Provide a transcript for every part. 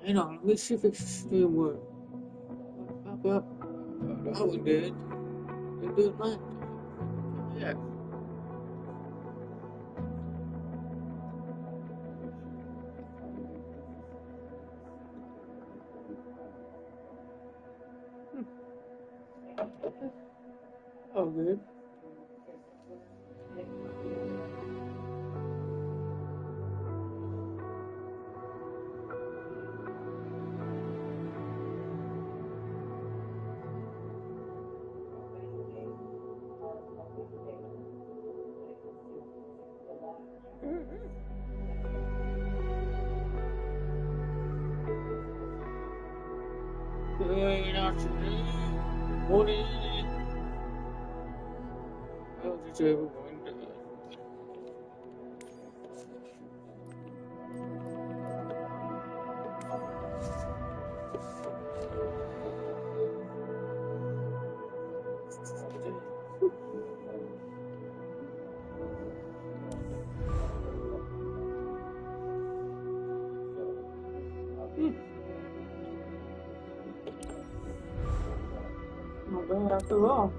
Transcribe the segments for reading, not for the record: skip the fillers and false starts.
Hang on, let me see if it's still work. Pop up. That one did. It do it last time. Yeah. Oh, good. Good afternoon, morning. How did everyone do? Not bad after all.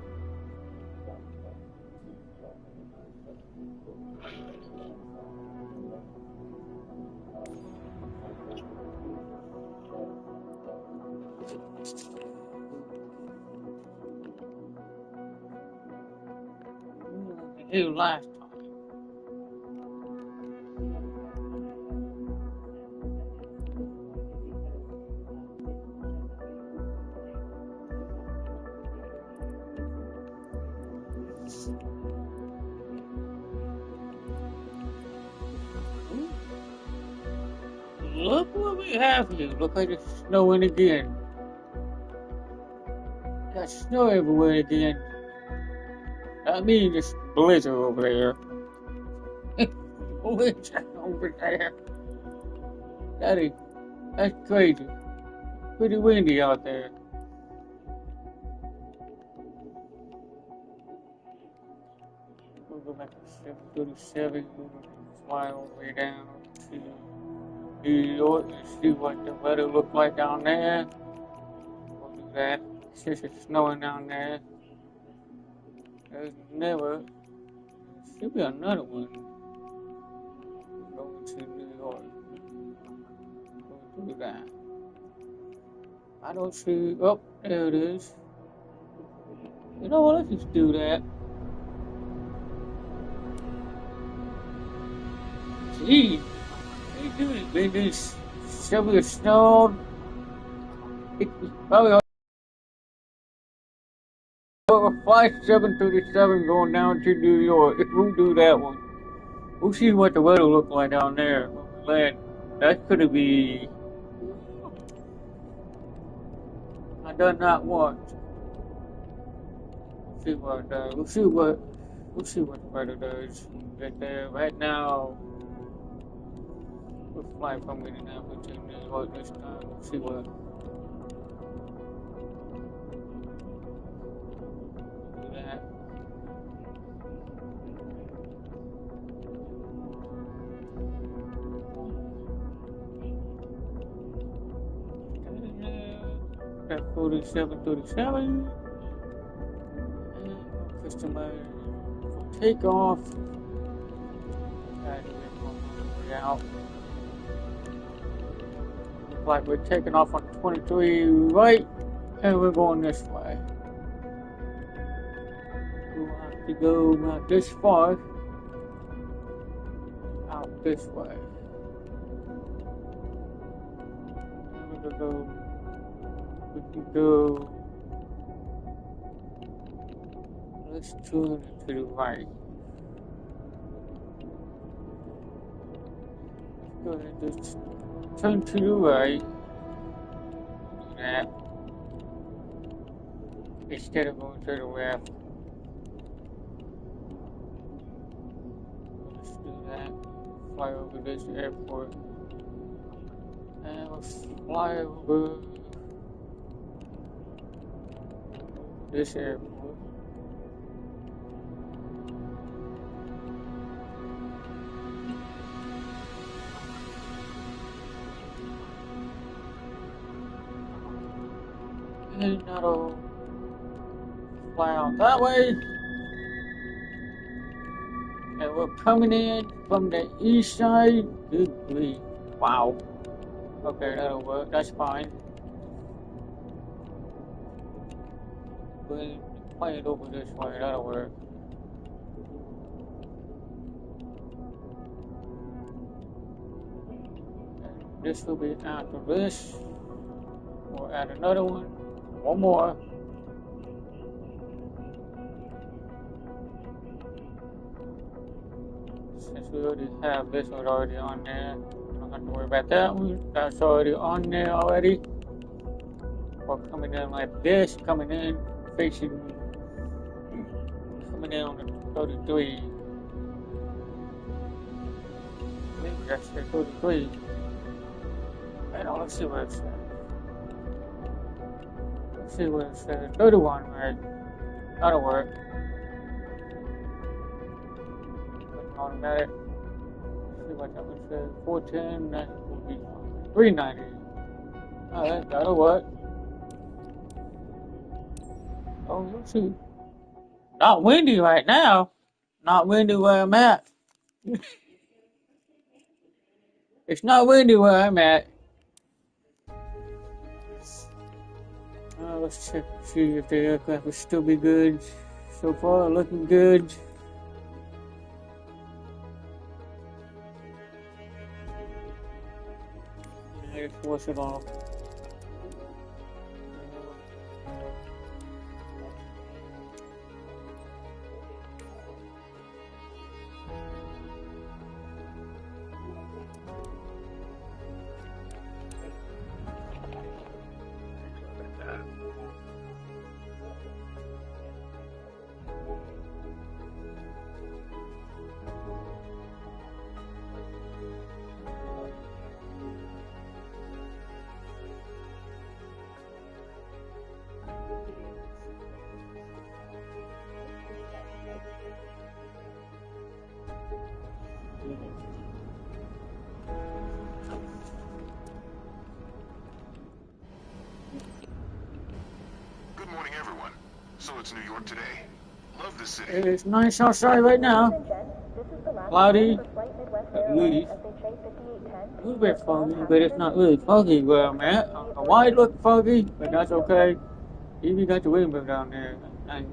Hell, last time. Look what we have here. Look like it's snowing again. Got snow everywhere again. I mean, it's blizzard over there. Blizzard over there. That's crazy. Pretty windy out there. We'll go back to 737. Fly all the way down to New York and see what the weather looks like down there. We'll do that. Since it's snowing down there. There's never. There should be another one going to New York. We'll do that. I don't see. Oh, there it is. You know what? Let's just do that. Gee, they do it. They just shovel the snow. It's probably over Flight 737 going down to New York. We'll do that one. We'll see what the weather looks like down there when we land. That's gonna be. I done not want. See what it does. We'll see what the weather does. Get there. Right now, we'll fly from Indianapolis to New York this time. We'll see what. Do that. Got 4737. Customer for takeoff. Out. Looks like we're taking off on 23 right, and we're going this way. We'll have to go not this far, out this way. And we can go. Let's turn to the right. Go ahead and just turn to the right. Do that. Instead of going to the left. Let's do that. Fly over this airport. And we'll fly over this airport. And that'll fly out that way. And we're coming in from the east side. Good grief. Wow. Okay, that'll work. That's fine. Play it over this way. That'll work. And this will be after this. We'll add another one. One more. Since we already have this one already on there, I don't have to worry about that one. That's already on there already. We're coming in like this, coming in, facing, coming in on the 33. I think that's the 33. And let's see what it says. Let's see what it says. 31, right? That'll work. Automatic. See what that one says. 410, that will be 390. Alright, that'll work. Oh, let's see. Not windy right now. Not windy where I'm at. It's not windy where I'm at. Let's check and see if the aircraft will still be good. So far, looking good. Let's force it off. Good morning, everyone. So it's New York today. Love the city. It's nice outside right now. Cloudy, at least. A little bit foggy, but it's not really foggy where I'm at. I don't know why it looks foggy, but that's okay. Even got the rainbow down there. And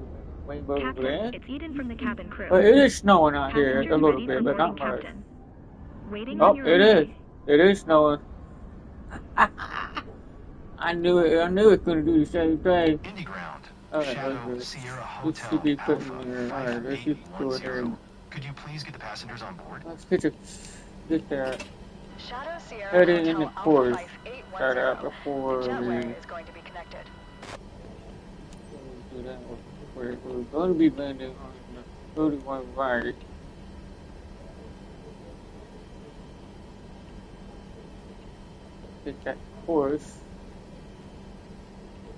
rainbow over there. It's Eden from the cabin crew. But it is snowing out here a little bit, but not much. Oh, it is. It is snowing. I knew it. I knew it couldn't do the same thing. Indie Ground. Alright, Shadow Sierra let's Hotel be putting Alpha in there. Alright, let's just go ahead. 5810. Could you please get the passengers on board? Let's get that Shadow Sierra heading in the Hotel course. Alpha Start out 5810. before The we jetway is going to be connected. do that. We're going to be landing on the 31 right. Get that course.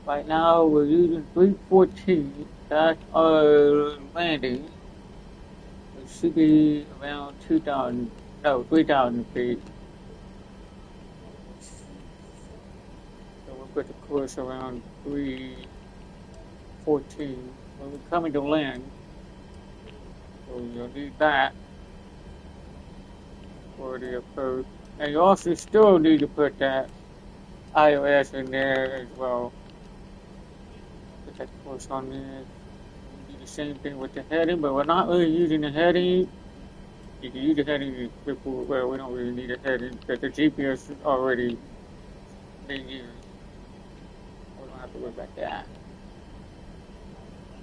Right now we're using 314. That's our landing. It should be around 2,000, no, 3,000 feet. So we'll put the course around 314. When we're coming to land, so you'll need that for the approach. And you also still need to put that iOS in there as well. Put that course on there. We do the same thing with the heading, but we're not really using the heading. You can use the heading before, well, we don't really need a heading because the GPS is already being used. We don't have to worry about that.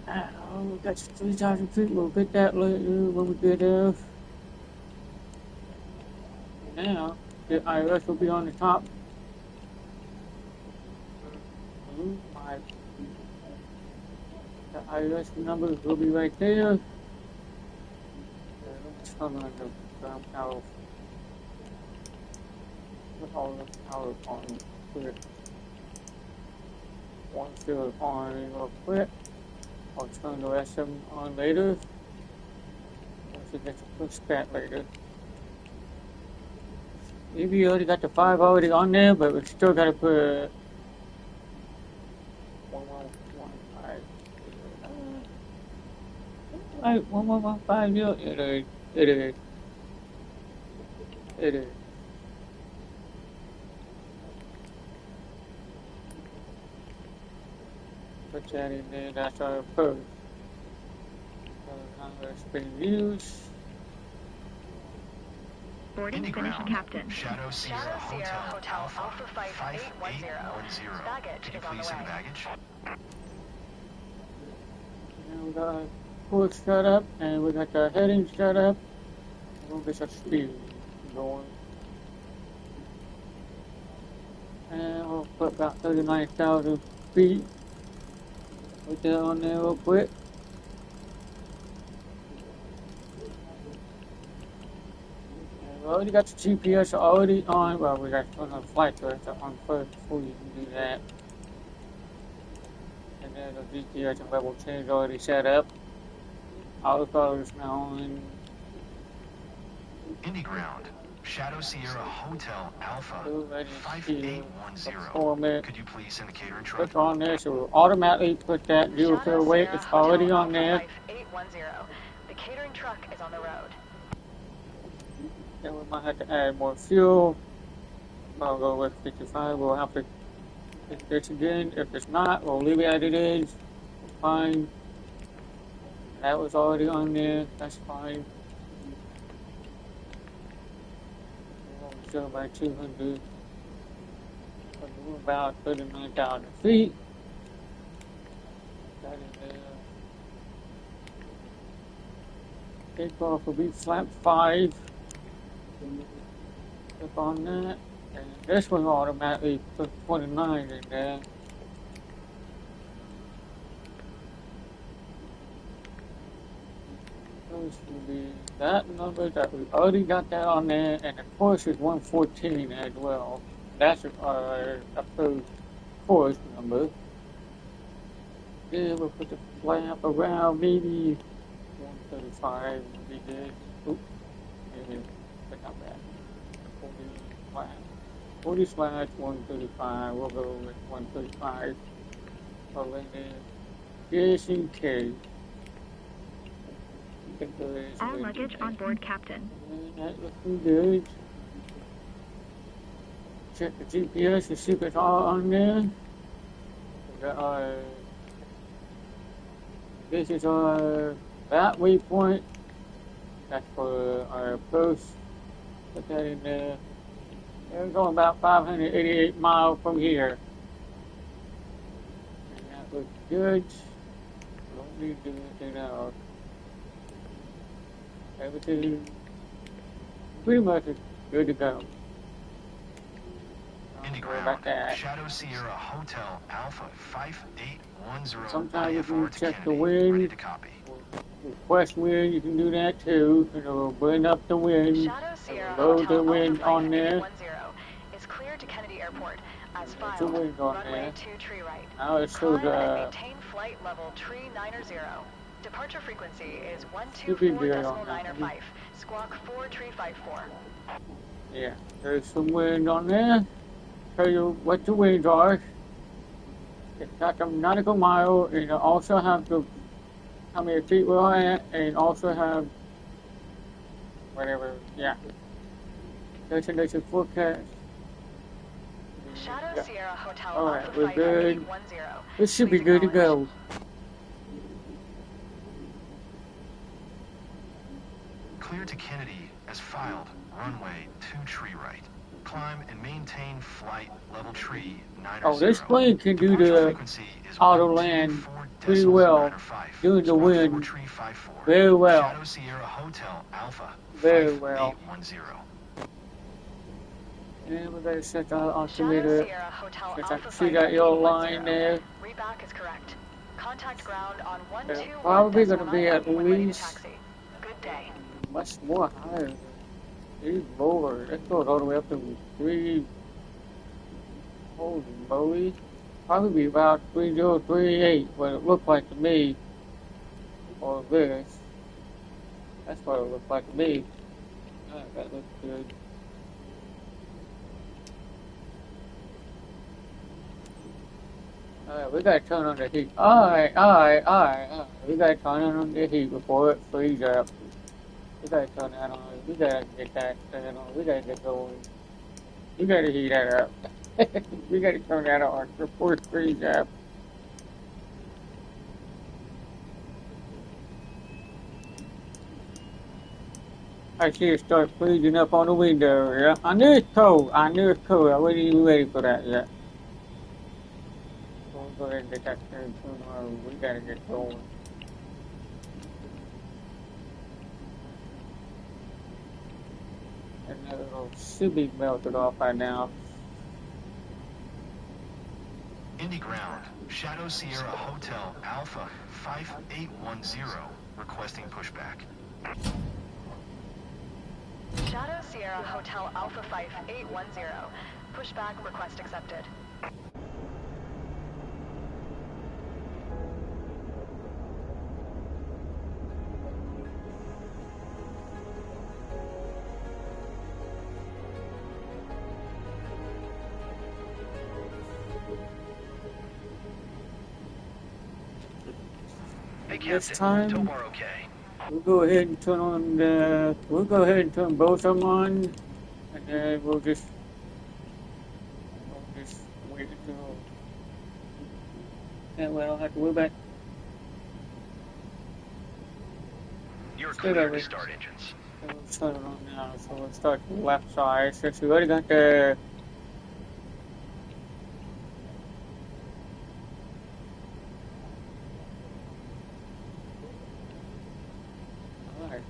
Oh, we got 3,000 feet. We'll get that later when we get there. Now, the iOS will be on the top. The iOS numbers will be right there. Let's turn on the power. Put all the power on quick. Once you're on real quick, I'll turn the rest of them on later. Once you get to push that later. Maybe you already got the 5 already on there, but we still got to put Right, 1150. It is. It is. It is. Put that in there. That's our post. Now it's been used. Boarding finished, Captain. Shadow Sierra Hotel Alpha 5810. Baggage Could you is on please the send the way. baggage? Now we got our course set up and we got the heading set up. We'll get our speed going. And we'll put about 39,000 feet. Put that on there real quick. And we already got the GPS already on. Well, we got on the flight director on first before you can do that. And then the GPS and level change already set up. Autopilot is now on. Indy Ground. Shadow Sierra Hotel Alpha Already 5810. format. Could you please send the catering truck? Click on there, so we'll automatically put that zero Shadow fuel weight. Sierra It's already Hotel on there. Alpha 5810. The catering truck is on the road. Then we might have to add more fuel. I'll go with 55. We'll have to hit this again. If it's not, we'll leave it as it is. Fine. That was already on there. That's fine. We'll go by 200. We're about 39,000 feet. That is there. Takeoff will be flap 5. Click on that. And this one automatically put 29 in there. Those will be that number that we already got that on there, and the course is 114 as well. That's our approved course number. Then we'll put the flap around maybe 135 would be good. Oops. Yeah, but not bad. 40 slash 135. We'll go with 135. Pull in there. Just in case. All luggage on board, Captain. That looking good. Check the GPS to see if it's all on there. We got our, this is our that waypoint. That's for our post. Put that in there. We're going about 588 miles from here. And that looks good. Don't need to do anything else. Everything pretty much is good to go. Indy Don't worry Ground. about that. Shadow Sierra Hotel Alpha 5810. Sometimes you can IFR to check the Kennedy. wind. Ready to copy. Request wind, you can do that too. You know, blend up the wind. Shadow Sierra Load Hotel the wind Alpha on there. 5810 is clear to Kennedy Airport as Put the filed. wind on Runway there. 2 tree right. Now it shows Climb and maintain flight level tree 90. Departure frequency is Should be good on 124.905. that. Squawk 4 tree 54. Yeah, there's some wind on there. Tell you what the winds are. It's got the nautical mile, and it also have the how many feet we're at, and also have whatever. Yeah. Destination forecast. Shadow Yeah. Sierra Hotel Alright, Alpha we're good. 5810. This should be Please good to acknowledge. go. Clear to Kennedy as filed. Runway 2 tree right. Climb and maintain flight level tree 90. Oh, this plane can do Departure the frequency is auto land pretty well, 124.905. doing the Squawk 4 wind tree 54. very well. Shadow Sierra Hotel Alpha Very well. 5810. And we better set the Shadow altimeter. Sierra Hotel Since I Alpha can see that yellow line 5810. there. Reback is correct. Contact ground on Probably gonna be at 121.9 when ready to least taxi. Good day. much more higher. These lower. It goes all the way up to 3. Holy moly. Probably be about 3038, what it looked like to me. Or this. That's what it looked like to me. Alright, that looks good. Alright, we gotta turn on the heat. Alright. We gotta turn on the heat before it freezes up. We gotta turn that on. We gotta get that turned on. We gotta get going. We gotta heat that up. We gotta turn that on before it freezes up. I see it start freezing up on the window. Yeah, I knew it's cold. I wasn't even ready for that yet. We'll go ahead and get that turned on. We gotta get going. And that little should be melted off by now. Indy Ground, Shadow Sierra Hotel Alpha 5810, requesting pushback. Shadow Sierra Hotel Alpha 5810. Pushback request accepted. Hey, This Captain. time, Tobar okay. we'll go ahead and turn on the. We'll go ahead and turn both of them on, and then we'll just wait until. That way I don't have to worry about. You're Stay clear that way. to start engines. So we'll turn it on now. So we'll start from the left side since we already got the. Alright.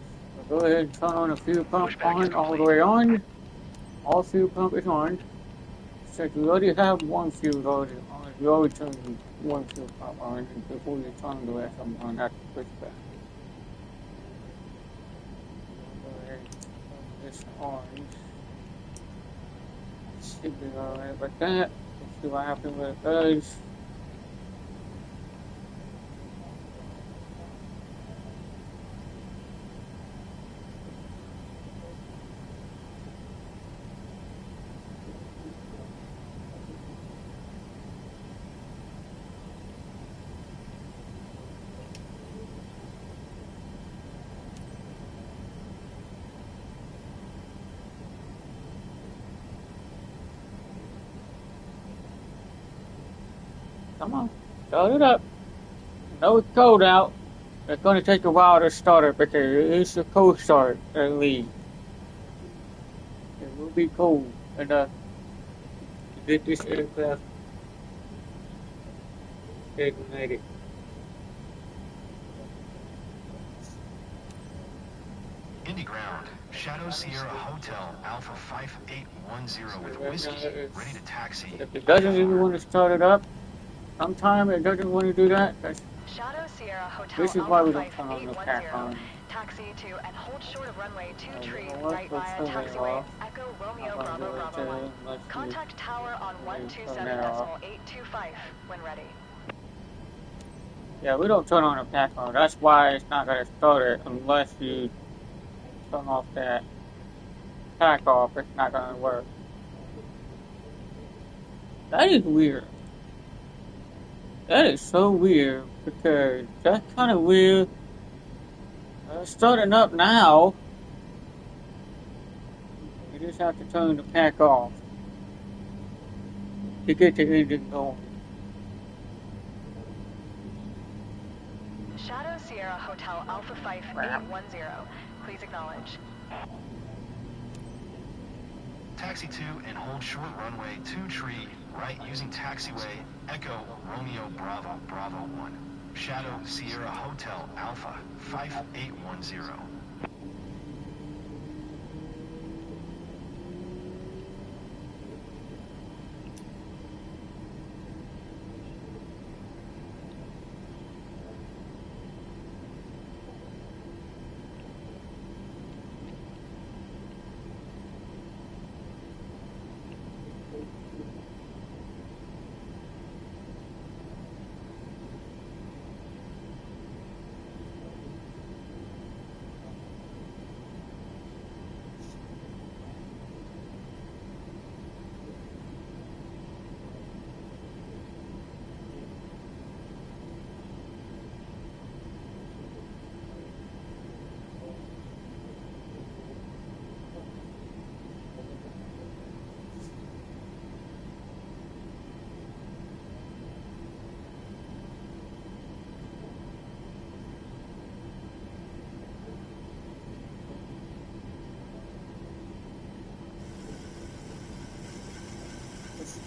We'll go ahead and turn on a fuel pump Pushback is on all the complete. way on. All fuel pump is on. Since we already have one fuel already on, we always turn one fuel pump on before you turn the rest of them on. That's the pushback. We'll go ahead and turn this on. Should be alright with that. Let's see what happens when it does. Come on, start it up. No, it's cold out. It's going to take a while to start it because it's a cold start at least. It will be cold enough to get this aircraft ignited. Indy Ground, Shadow Sierra Hotel Alpha 5810 with whiskey, ready to taxi. If it doesn't even want to start it up, sometime it doesn't want to do that. Shadow Sierra Hotel This is why we Alpha don't turn on the pack 5810. on. Taxi to and hold short of runway 23 You know what? right Let's via turn that taxiway off. Echo Romeo I'm Bravo going Bravo to 1. let's Contact tower on turn that off. 127.825 when ready. Yeah, we don't turn on the pack on. That's why it's not going to start it unless you turn off that pack off. It's not going to work. That is weird. That is so weird because that's kind of weird. Starting up now, you just have to turn the pack off to get the engine going. Shadow Sierra Hotel Alpha 5810. Please acknowledge. Taxi to and hold short runway 23 right using taxiway Echo Romeo Bravo Bravo 1. Shadow Sierra Hotel Alpha 5810.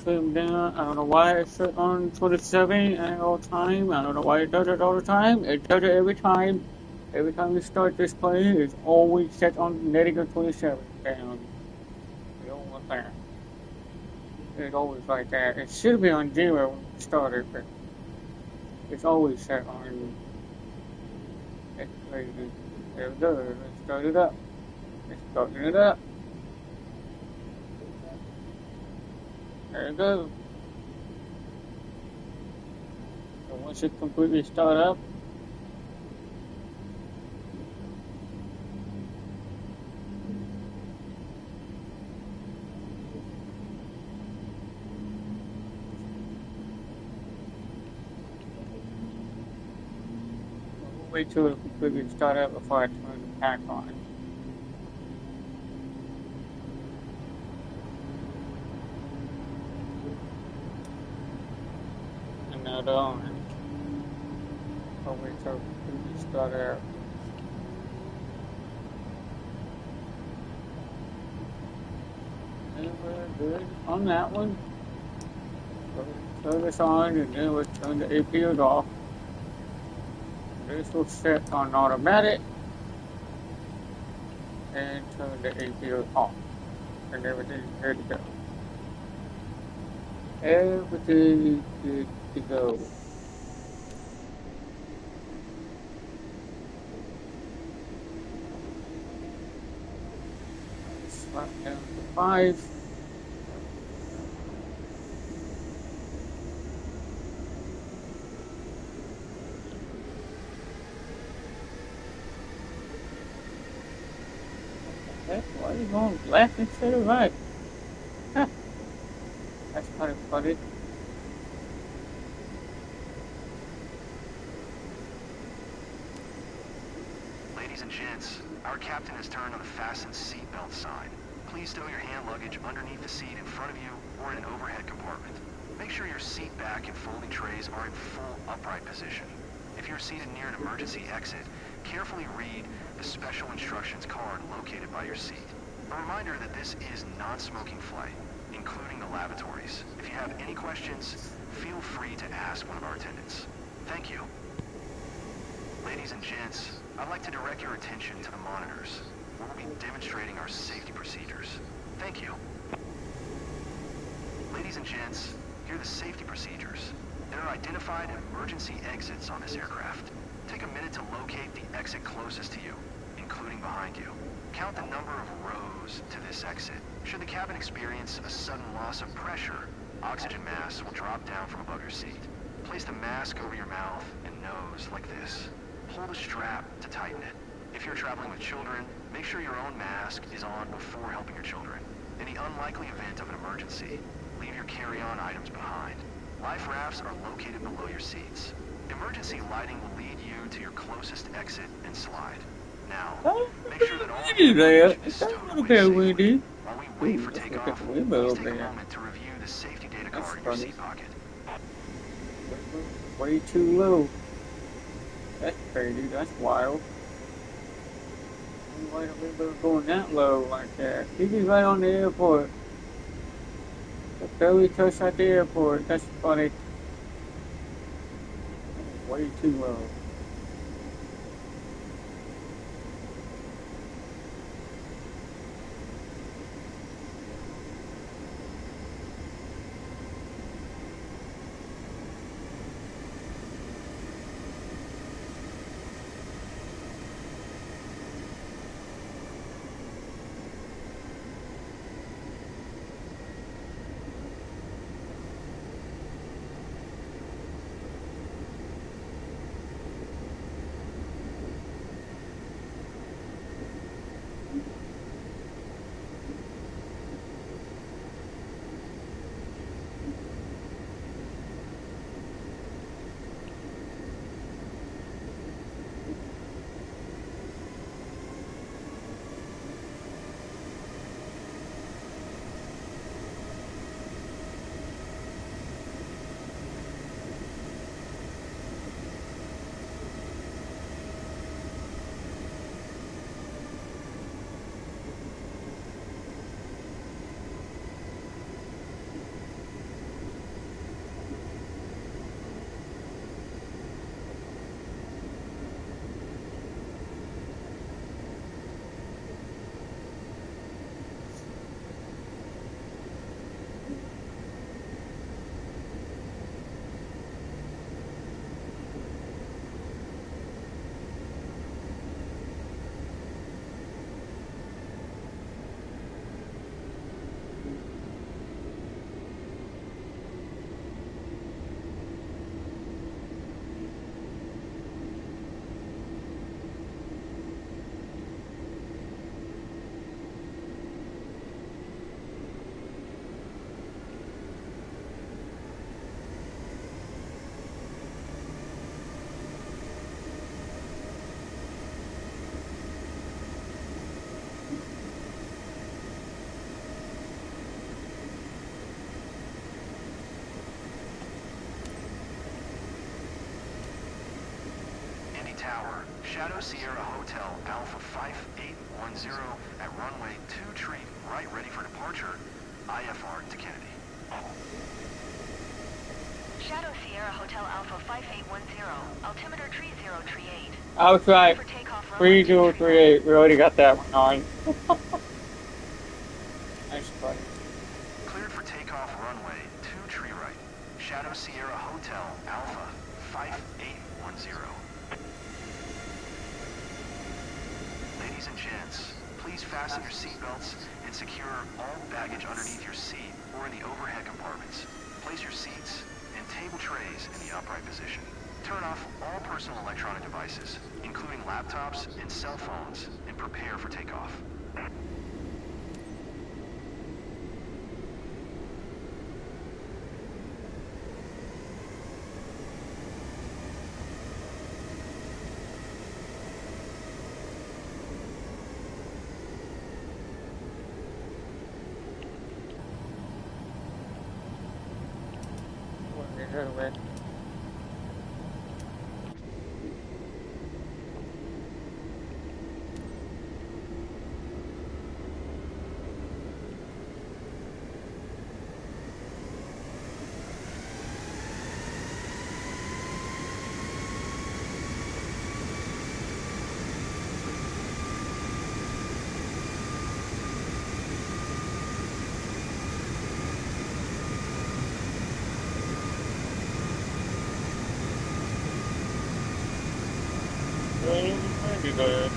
film down. I don't know why it's set on 27 at all time. I don't know why it does it all the time. It does it every time. Every time you start this play, it's always set on negative 27 down. You don't want that. It's always like that. It should be on 0 when you start it, but it's always set on. It's crazy. There we go. Let's start it up. Let's start it up. There we go. So once it completely start up, we'll wait till it completely start up before I turn the pack on. And now they're on. I'll wait till it completely start up. And we're good on that one. So turn this on and then we'll turn the APUs off. This will set on automatic and turn the APU off, and everything is good to go. Everything is good to go. Slap down to 5. Why are you going left instead of right? Huh. That's kind of funny. Ladies and gents, our captain has turned on the fasten seatbelt sign. Please stow your hand luggage underneath the seat in front of you or in an overhead compartment. Make sure your seat back and folding trays are in full upright position. If you're seated near an emergency exit, carefully read the special instructions card located by your seat. A reminder that this is non-smoking flight, including the lavatories. If you have any questions, feel free to ask one of our attendants. Thank you. Ladies and gents, I'd like to direct your attention to the monitors. We'll be demonstrating our safety procedures. Thank you. Ladies and gents, here are the safety procedures. There are identified emergency exits on this aircraft. Take a minute to locate the exit closest to you, including behind you. Count the number of rows to this exit. Should the cabin experience a sudden loss of pressure, oxygen masks will drop down from above your seat. Place the mask over your mouth and nose like this. Pull the strap to tighten it. If you're traveling with children, make sure your own mask is on before helping your children. In the unlikely event of an emergency, leave your carry-on items behind. Life rafts are located below your seats. Emergency lighting will lead you to your closest exit and slide. Now, make sure that all information is stowed away safely. While we wait for takeoff, please take a moment to review the safety data card in your seat pocket. Way too low. That's crazy. That's wild. Why don't we go going that low like that? He's right on the airport. Just barely touched at the airport. That's funny. Way too low. Shadow Sierra Hotel Alpha 5810 at runway 2 tree right ready for departure. IFR to Kennedy. Shadow Sierra Hotel Alpha 5810, altimeter tree 038. I was right. For takeoff, runway 3038. We already got that one on. That's funny. Cleared for takeoff runway 2 tree right. Shadow Sierra Hotel Alpha 5810. Ladies and gents, please fasten your seatbelts and secure all baggage underneath your seat or in the overhead compartments. Place your seats and table trays in the upright position. Turn off all personal electronic devices, including laptops and cell phones, and prepare for takeoff. Anyway. Maybe good.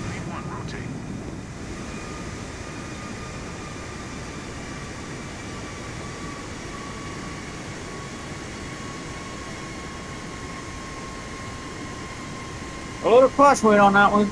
Lead 1, rotate. A little clutch weight on that one.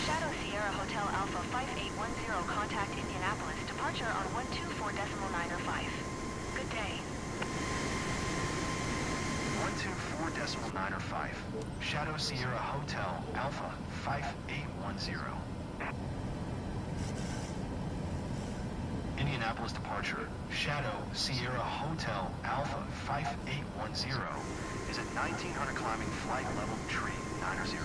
Shadow Sierra Hotel Alpha 5810, contact Indianapolis, departure on 124.905. Good day. 124.905. Shadow Sierra Hotel Alpha 5810. Indianapolis departure. Shadow Sierra Hotel Alpha 5810 is at 1900 climbing flight level tree 90.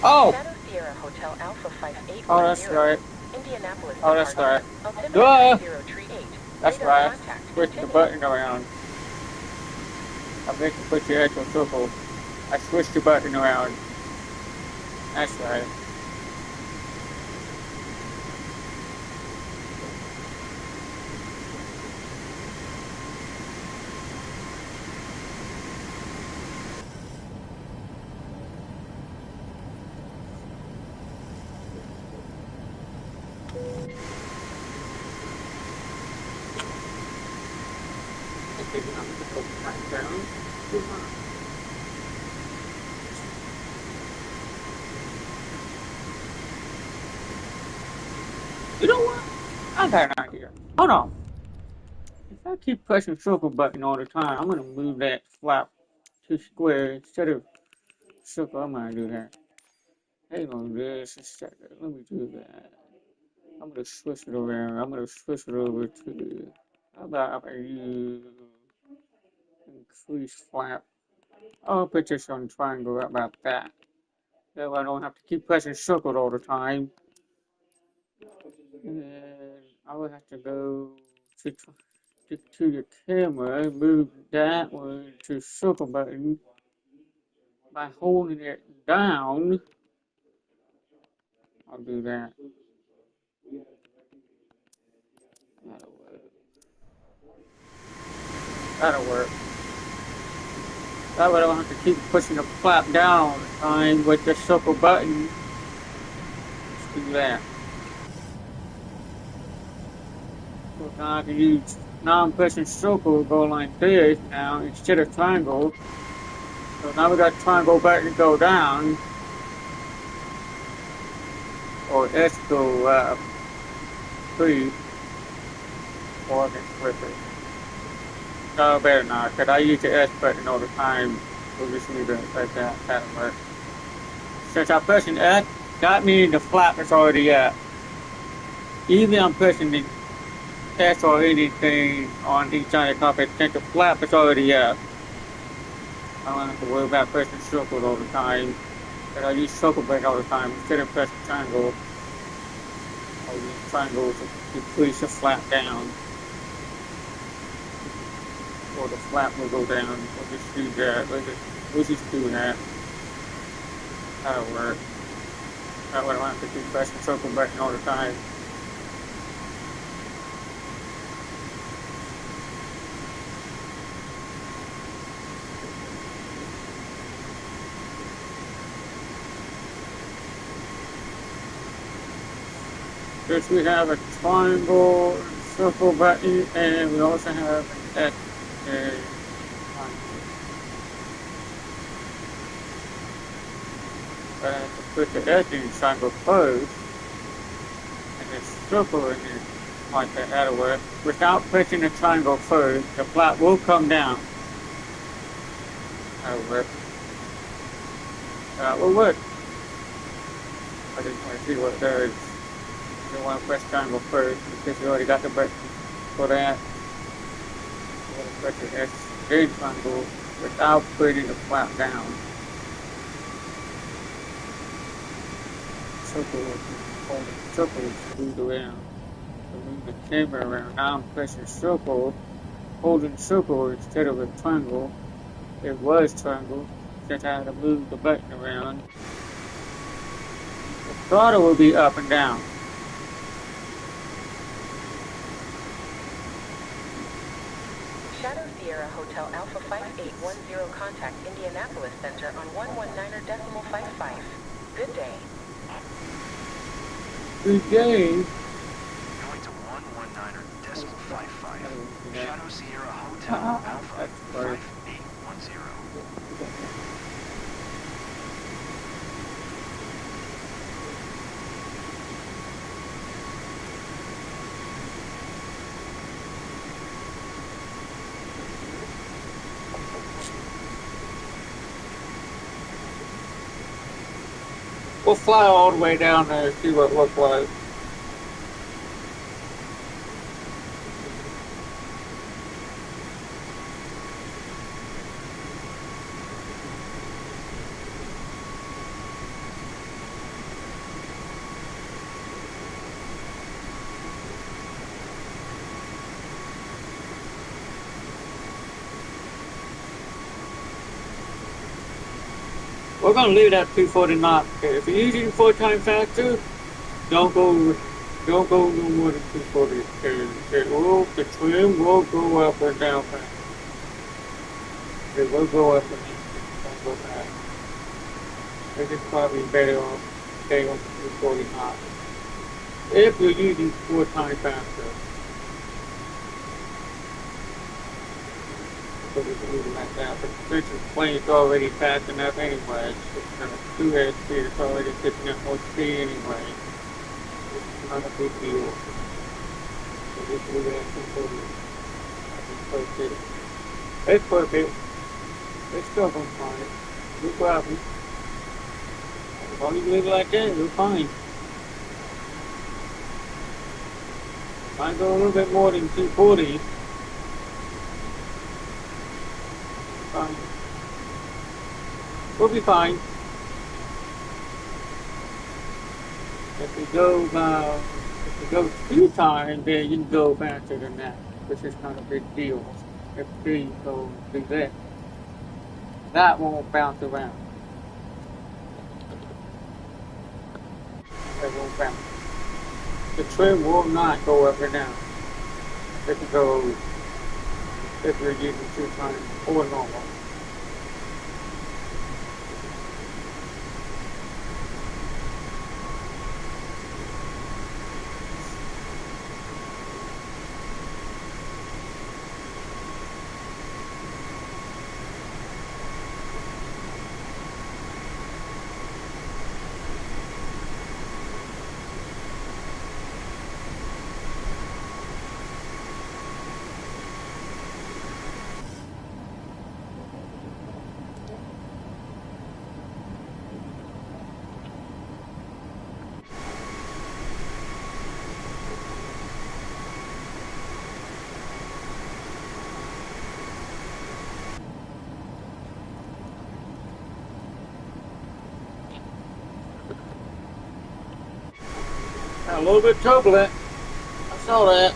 Oh! Shadow Sierra Hotel Alpha 5810. Oh, that's right. Indianapolis. Oh, that's right. Altimeter Duh! 038. That's Radar right. contact. Switch the Continue. button around. I meant to put your actual circle. I switched the button around. That's right. You know what? I got an idea. Hold on. If I keep pressing circle button all the time, I'm gonna move that flap to square instead of circle. I'm gonna do that. Hang on just a second. Let me do that. I'm gonna switch it around. I'm gonna switch it over to. How about I use increase flap? I'll put this on triangle. How about that? So I don't have to keep pressing circle all the time. And I would have to go to your camera, move that one to circle button by holding it down. I'll do that. That'll work. That'll work. That way I don't have to keep pushing the flap down all the time with the circle button. Let's do that. So now I can use Now I'm pressing circle, go like this now instead of triangle. So now we got triangle button go down, or S go up, 3, or I can flip it. No, better not, because I use the S button all the time. We'll just leave it like that, that'll work. Since I'm pressing S, that means the flap is already up. Even I'm pressing the S or anything on each side of the carpet, since the flap is already up. I don't have to worry about pressing circle all the time. But I use circle button all the time instead of pressing triangle. I'll use triangle to decrease the flap down. Or the flap will go down. We'll just do that. We'll just do that. That'll work. That way I don't have to keep pressing circle button all the time. First we have a triangle, circle button, and we also have an S. I have to put the S in triangle first, and then circle in it like that. That'll work. Without pressing the triangle first, the flap will come down. That'll work. That will work. I just want to see what it does. You don't want to press triangle first because you already got the button for that. You want to press the S then triangle without putting the flap down. Circle, hold the circle screwed around. To move the camera around. Now I'm pressing circle, holding circle instead of a triangle. It was triangle, since I had to move the button around. The throttle will be up and down. Shadow Sierra Hotel Alpha 5810 contact Indianapolis Center on 119.55. Good day. Good day. Going to 119.55. Shadow Sierra Hotel Alpha 5810. We'll fly all the way down there and see what it looks like. We're going to leave that 240 knot. If you're using 4 times faster, don't go no more than 240. The trim will go up and down fast. It will go up and down. Don't go fast. This is probably better off staying on the 240 knot. If you're using 4 times faster. So we can leave it like that. But since the plane's already fast enough anyway, it's kind of 2 speed, it's already picking up more speed anyway. It's not a big deal. So just leave it at 240. That's perfect. It's perfect. It's still going fine. No problem. As long as you leave it like that, you're fine. Might go a little bit more than 240. Fine. We'll be fine. If we go 2 times, then you can go faster than that, which is not a big deal. If you go do that, that won't bounce around. It won't bounce. The trim will not go up and down. If you're using 2 times or normal. a little bit turbulent. I saw that.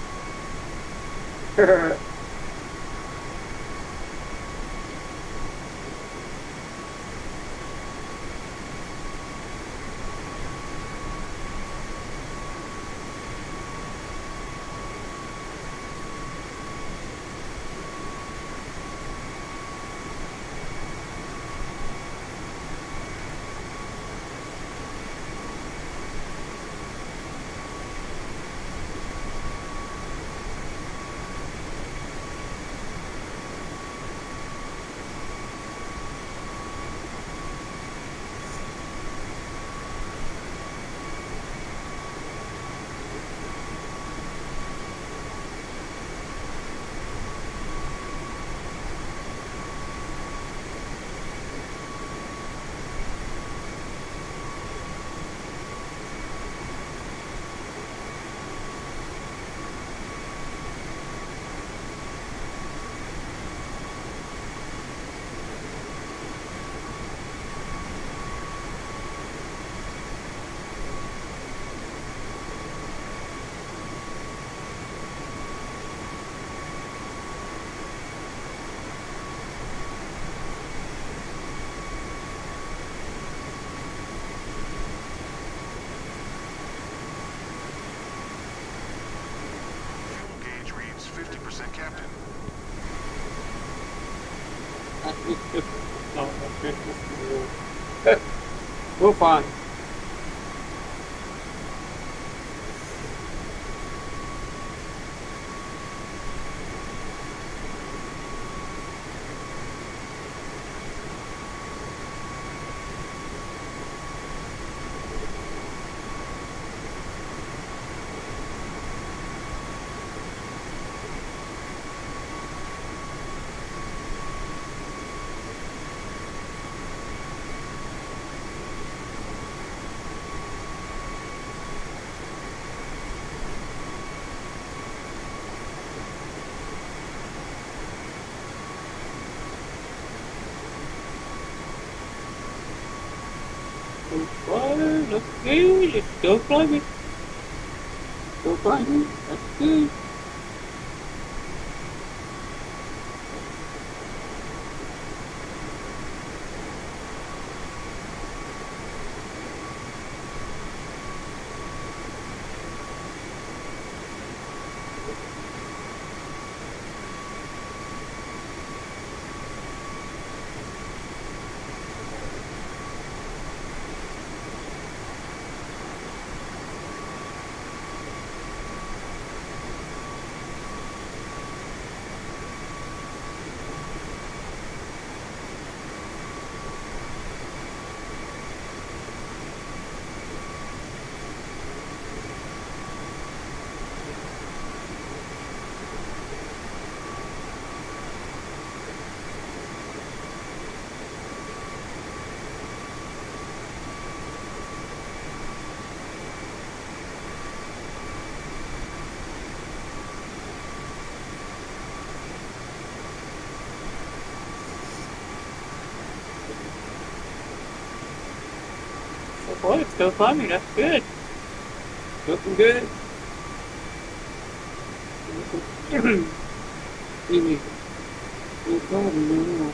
Fuel gauge reads 50%, Captain. No, okay. We'll find. Well, looks good. Let's go climbing. Go climbing. That's good. Well, it's still climbing. That's good. Looking good. Easy. Keep going, man.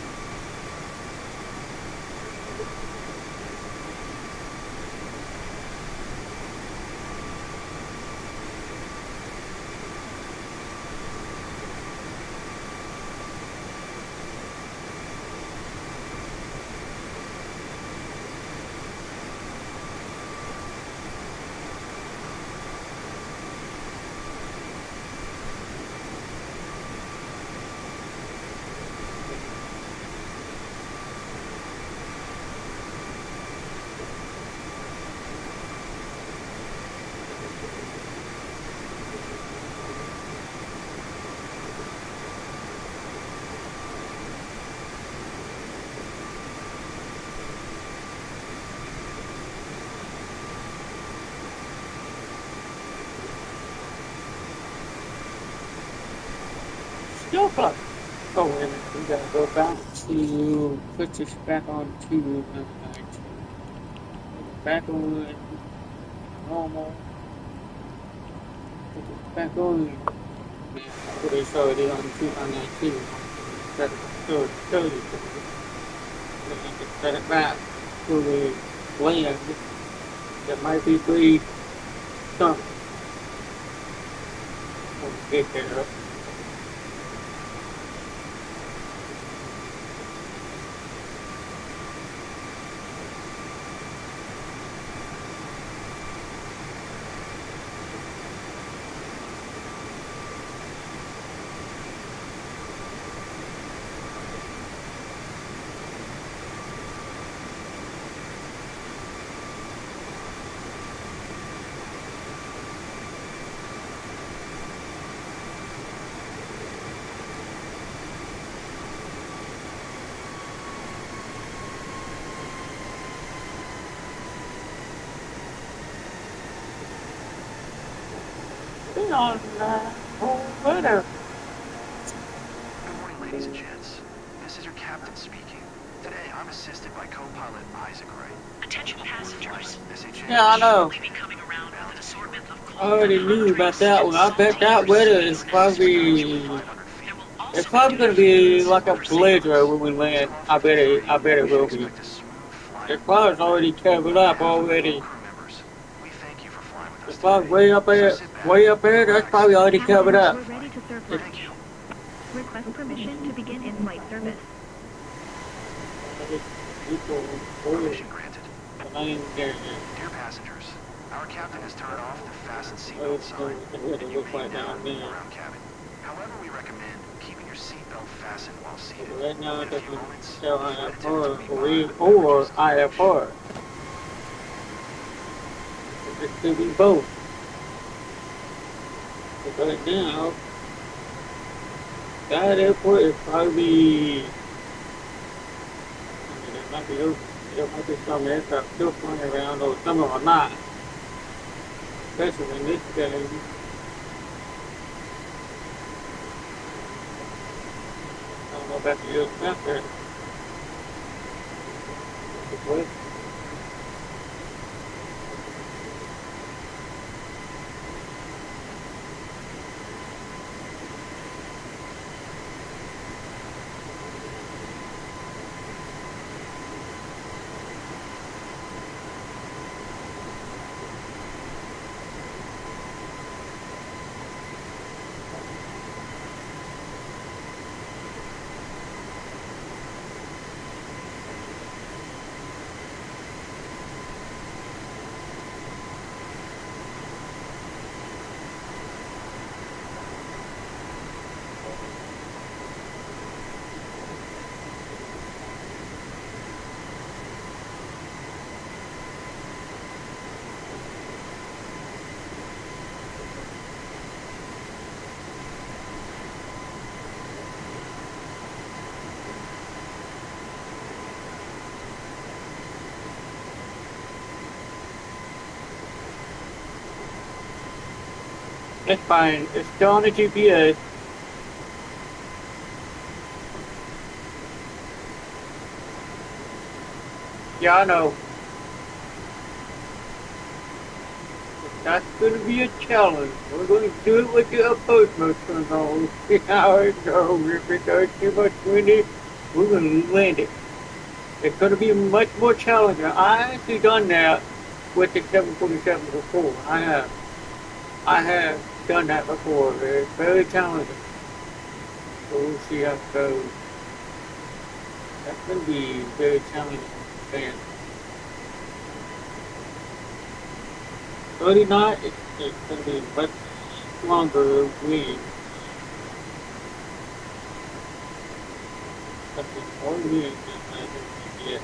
Still close. Oh, wait a minute. We gotta go back to, put this back on to, back on normal. back on. Pretty sure they on 2019. Set it to 30. Set it back to the land that might be free something. We'll get there. On weather. Good morning, ladies and gents. This is your captain speaking. Today, I'm assisted by co-pilot Isaac Wright. Attention passengers. Yeah, I know. Be coming around with an assortment of I already knew about that one. I bet that weather is probably it's probably gonna be like a blizzard when we land. I bet it will be. The cloud's already covered up already. The cloud's way up there, that's probably already covered up. We're ready to serve lunch. Request permission to begin in-flight service. Permission granted. Dear passengers, our captain has turned off the fasten seatbelt sign and you may now move around cabin. However, we recommend keeping your seatbelt fastened while seated. Right now it In a few doesn't moments, show the flight IFR attendants will be or IFR. It could be both. But right now, that airport is probably, I mean, it might be open. There might be some aircraft still flying around, or some of them are not. Especially in this game. I don't know about the U.S. Master. What? It's fine. It's still on the GPS. Yeah, I know. That's going to be a challenge. We're going to do it with the approach motion on. See how it goes. If it goes too much windy, we're going to land it. It's going to be much more challenging. I actually done that with the 747 before. I have done that before. It's very challenging. So we'll see how it goes. That's going to be very challenging. Man. 30 knot, it's going to be much longer wind. But it's more wind than I can get.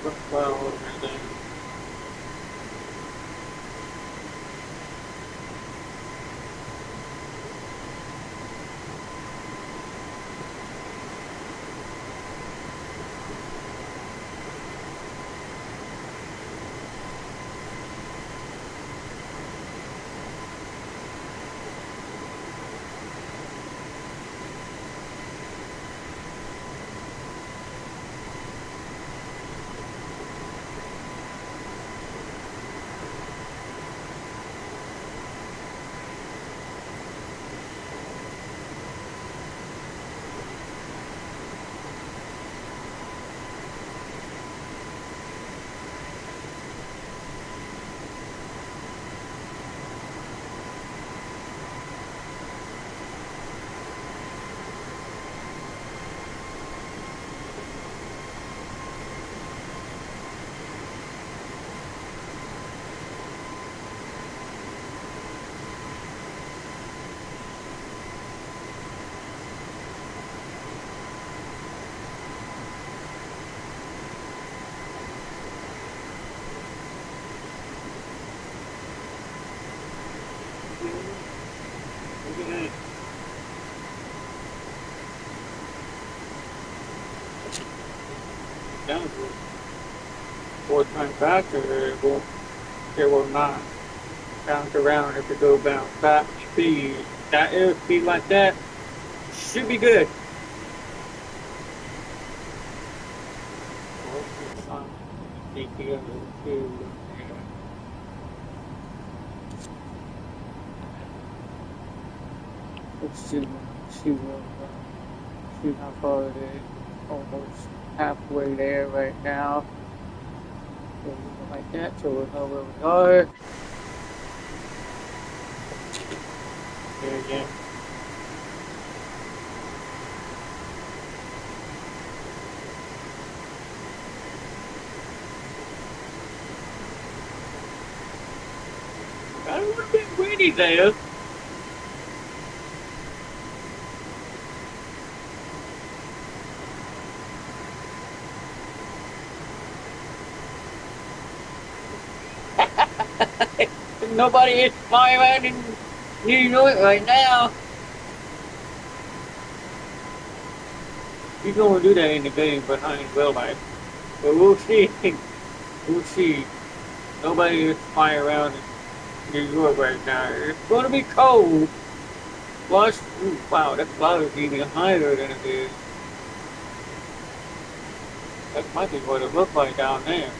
Well, over there. Look at that. Down to 4 times faster, it will not bounce around if it goes bounce back speed. That airspeed like that should be good. Let's see how far it is. Almost halfway there right now. So like that, so we'll know where we are. There again. Got a little bit windy there. Nobody is flying around in New York right now. You're gonna do that in the game, but not in real life. But we'll see. We'll see. Nobody is flying around in New York right now. It's gonna be cold. Plus, ooh, wow, that cloud is even higher than it is. That might be what it looks like down there.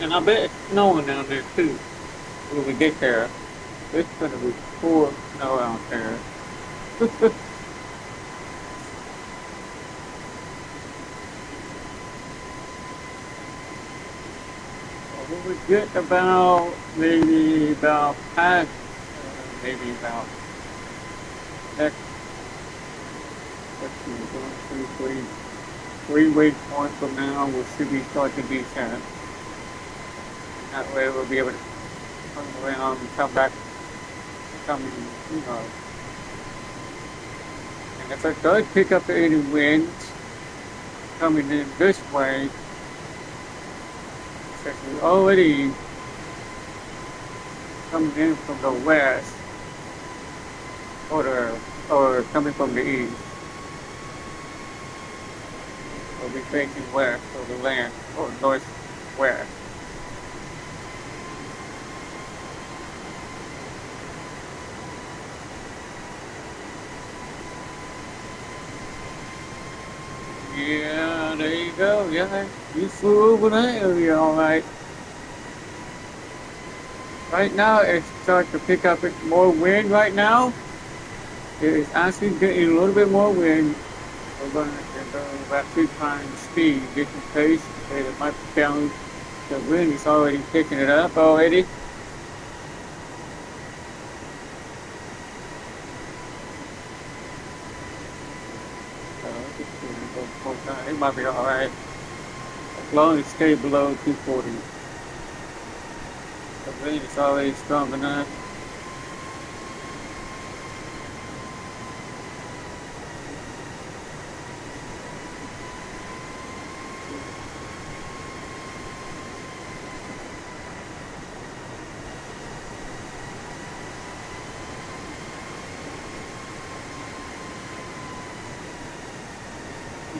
And I bet it's snowing down there too when we get there. It's gonna be full of snow out there. When we get about maybe about past maybe about next let's see, 1, 2, 3 weeks point from now we should be starting to be set. That way we'll be able to turn around and come back, you know. And if it does pick up any winds coming in this way, since we're already coming in from the west, or coming from the east, we'll be facing west of the land, or northwest. Yeah, there you go. Yeah, you flew over that area all right. Right now, it's starting to pick up more wind right now. It's actually getting a little bit more wind. We're going to go about 2 times speed just in case. It might be down. The wind is already picking it up already. So it might be alright. As long as it stays below 240. The wind is already strong enough.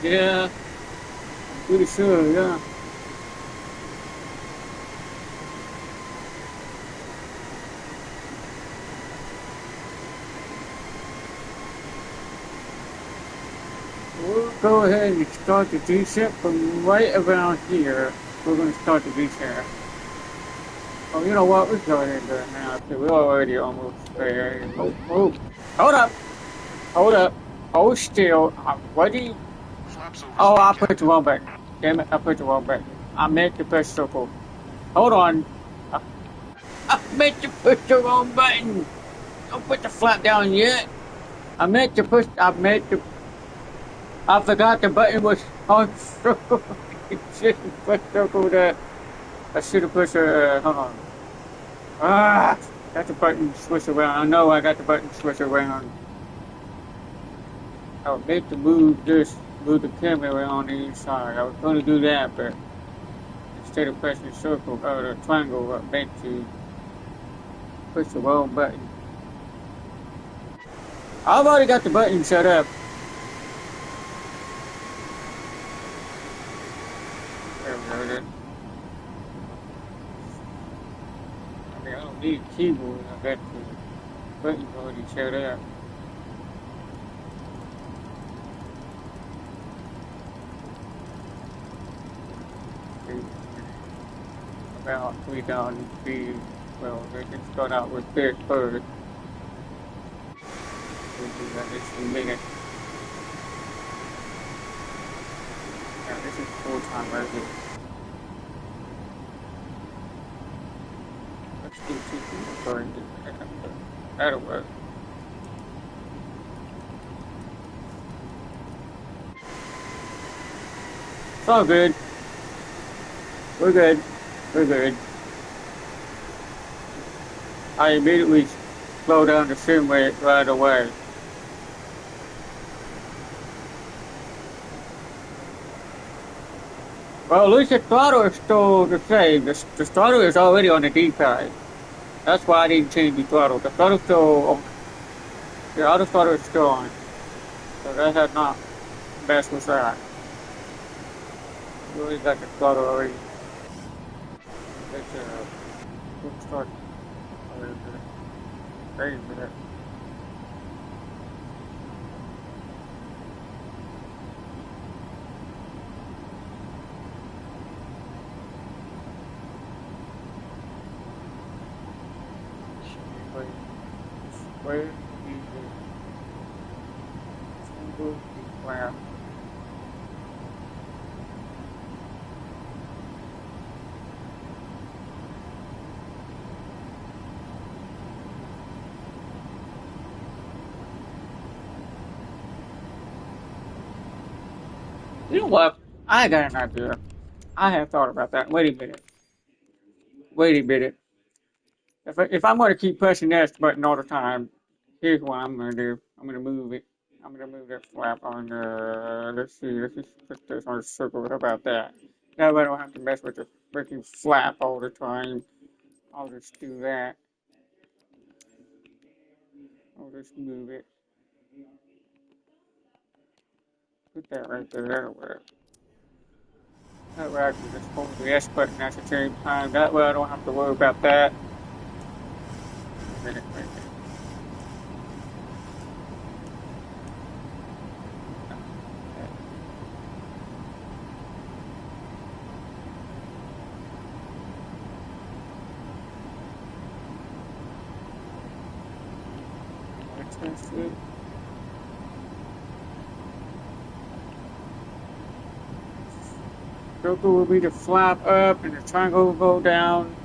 Yeah, I'm pretty sure, yeah. We'll go ahead and start the descent from right around here. We're going to start the descent. Oh, you know what? Let's go ahead and do it now. We're already almost there. Oh, hold up. Hold up. Hold still. I'm ready. Flaps over Oh, I speed, put the wrong button. Damn it, I put the wrong button. I meant to press circle. Hold on. I meant to push the wrong button. Don't put the flap down yet. I forgot the button was on circle. I shouldn't push circle there. I should have pushed hold on. Got the button switch around. I know I got the button switch around. I was meant to move the camera around on the inside. I was going to do that, but instead of pressing circle or the triangle, I meant to push the wrong button. I've already got the button set up. There we go. I mean, I don't need a keyboard. I got the button already set up. About 3,000 feet. Well, let's just start out with this first. We'll do that just in a minute. Now, this is full time right here. Let's do 2 people first. That'll work. It's all good. We're good. We're good. I immediately slow down the sim rate right away. Well, at least the throttle is still the same. The throttle is already on the D-pad. That's why I didn't change the throttle. The throttle's still on. The auto throttle is still on. So that has not messed with that. We already got the throttle already. Let's start. Wait a minute. Where is where? You know what? I got an idea. I have thought about that. Wait a minute. Wait a minute. If I'm going to keep pressing that button all the time, here's what I'm going to do. I'm going to move it. I'm going to move that flap on the. Let's see. Let's just put this on a circle. How about that? That way I don't have to mess with the freaking flap all the time. I'll just do that. I'll just move it. Put that right there. That'll work. That way I can just hold the S button at the same time. That way I don't have to worry about that. Wait a minute. That's it. circle will be the flap up and the triangle will go down.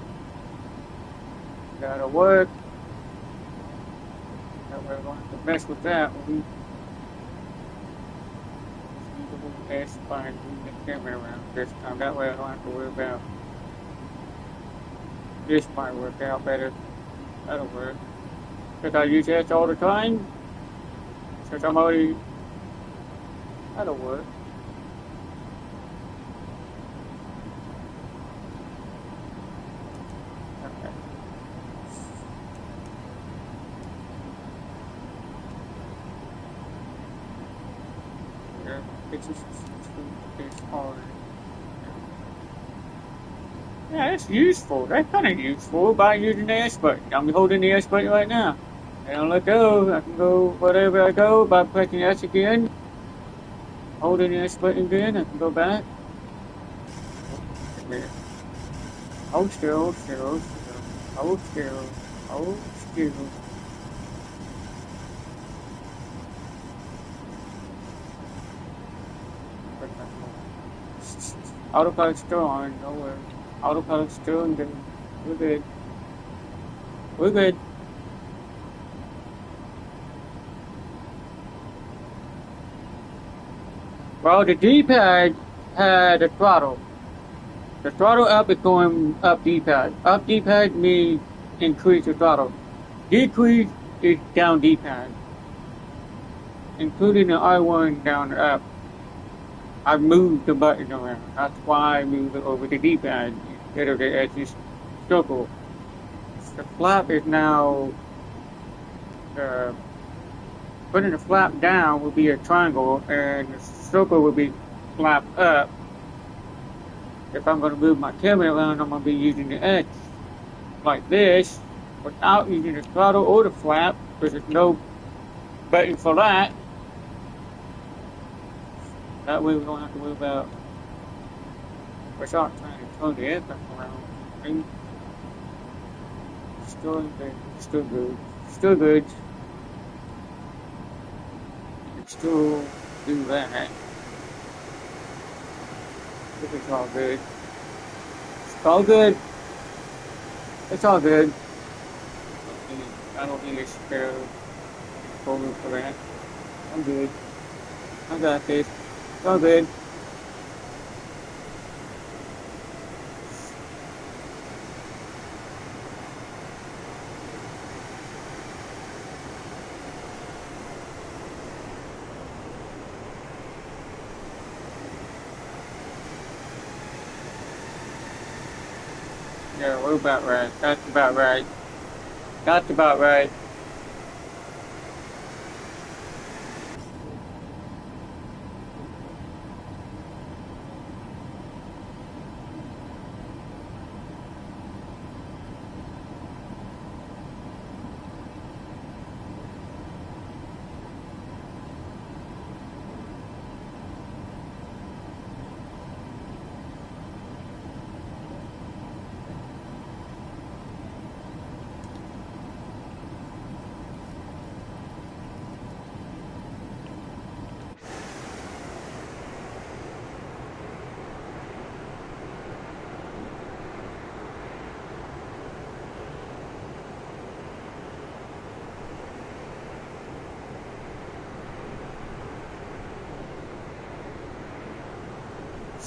That'll work. That way we're going to have to mess with that when we S by moving the camera around this time. That way I don't have to worry about this might work out better. That'll work. Because I use S all the time. Since I'm already that'll work. Okay. Yeah, it's just it's hard. Yeah, that's useful. That's kind of useful by using the S button. I'm holding the S button right now. And I'll let go. I can go whatever I go by pressing S again. Holding the S button again. I can go back. Hold still, hold still, hold still, hold still, hold still. Autopilot's still on, don't worry. Autopilot's still and then we're good. We're good. Well, the D-pad had a throttle. The throttle up is going up D-pad. Up D-pad means increase the throttle. Decrease is down D-pad. Including the R1 down or up. I moved the button around. That's why I moved it over to D-pad instead of the S circle. The flap is now putting the flap down will be a triangle and the circle will be flap up. If I'm going to move my camera around, I'm going to be using the X like this without using the throttle or the flap because there's no button for that. That way we don't have to worry about without trying to turn the aircraft around. And still good. Still good. Still good. You can still do that. It's all good. It's all good. It's all good. I don't need a spare folder for that. I'm good. I got this. It's all good. Yeah, we're about right. That's about right. That's about right.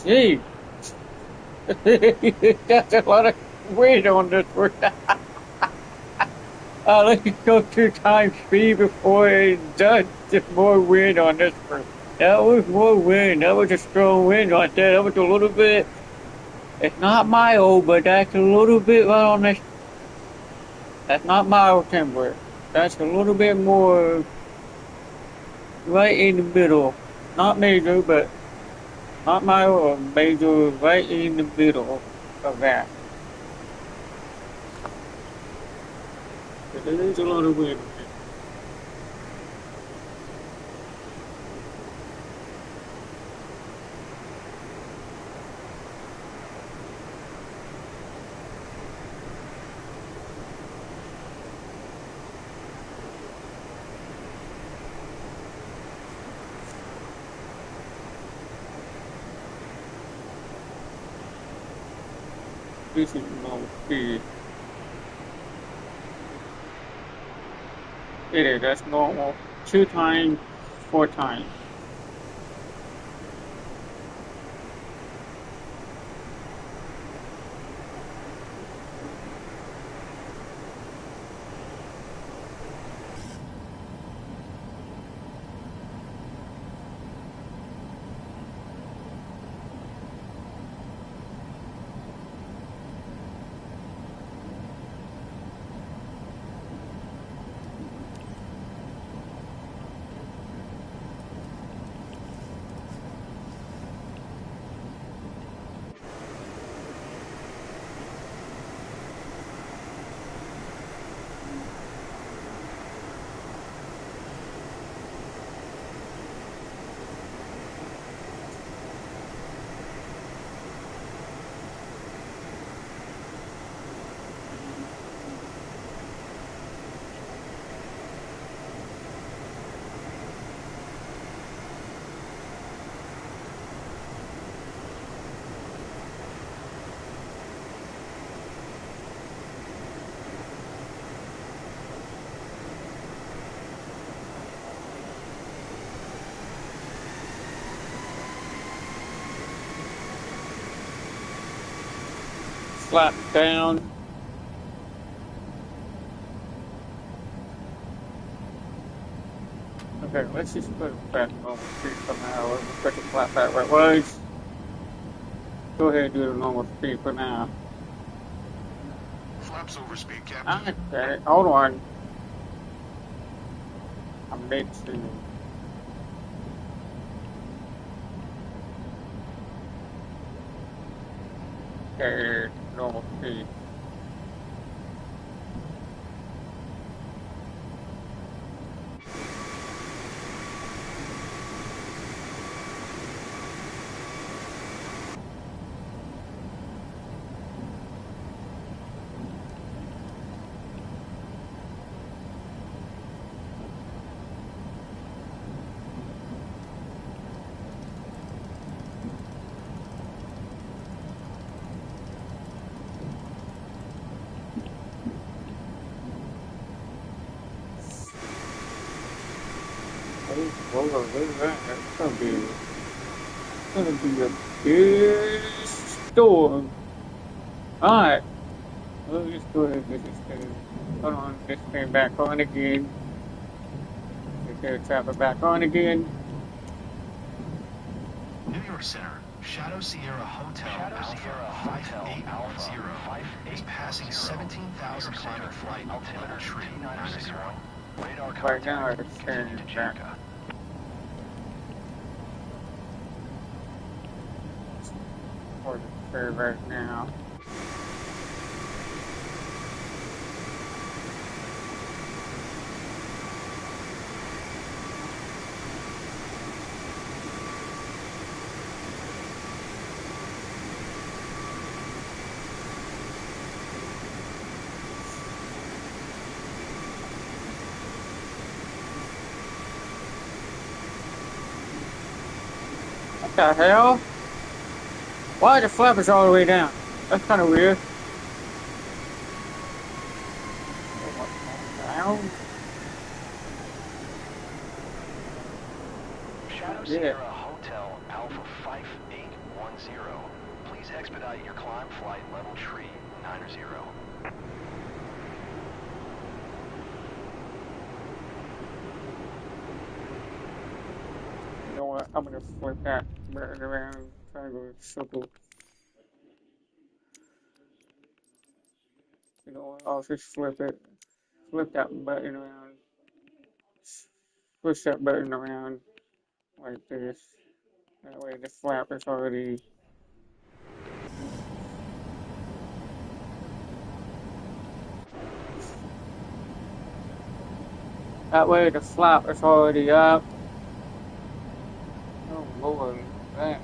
Gee, that's a lot of weight on this one. Let's go 2 times speed before it's done. Just more wind on this one. That was more wind. That was a strong wind right there. That was a little bit. It's not mild, but that's a little bit right on this. That's not mild timber. That's a little bit more right in the middle. Not major, but not mild or major, right in the middle of that. But there is a lot of wind. This is normal speed. It is, that's normal. 2 times, 4 times. Flap down. Okay, let's just put it back normal speed somehow. Let's put the flap back where it was. Go ahead and do the normal speed for now. Flaps over speed, Captain. I got it. Hold on. I'm late to. Okay, normal speed. Whoa, look at that. That's gonna be a big storm. Alright. Let's just go ahead and get this thing. Hold on, this thing back on again. Get the trapper back on again. New York Center, Shadow Sierra Hotel Alpha 5810 is passing 17,000 climate flight altimeter tree 90. Right now, it's turning back. For the fair right now. What the hell? Why are the flappers all the way down? That's kind of weird. Down? Shadow Sierra Hotel Alpha 5810. Please expedite your climb flight level tree 90. You know what? I'm gonna flip that right around, try to go circle. You know what? I'll just flip it. Flip that button around. Push that button around like this. That way the flap is already. That way the flap is already up. Oh Lord, that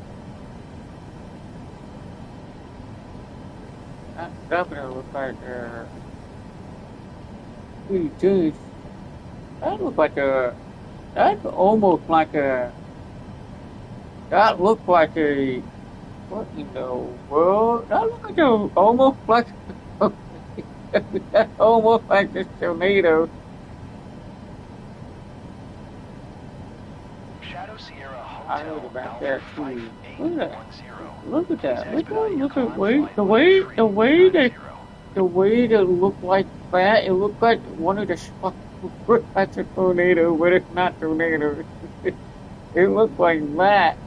definitely looks like dude, that looks like that's almost like that looked like What in the world? That look like a almost like that's almost like this tornado. Shadow Sierra I heard Hotel about Alpha that too. Look at that. 5810. Look at Please that. expedite your Look at climb flight the level way tree 90. the way they look like that. It looked like one of the spots that's a tornado, but it's not tornado. It looked like that.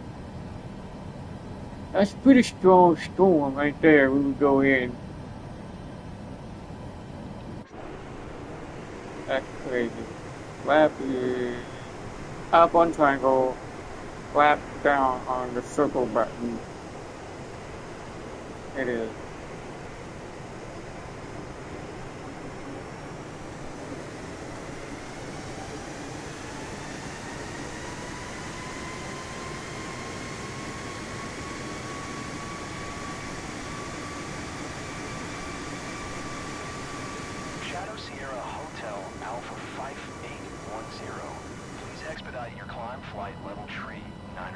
That's a pretty strong storm right there. We would go in. That's crazy. Flap is up on triangle. Flap down on the circle button. It is. Shadow Sierra Hotel Alpha 5810. Please expedite your climb flight level tree 90.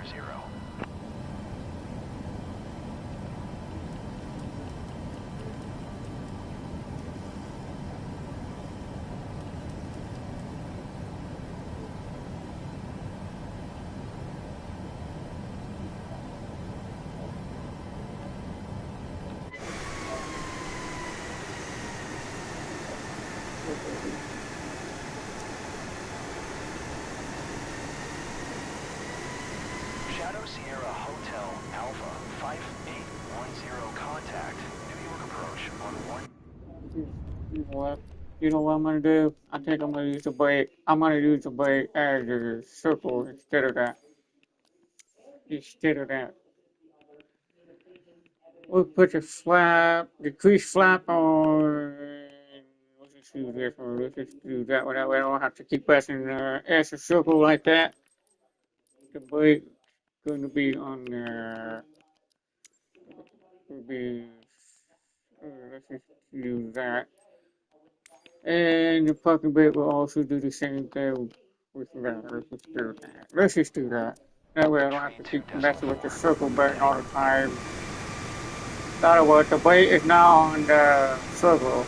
Shadow Sierra Hotel Alpha 5810. Contact New York approach on 1. You know what? You know what I'm gonna do? I think I'm gonna use the brake. I'm gonna use the brake as a circle instead of that. Instead of that. We'll put the flap, the crease flap on. Let's just do this one. Let's just do that one. That way I don't have to keep pressing as a circle like that. The brake going to be on there. Will be. Let's just use that. And the parking brake will also do the same thing with that. Let's just do that. Let's just do that. That way I don't have to keep messing with the circle button all the time. That'll work. The brake is now on the circle.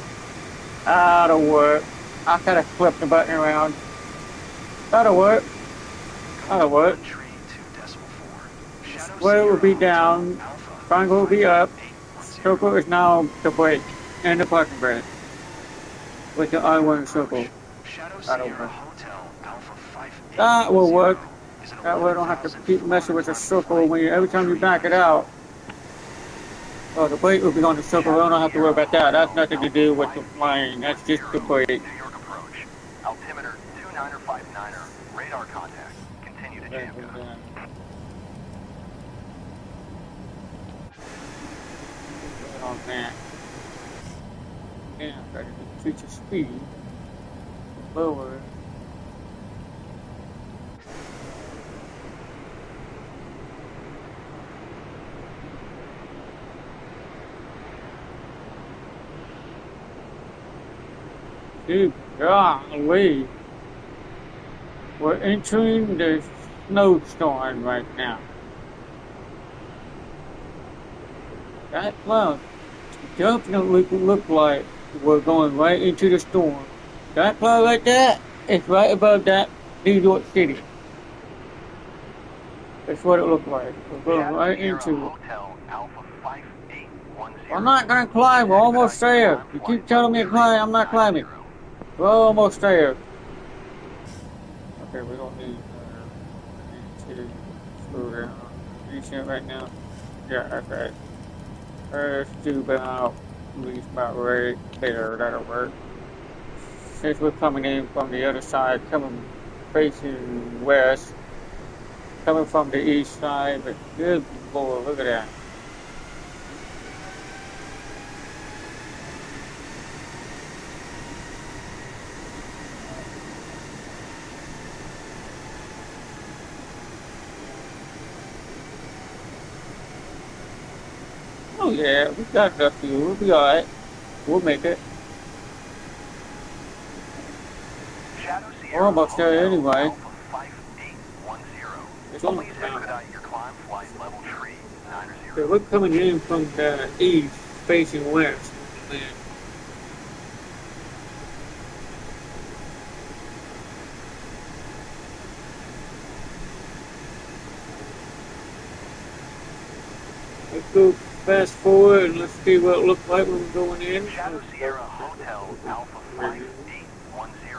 That'll work. I kind of flip the button around. That'll work. That'll work. Square will be down. Triangle will be up. Circle is now the brake and the parking brake. With the I1 circle. That'll work. That will work. That way I don't have to keep messing with the circle when every time you back it out. Oh, the brake will be on the circle. I don't have to worry about that. That's nothing to do with the flying. That's just the brake. New York approach. Altimeter 2959er. Radar contact. Continue to jam code. On that. Yeah, gotta increase the speed. Lower. Good golly. We're entering the snowstorm right now. That cloud definitely look like we're going right into the storm. That cloud like that is right above that New York City. That's what it looked like. We're going right into it. I'm not going to climb. We're almost there. You keep telling me to climb. I'm not climbing. We're almost there. Okay, we don't need to slow down. Decent right now. Yeah, okay. Let's do about, at least about right there. That'll work. Since we're coming in from the other side, coming facing west, coming from the east side, but good Lord, look at that. Oh yeah, we got enough fuel. We'll be alright. We'll make it. We're almost there anyway. It's only about expedite your climb flight level tree 90. So we're coming in from the east, facing west. Let's go fast forward and let's see what it looks like when we're going in. Shadow Sierra Hotel Alpha 5810.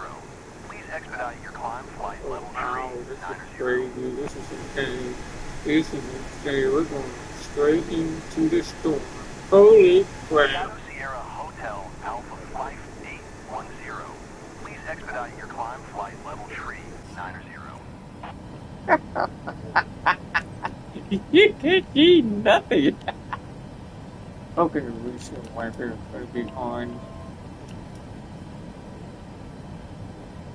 Please expedite your climb flight level Wow, tree this is 90. crazy. This is insane. This is insane. We're going straight into the storm. Holy crap. Shadow Sierra Hotel Alpha 5810. Please expedite your climb flight level tree 90. You can't see nothing. Okay, reset wiper gonna be on.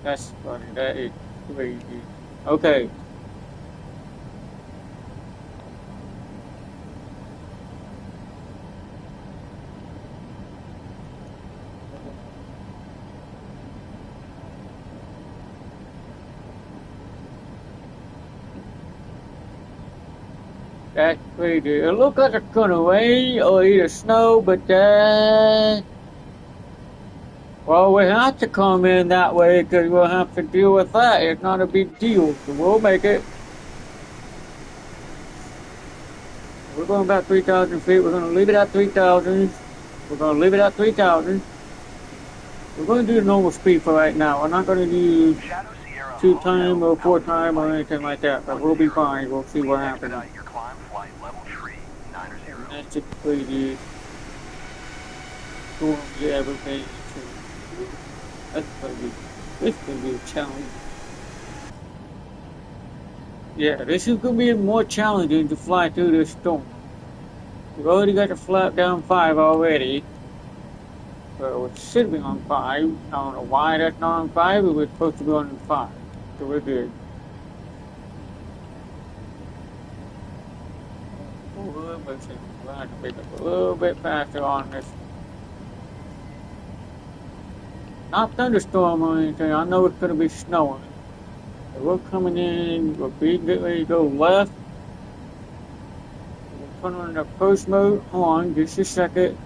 That's funny. That is crazy. Okay. That's crazy. It looks like it's gonna rain or either snow, but well, we have to come in that way because we'll have to deal with that. It's not a big deal, so we'll make it. We're going about 3,000 feet. We're gonna leave it at 3,000. We're gonna leave it at 3,000. We're gonna do the normal speed for right now. We're not gonna do Shadow Sierra 2 time Hotel or 4 Alpha time or anything like that, but we'll be fine. We'll see Please what happens. expedite your climb flight level tree 90. That's just crazy. Storms everything. That's crazy. This is gonna be a challenge. Yeah, this is gonna be more challenging to fly through this storm. We've already got the flap down 5 already. So it should be on 5. I don't know why that's not on 5, but we're supposed to be on 5. So we're good. We'll have to pick up a little bit faster on this. Not thunderstorm or anything. I know it's gonna be snowing. So we're coming in. We'll be getting ready to go left. We'll put on the approach mode. Hold on, just a second.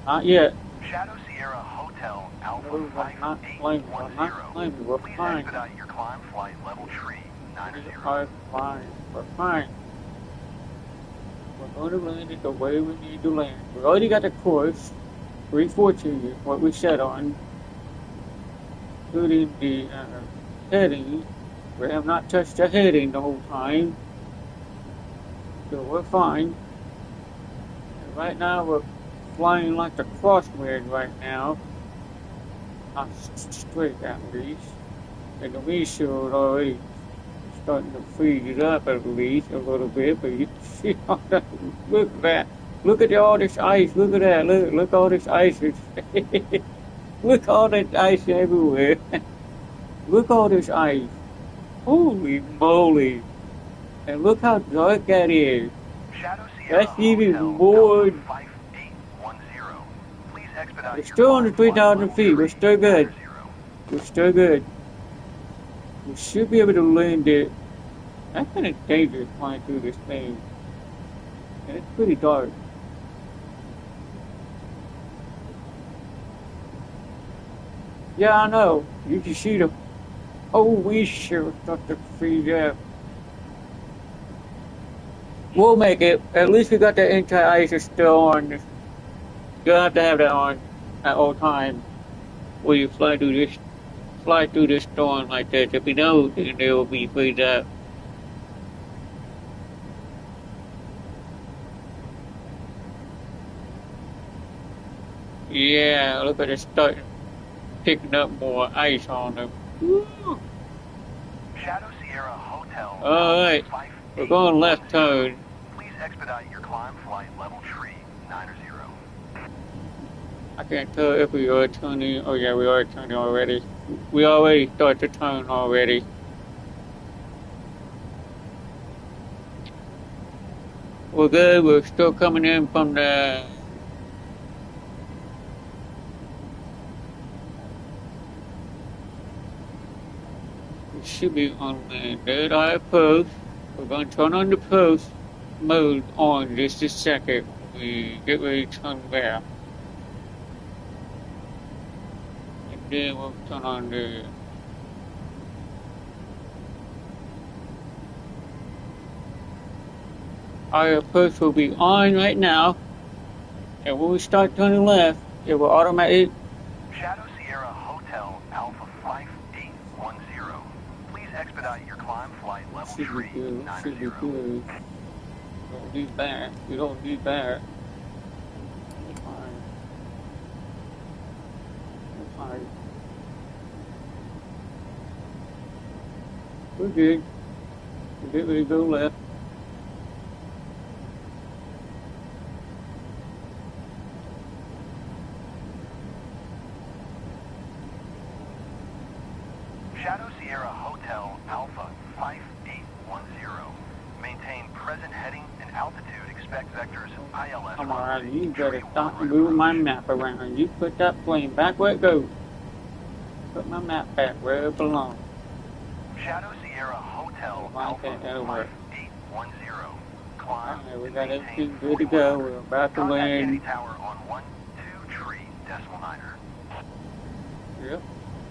Not yet. Shadow Sierra Hotel Alpha No, I'm not blaming you. I'm not 5810. blaming you. We're Please fine. expedite your climb flight level tree 90. We're fine. We're fine. We're going to land it the way we need to land. We already got the course. 314 is what we set on. Including the heading. We have not touched the heading the whole time. So we're fine. And right now we're flying like the crosswind right now. Not straight at least. And the windshield already starting to freeze it up at least a little bit, but you can see all that. Look at that. Look at all this ice. Look at that. Look all this ice. Look all that ice everywhere. Look all this ice. Holy moly. And look how dark that is. Shadow Sierra That's even Hotel more. Alpha 5810. Please expedite We're your still under climb flight 3,000 level feet. We're tree still good. 90. We're still good. We should be able to land it. That's kind of dangerous flying through this thing. And it's pretty dark. Yeah, I know. You can see the whole windshield start to freeze up. We'll make it. At least we got the anti-ice is still on. You'll have to have that on at all times when you fly through this storm like that. If you don't, then they will be freeze up. Yeah, look at it starting picking up more ice on them. Woo. Shadow Sierra Hotel. Alright, we're going left turn. Please expedite your climb flight level tree 90. I can't tell if we are turning. Oh yeah, we are turning already. We already start to turn already. We're good. We're still coming in from the. We should be on the dead eye post. We're going to turn on the post mode on just a second. We get ready to turn back. And then we'll turn on the our post will be on right now. And when we start turning left, it will automatically. Shadow Sierra Hotel Alpha 5810. Please expedite your climb flight level Should be good. Should be 390. good. You don't need that. You don't need that. Fine. Fine. We're good. We're getting ready to go left. Shadow Sierra Hotel Alpha 5810. Maintain present heading and altitude. Expect vectors ILS. Come on, you better stop moving my map around. You put that plane back where it goes. Put my map back where it belongs. Shadow Sierra Hotel Alpha 5810. Climb. Alright, we got everything good to go. We're about to Contact Kennedy land. Tower on 123.9. Yep.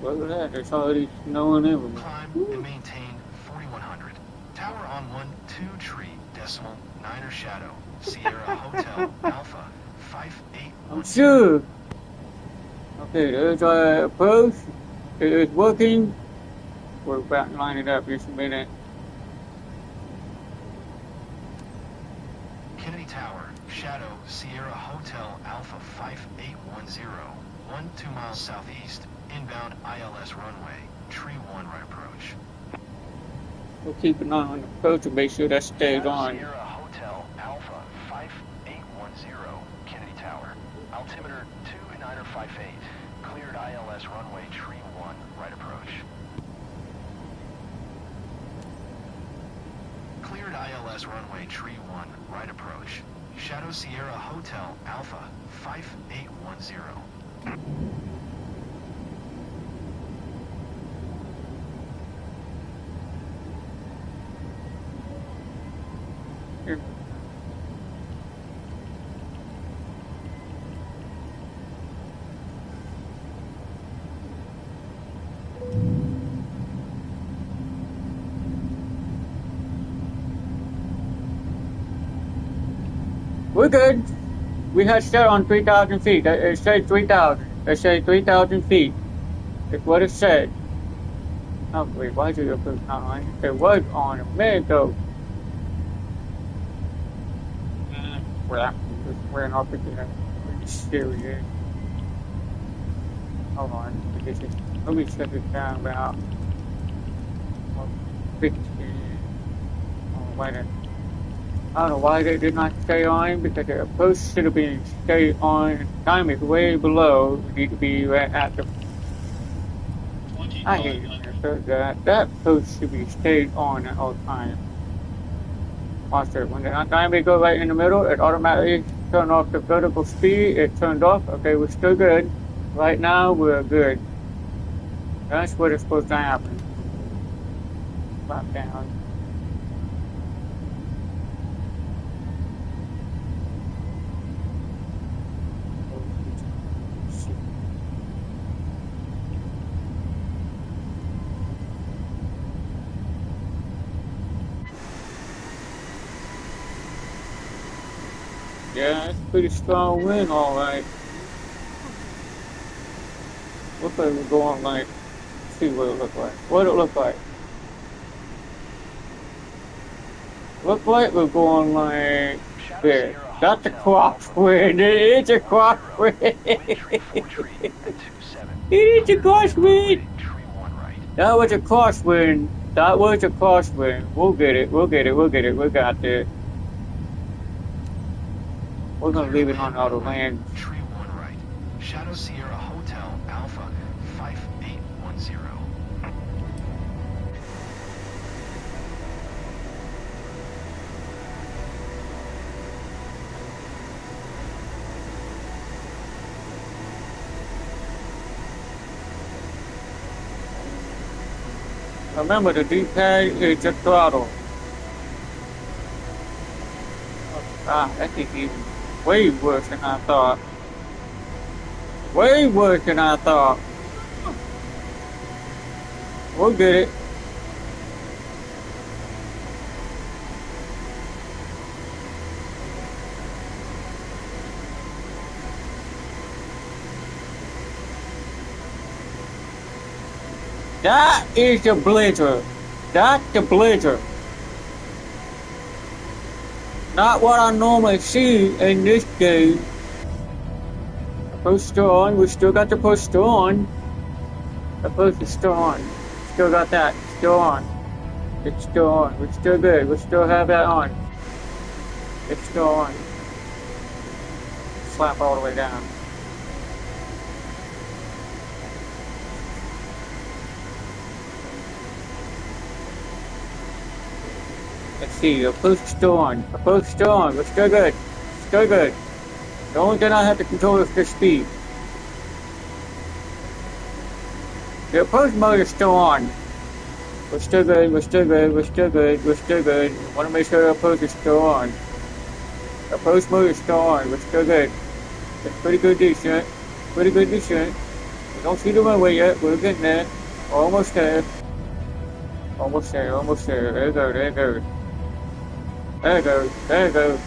Look at that. It's already snowing everywhere. Climb and maintain 4100. Tower on 123.9 Shadow. Sierra Hotel Alpha 5810. I'm sure. Okay, there's our approach. It is working. We're about to line it up just a minute. Kennedy Tower, Shadow, Sierra Hotel Alpha 5810. 2 miles southeast. Inbound ILS runway. Tree 1 right approach. We'll keep an eye on the approach to make sure that stays Shadow on. Sierra Hotel Alpha 5810. Kennedy Tower. Altimeter 2958. Cleared ILS runway Tree 1 right approach. Cleared ILS runway Tree 1 right approach. Shadow Sierra Hotel Alpha 5810. Here. We're good. We had set on 3,000 feet. It said 3,000. It said 3,000 feet. It's what it said. Oh, wait, why did you put it on? It was on a minute ago. Crap. Just ran off again. Pretty serious. Hold on. Let me set this down about 15. Oh, wait a minute. I don't know why they did not stay on, because the post should have been stayed on. Time is way below. We need to be right at the. I hate it. That post should be stayed on at all times. Watch it. When the time we go right in the middle, it automatically turns off the vertical speed. It turned off. Okay, we're still good. Right now, we're good. That's what is supposed to happen. Drop down. Yeah, it's a pretty strong wind, all right. Looks like we're going like. Let's see what it looks like. What it look like? Look like we're going like this. That's a crosswind. It is a crosswind. It is a crosswind. That was a crosswind. That was a crosswind. We'll get it. We'll get it. We'll get it. We got this. We're gonna leave it on auto land. Tree 1 right. Shadow Sierra Hotel Alpha 5810. Remember, the D-pad is the throttle. Ah, that thing's even way worse than I thought. Way worse than I thought. We'll get it. That is the blizzard. That's the blizzard. Not what I normally see in this game. The post still on. We still got the post still on. The post is still on. Still got that. Still on. It's still on. We're still good. We still have that on. It's still on. Slap all the way down. Let's see. The post is still on. The post is still on. We're still good. Still good. The only thing I have to control is the speed. The post mode is still on. We're still good, we're still good, we're still good, we're still good. I want to make sure the post is still on. The post mode is still on, we're still good. It's pretty good decent. Pretty good decent. We don't see the runway yet, we're getting there. Almost there. Almost there, almost there. There it goes, there it goes. There it goes, there it goes.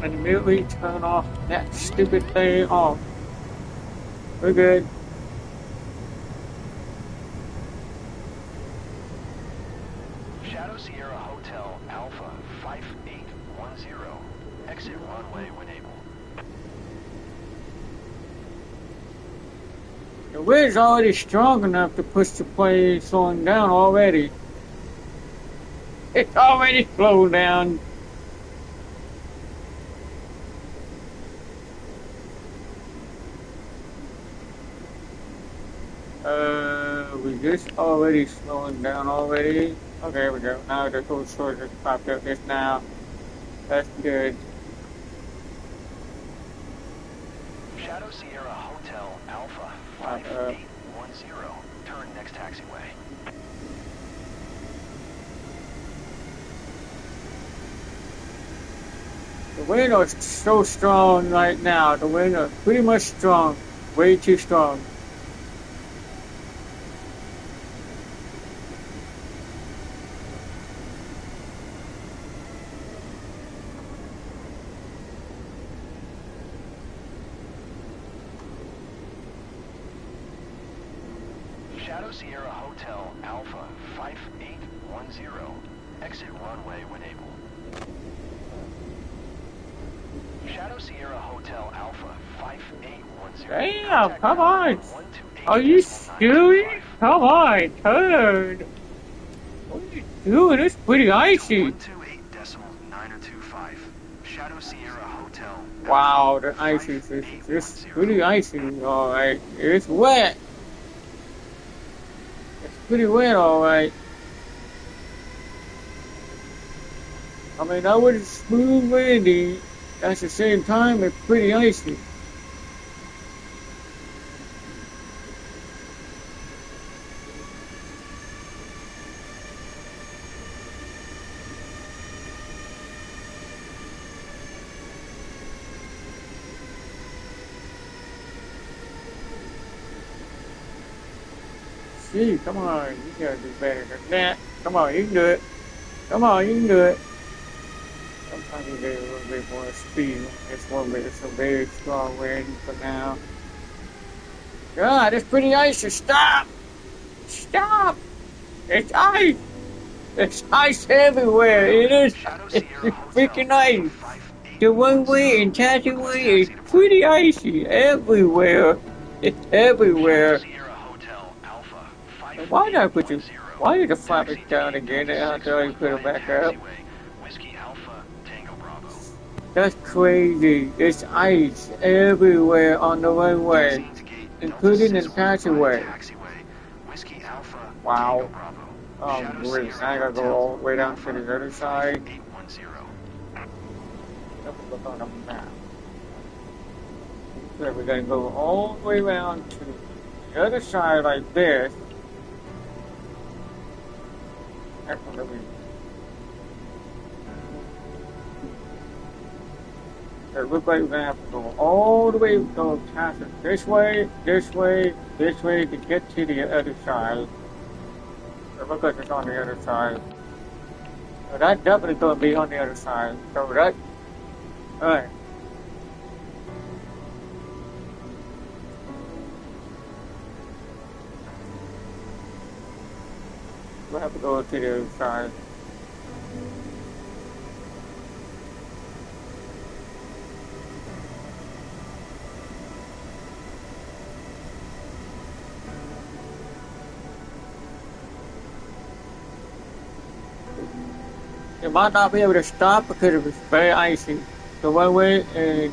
And immediately turn off that stupid thing off. We're good. Shadow Sierra Hotel Alpha 5810. Exit runway when able. The wind's already strong enough to push the plane slowing down already. It's already slowed down. We just already slowing down already. Okay, there we go. Now the whole short just popped up just now. That's good. Shadow Sierra Hotel Alpha 5810. Turn next taxiway. The wind is so strong right now. The wind is pretty much strong. Way too strong. Shadow Sierra Hotel Alpha 5810. Exit runway when able. Shadow Sierra Hotel Alpha 5810. Damn, come on. Are you serious? Come on, turn. What are you doing? It's pretty icy. 128.925. Shadow Sierra Hotel. Wow, the ice is it's pretty icy. Alright, it's wet. It's pretty wet, alright. I mean, I was smooth windy. At the same time, it's pretty icy. See, come on, you gotta do better than that. Come on, you can do it. Come on, you can do it. Sometimes you get a little bit more speed. This one bit is a very strong wind for now. God, it's pretty icy. Stop! Stop! It's ice! It's ice everywhere. It is. It's freaking ice. The runway and taxiway is pretty icy everywhere. It's everywhere. Why did I put you? Why did I flap it down again after I put it back up? Whiskey Alpha Tango Bravo. That's crazy. It's ice everywhere on the runway, Taxiing to gate including Delta the 615 taxiway. taxiway. Whiskey Alpha, Wow. Tango Bravo. Oh, Shadow great. Sierra Now I gotta go Hotel, all the way down to Alpha the other side. 5810. Let me look on the map. So we're gonna go all the way around to the other side like this. That's gonna be. It looks like we're gonna have to go all the way, go past it this way, this way, this way to get to the other side. It looks like it's on the other side. So that's definitely gonna be on the other side. So that, alright. We'll have to go to the other side. You might not be able to stop because it's very icy. So one way and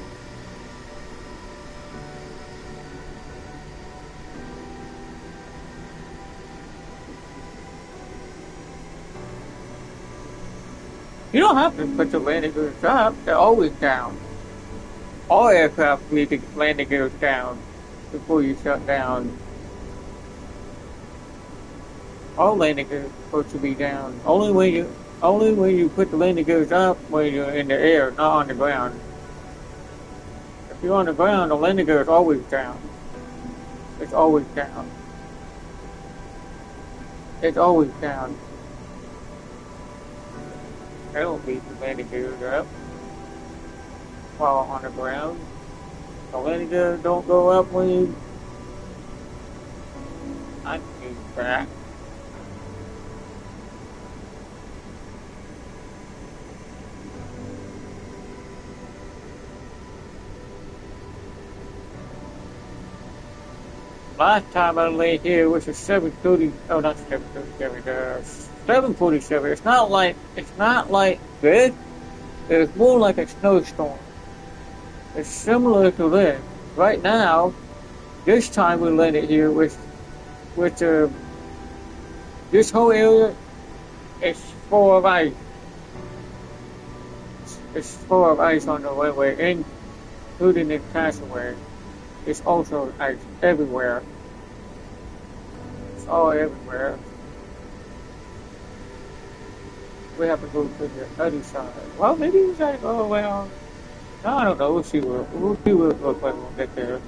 you don't have to put the landing gears up. They're always down. All aircraft need the landing gears down before you shut down. All landing gears are supposed to be down. Only when you put the landing gears up when you're in the air, not on the ground. If you're on the ground, the landing gear is always down. It's always down. It's always down. They don't leave the landing gears up while on the ground. The landing gears don't go up when you. I need that. Last time I lay here was a 730. Oh, not 737. 747. It's not like this. It's more like a snowstorm. It's similar to this. Right now, this time we landed here with this whole area is full of ice. It's full of ice on the runway, including the taxiway. It's also ice everywhere. It's all everywhere. We have to go to the other side. Well, maybe we gotta go around. No, I don't know. We'll see what it looks like when we get there.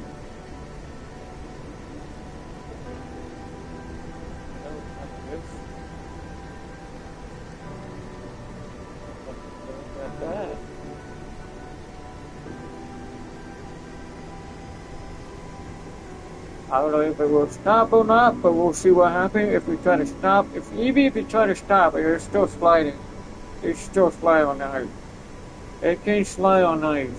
I don't know if it will stop or not, but we'll see what happens if we try to stop. Even if you try to stop, it's still sliding. It's still sliding on ice. It can slide on ice.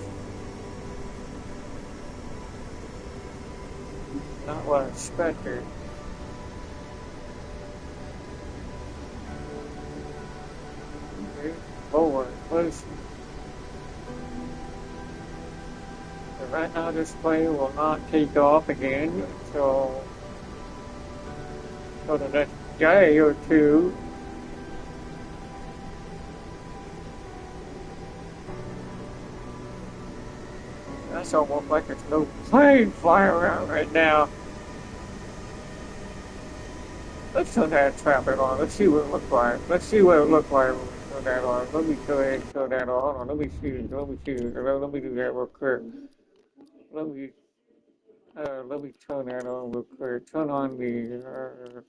Not what I expected. Okay, forward, please. Right now this plane will not take off again until the next day or two. That's almost like there's no plane flying around right now. Let's turn that traffic on. Let's see what it looks like. Let's see what it looks like when we turn that on. Let me go ahead and turn that on. Hold on. Let me see. Let me do that real quick. Let me turn that on real quick. Turn on the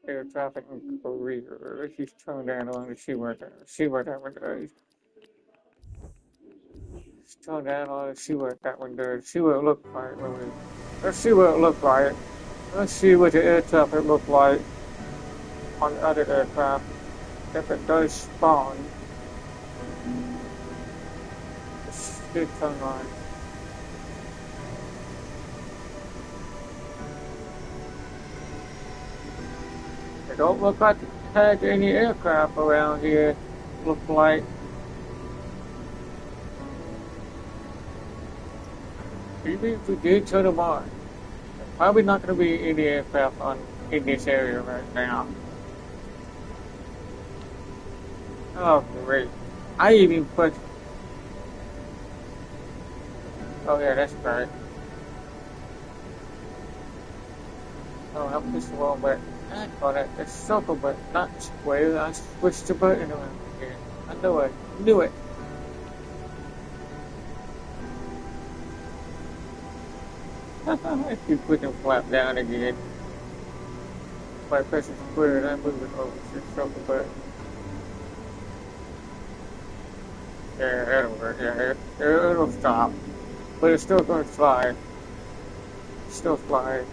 air traffic control reader. Let's just turn that on and see what that one does. Let's turn that on and see what that one does. See what it looks like when we. Let's see what it looks like. Let's see what the air traffic looks like on other aircraft. If it does spawn, it should turn on. It don't look like it had any aircraft around here. Look like Even if we did turn them on, there's probably not going to be any aircraft in this area right now. Oh, great. I even put... Oh, yeah, that's right. Oh, I pushed the wrong button. I thought that circle button, not square. I switched the button around again. I knew it. Knew it. I keep putting the flap down again. If I press the square and I move it over to the circle button. Yeah, it'll work. Yeah, it'll stop. But it's still going to fly. It's still flying.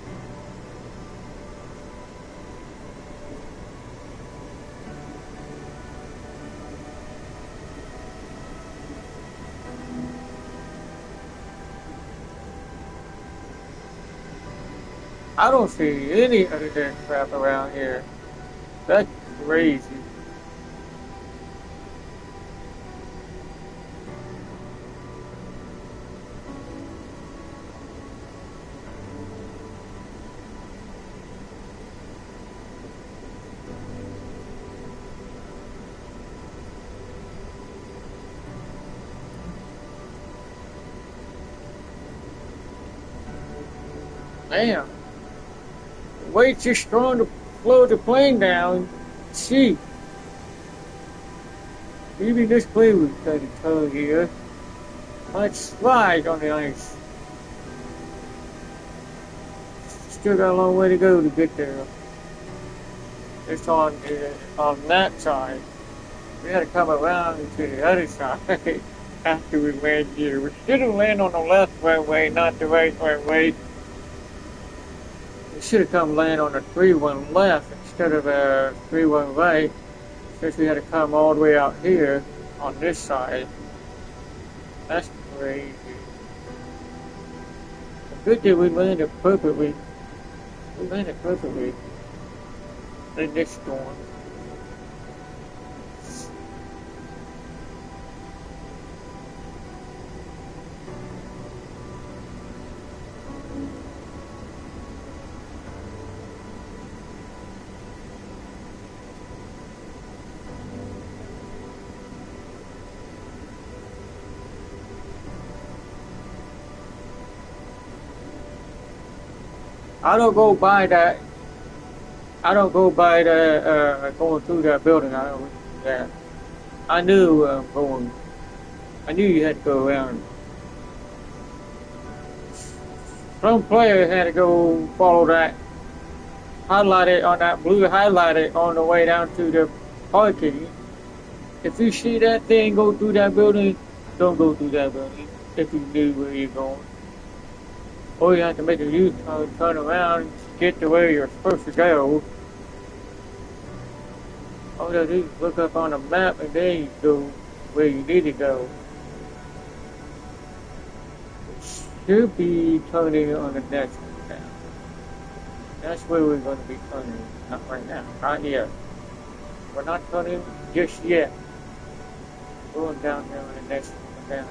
I don't see any other aircraft around here. That's crazy. Damn. The weight's just strong to slow the plane down. Gee. Even this plane was kind of tall here. Might slide on the ice. Still got a long way to go to get there. It's on that side. We had to come around to the other side after we landed here. We should have landed on the left runway, not the right runway. We should have come land on the 3-1 left instead of a 3-1 right, since we had to come all the way out here on this side. That's crazy. The good thing we landed perfectly. We landed perfectly in this storm. I don't go by that. I don't go by the going through that building. I don't do that. I knew going. I knew you had to go around. Some player had to go follow that highlighted on that blue highlighted on the way down to the parking. If you see that thing go through that building, don't go through that building. If you knew where you're going. Or you have to make a U-turn, turn around, and get to where you're supposed to go. All you do is look up on the map and then you go where you need to go. Should be turning on the next one now. That's where we're going to be turning. Not right now. Not yet. We're not turning just yet. We're going down there on the next one down.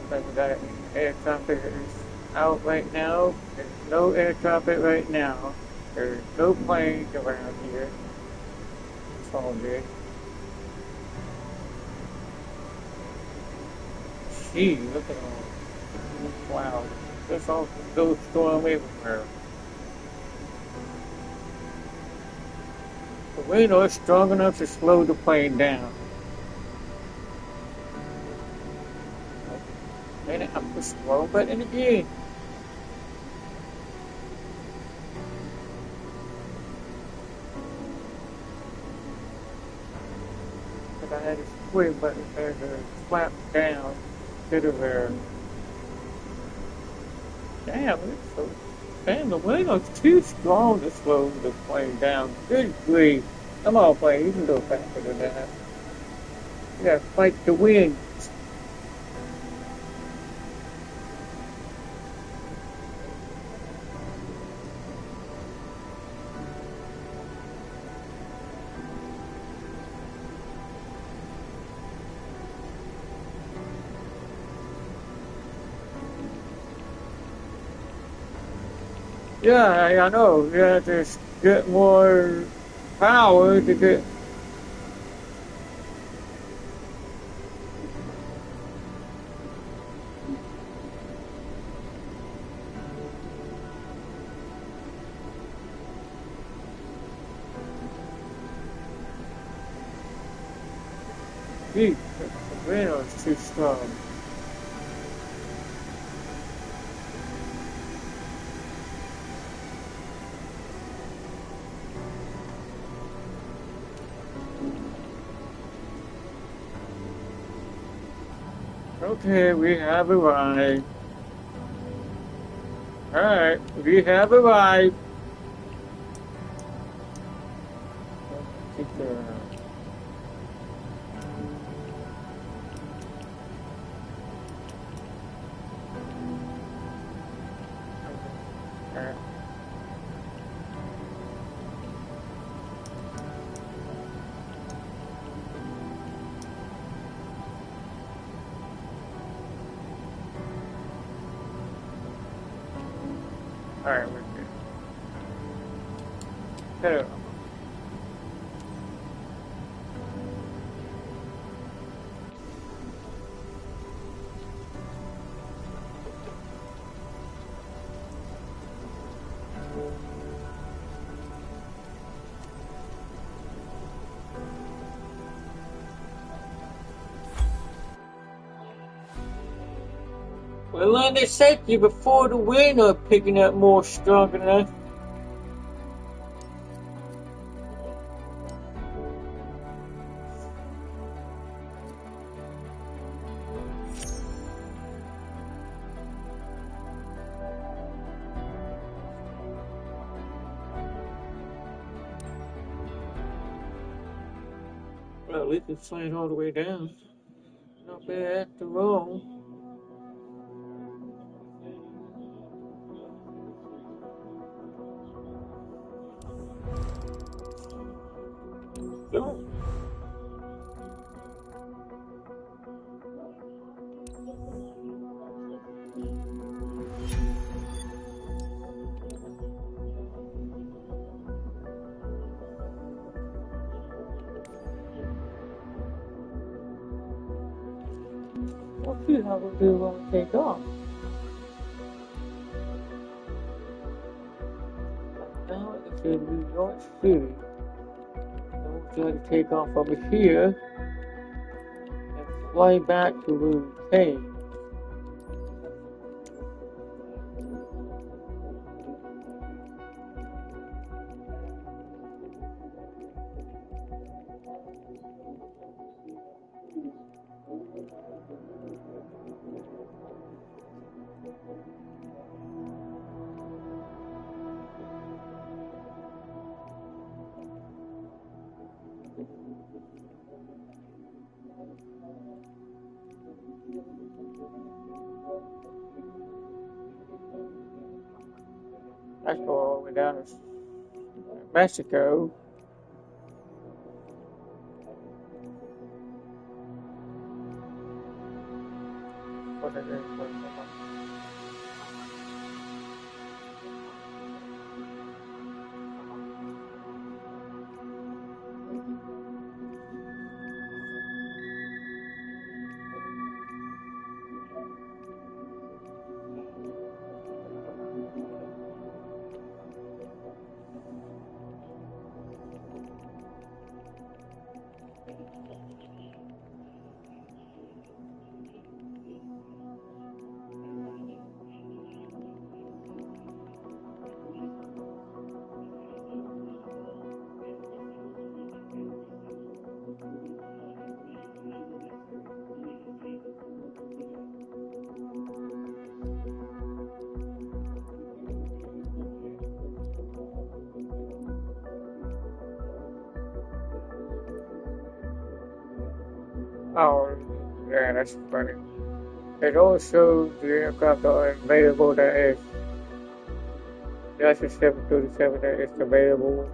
We got air traffic out right now. There's no air traffic right now. There's no planes around here. It's all good. Gee, look at all these clouds. There's all those storm everywhere. The wind is strong enough to slow the plane down. And I pushed the wrong button again. But I had a square button there to flap down instead of there. Damn, it's so. Damn, the wind was too strong to slow the plane down. Good grief. Come on, plane, you can go faster than that. You gotta fight the wind. Yeah, I know. You have to get more power to get. Gee, the wind is too strong. Okay, we have arrived. Alright, we have arrived. Take care. Alright, we're good. Hello. Well, learn their safety before the wind are picking up more strong enough. Well, at least it's flying all the way down. Not bad after all. So, we'll see how we do when we take off. Now it's in New York City. And we'll try to take off over here and fly back to where we came. That's going all the way down to Mexico. What are they doing? Oh, yeah, that's funny. It also the aircraft are available that is that's a 737 that is available.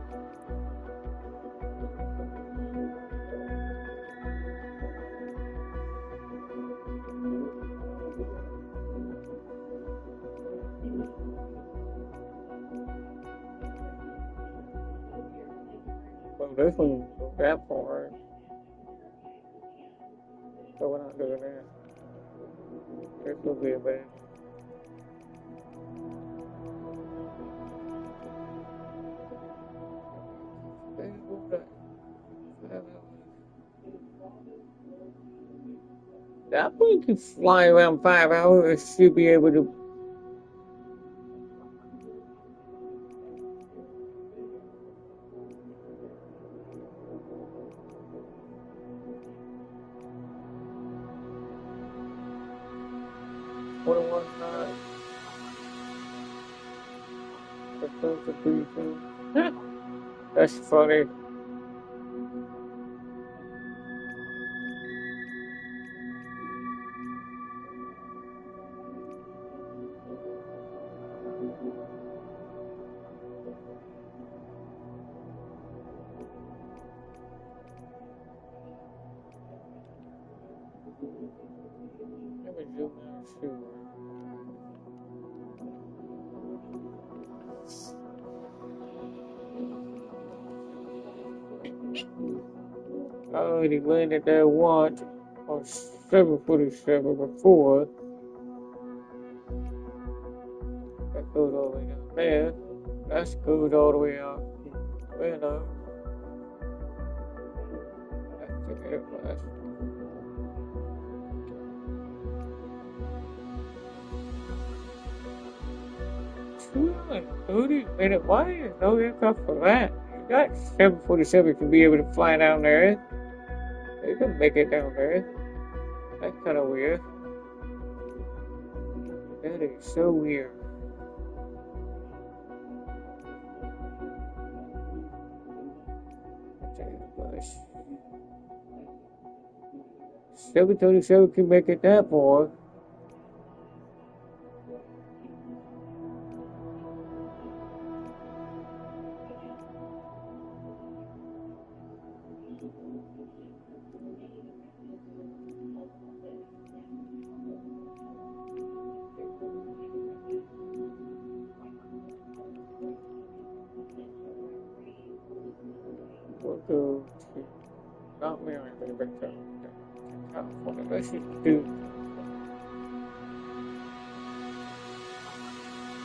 Well, this one will go that far. So we're not doing that. This will be a bad. I think you can fly around 5 hours. Should be able to. What it was not. That's funny. Let me zoom out too. I already landed there once on 747 before. That goes all the way down there. That goes all the way out. Well, no. That's the airplane. 230-minute. Why is no aircraft for that? You got 747 to be able to fly down there. They can make it down there. That's kind of weird. That is so weird. I'll tell you the bus. 737 can make it that far. We'll go to not Maryland, but back to California. Let's just do.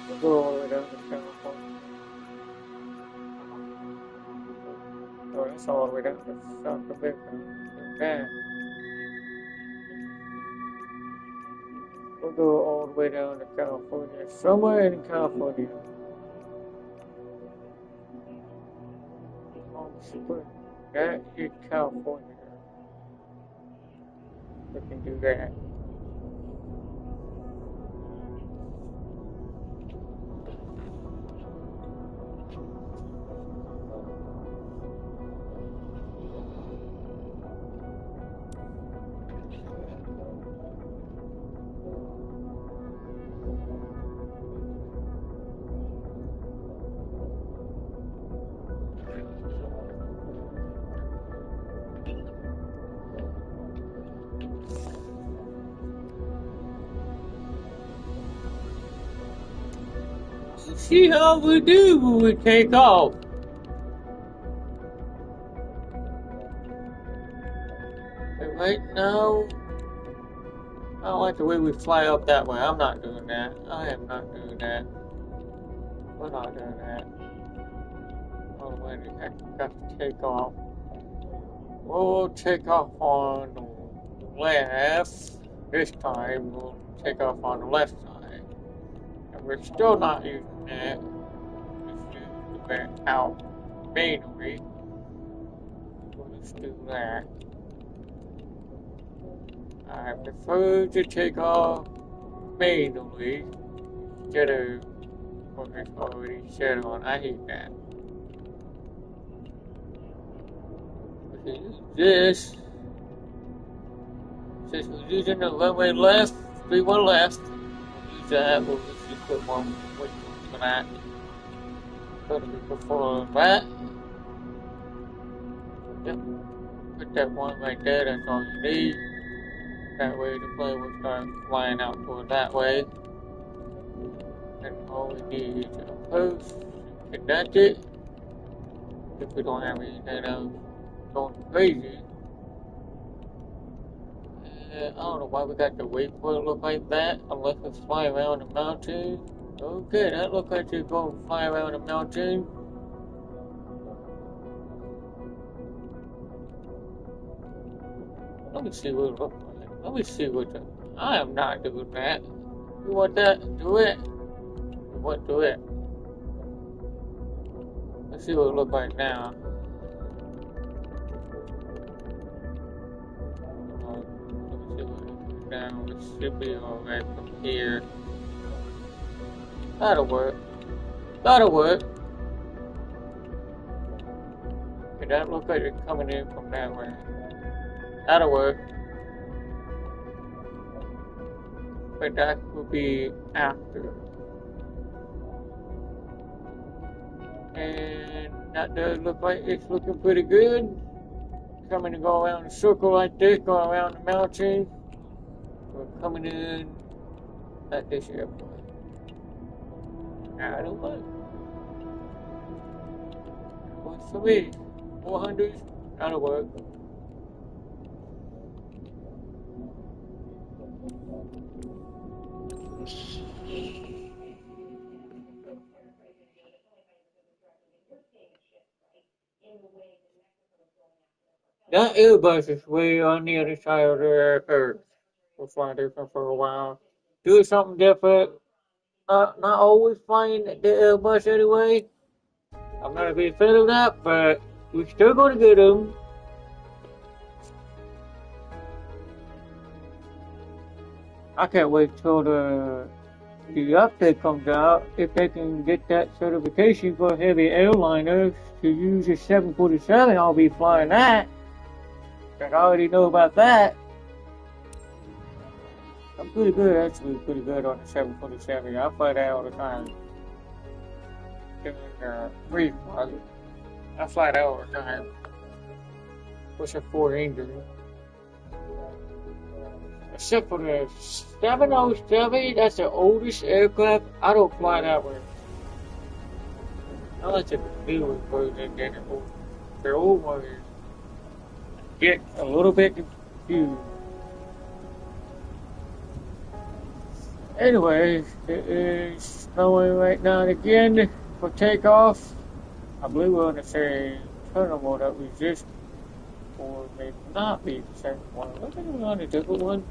We'll go all the way down to California. Oh, that's all the way down to South America. That. We'll go all the way down to California. Somewhere in California. Super. That is California. We can do that. See how we do when we take off. And right now, I don't like the way we fly up that way. I'm not doing that. I am not doing that. We're not doing that. Oh, wait, I got to take off. We'll take off on the left. This time, we'll take off on the left side. And we're still not using that. Let's do that out manually. Let's do that. I prefer to take off manually instead of what it's already set on. I hate that. We can use this. Since we're using the runway left, 31 left, we'll use that. We'll just put one for that. Going to be before that. Yep. Put that one right there, that's all you need. That way the plane will start flying out toward that way. And all we need is a post, connect it. if we don't have anything else going crazy. I don't know why we got to wait for it to look like that, unless it's fly around the mountain. Okay, that looks like you're going to fly around the mountain. Let me see what it looks like. Let me see what the... I am not doing that. You want that? Do it. You want to do it. Let's see what it looks like now. Let me see what it looks like now. It should be alright from here. That'll work. That'll work. Okay, that looks like it's coming in from that way. That'll work. But that will be after. And that does look like it's looking pretty good. Coming to go around a circle like this, go around the mountain. We're coming in at this airport. That'll work. Works for me. 400, that'll work. That Airbus is way on the other side of the earth. We'll fly different for a while. Do something different. Not always flying the Airbus anyway. I'm not a big fan of that, but we're still going to get them. I can't wait till the update comes out. If they can get that certification for heavy airliners to use a 747, I'll be flying that. I already know about that. I'm pretty good, actually, pretty good on the 747. I fly that all the time. During flight. I fly that all the time. What's a 4-engine? Except for the 707, that's the oldest aircraft. I don't fly that one. I like the newer version than the old one. Get a little bit confused. Anyway, it is snowing right now and again for takeoff. I believe we're on the same terminal that we just, or maybe not be the same one. Look at we on a different one.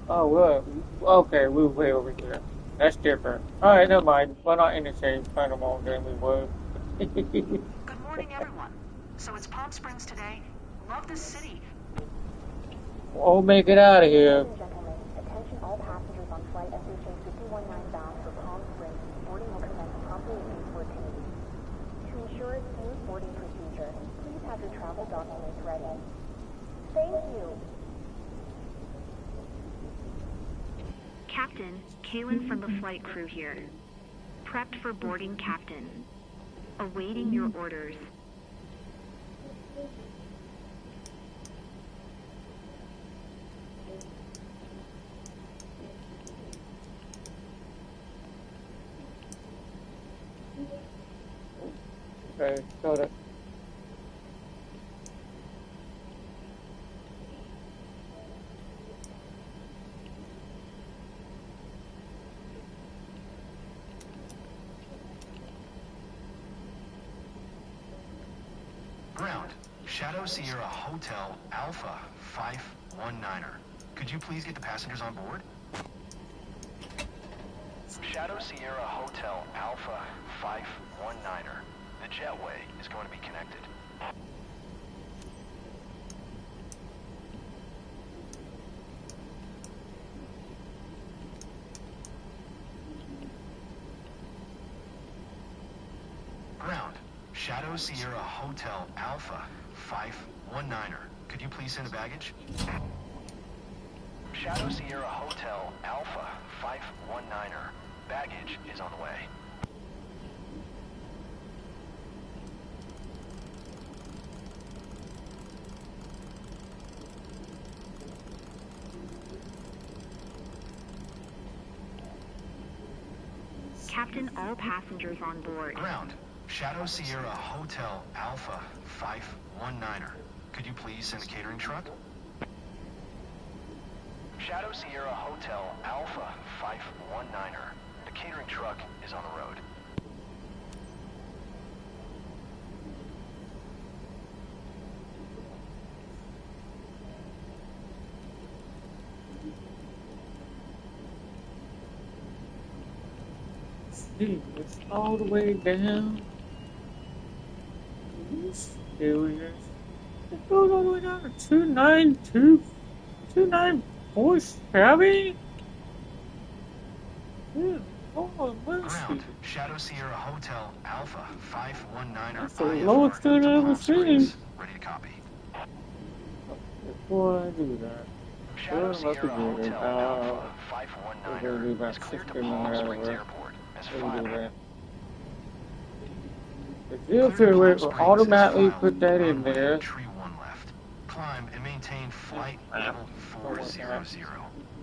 Oh, well, okay, we're way over here. That's different. Alright, never mind. We're not in the same terminal than we were. Good morning, everyone. So it's Palm Springs today. Love this city. We'll make it out of here. Ladies and gentlemen, attention all passengers on flight SHA-5219 bound for Palm Springs. Boarding will commence promptly at 8:14. To ensure a smooth boarding procedure, please have your travel documents ready. Thank you. Captain, Kaylin from the flight crew here. Prepped for boarding, Captain. Awaiting your orders. Okay, got it. Ground, Shadow Sierra Hotel Alpha 519er. Could you please get the passengers on board? Shadow Sierra Hotel Alpha 519er. The jetway is going to be connected. Ground, Shadow Sierra Hotel Alpha 519er. Could you please send the baggage? Shadow Sierra Hotel Alpha 519er. Baggage is on the way. Captain, all passengers on board. Ground, Shadow Sierra Hotel Alpha 519er. Could you please send a catering truck? Shadow Sierra Hotel Alpha 519er. The catering truck is on the road. It's all the way down. Are you serious? It goes all the way down to 294 Yeah, oh, mercy. Ground, Shadow Sierra Hotel Alpha 519er. That's the lowest I've ever seen. Ready to copy. Before I do that, Shadow what am I Sierra doing? Hotel Alpha 519er is cleared to Palm Springs Airport as filed. The Zero will automatically put that in there. Tree 1 left. Climb and maintain flight level 400.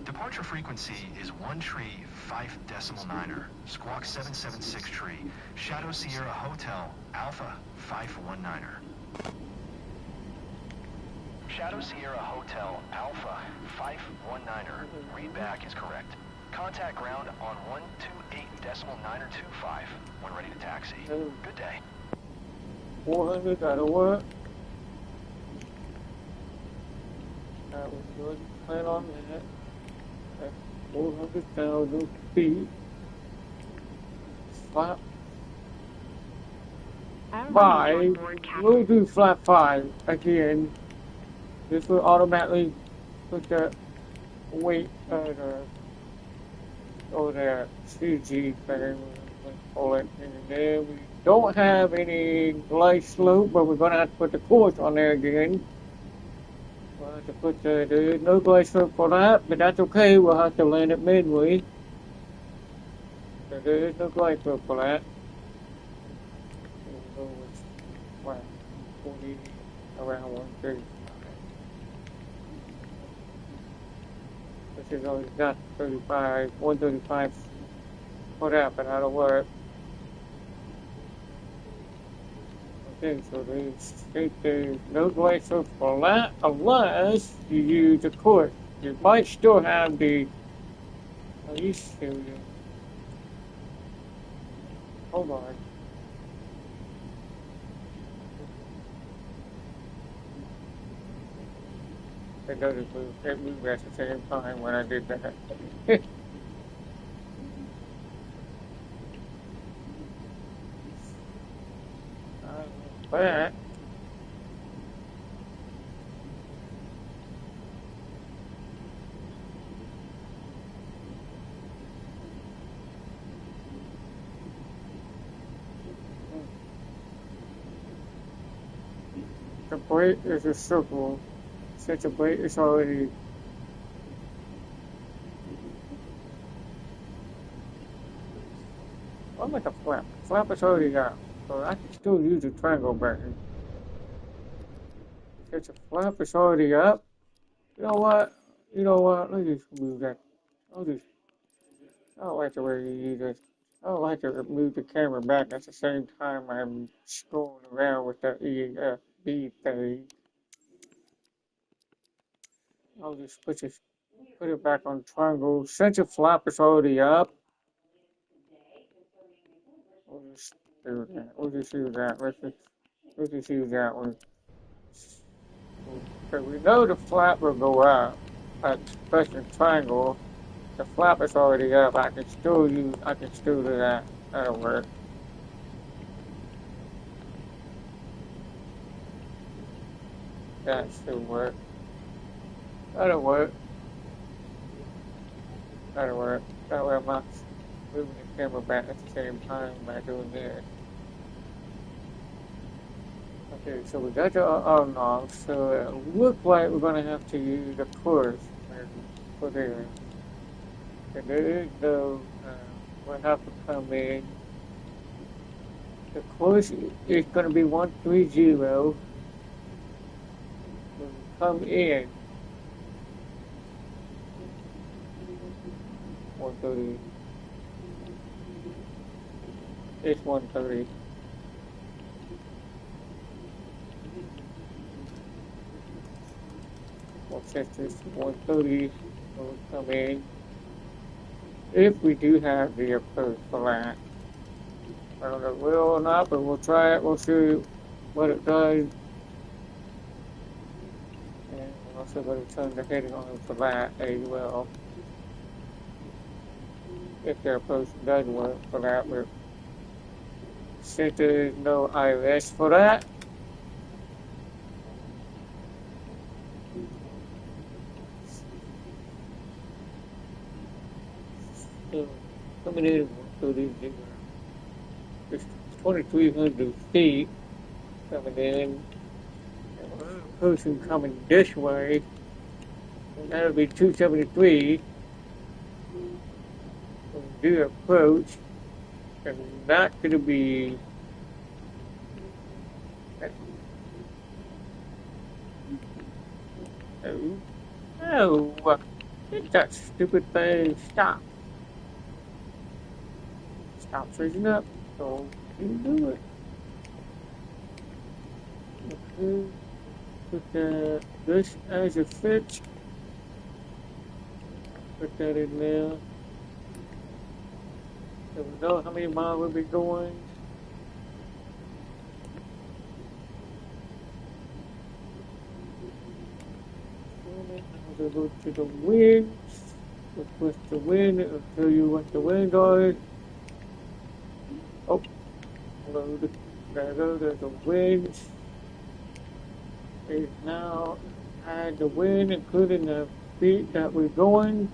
Departure frequency is 1 tree 5.9er. Squawk 776 tree. Shadow Sierra Hotel Alpha 519er. Shadow Sierra Hotel Alpha 519er. Readback is correct. Contact ground on 128.925 when ready to taxi. Good day. 400, that'll work. That was good. Plan on that. That's 400,000 feet. Flap 5. We'll do flap 5 again. This will automatically put the weight over there, CG thing, pull it, and then we don't have any glide slope, but we're going to have to put the course on there again. We'll have to put there's no glide slope for that, but that's okay, we'll have to land it midway. So there is no glide slope for that. We'll go with, 40, around 130. This is only got 135 for that, but that'll work. Okay, so there's no glide slope for that unless you use the course. You might still have the. At least show you. Hold on. It doesn't move. It moved at the same time when I did that. But the blade is a circle. Since the blade is already I'm like a flap. Flap is already out. So I can still use the triangle button. Since the flap is already up, you know what? Let me just move that. I don't like the way you use this. I don't like to move the camera back at the same time I'm scrolling around with the EFB thing. I'll just put it back on triangle. Since the flap is already up, we'll just do that. We'll just use that. Let's just use that one. So we know the flap will go up at pressing triangle. The flap is already up. I can still do that. That'll work. That should work. That'll work. That way I'm not moving the camera back at the same time by doing this. Okay, so we got the arm off, so it looks like we're going to have to use a course for there. And there is no, we'll have to come in. The course is going to be 130. We'll come in. 130. It's 130. Texas 130 will come in. If we do have the approach for that. I don't know if it will or not, but we'll try it. We'll see what it does. And we'll also go to turn the heading on for that as well. If their approach does work for that, but since there is no iOS for that, so coming in through these, it's 2,300 feet coming in, and one person coming this way, and that'll be 273. When we do approach, and not going to be no, get that stupid thing, stop freezing up, don't you do it. Okay, put this as a fit, put that in there. So we know how many miles we'll be going. We'll go to the wind. Request the wind. It'll tell you what the wind is. Oh, load. There goes the wind. It's now add the wind, including the speed that we're going.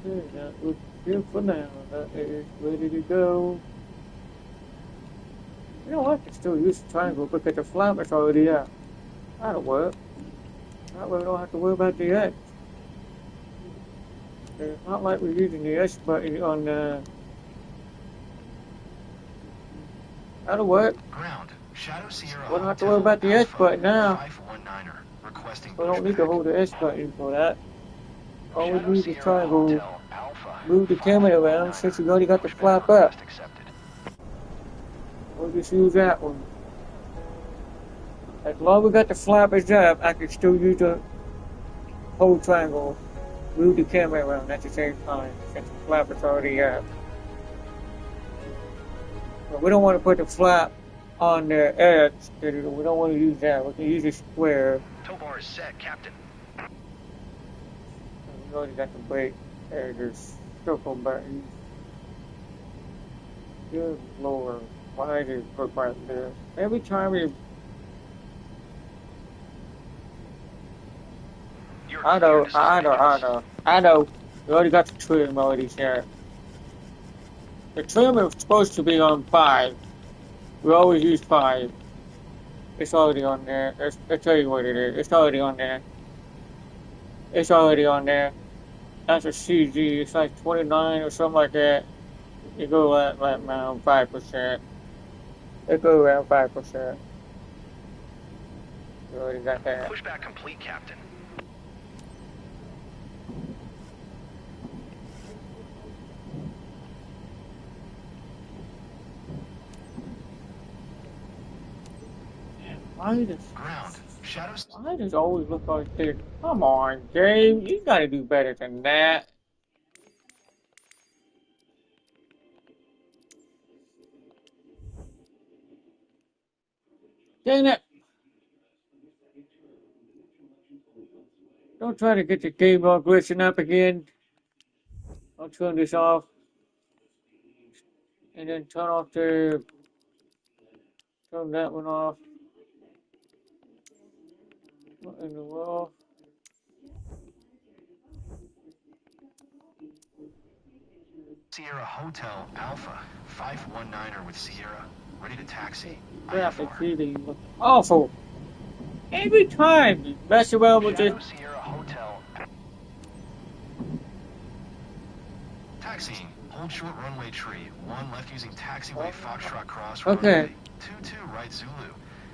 Okay, that looks good for now. That is ready to go. You know what? I can still use the triangle because the flap is already out. That'll work. That way we don't have to worry about the X. It's not like we're using the S button on the... That'll work. Ground. Shadow Sierra We don't have to worry about the S button now. 519er. Requesting We don't need to hold the S button for that. All we need is triangle. Move the camera around since we've already got the flap up. We'll just use that one. As long as we got the flappers up, I can still use the whole triangle. Move the camera around at the same time since the flapper's already up. But we don't want to put the flap on the edge. We don't want to use that. We can use a square. Tow bar is set, Captain. We already got the brake. There's circle buttons. Good Lord. Why did it look like this? Every time we... I know. We already got the trim already here. The trim is supposed to be on 5. We always use 5. It's already on there. I'll tell you what it is. It's already on there. It's already on there. That's a CG. It's like 29 or something like that. You go like around 5%. It go around 5%. You already got that. Pushback complete, Captain. Why does Ground. Shadows. why does it always look like this? Come on, James. You gotta do better than that. Dang it. Don't try to get the game all glitching up again. I'll turn this off. And then turn that one off. What in the world? Sierra Hotel Alpha 519er with Sierra. Ready to taxi. Crap, it's really awful. Every time you mess around with this. Sierra Hotel. Taxiing. Hold short runway tree. 1 left using taxiway Foxtrot Cross. Okay. Runway 22 right Zulu.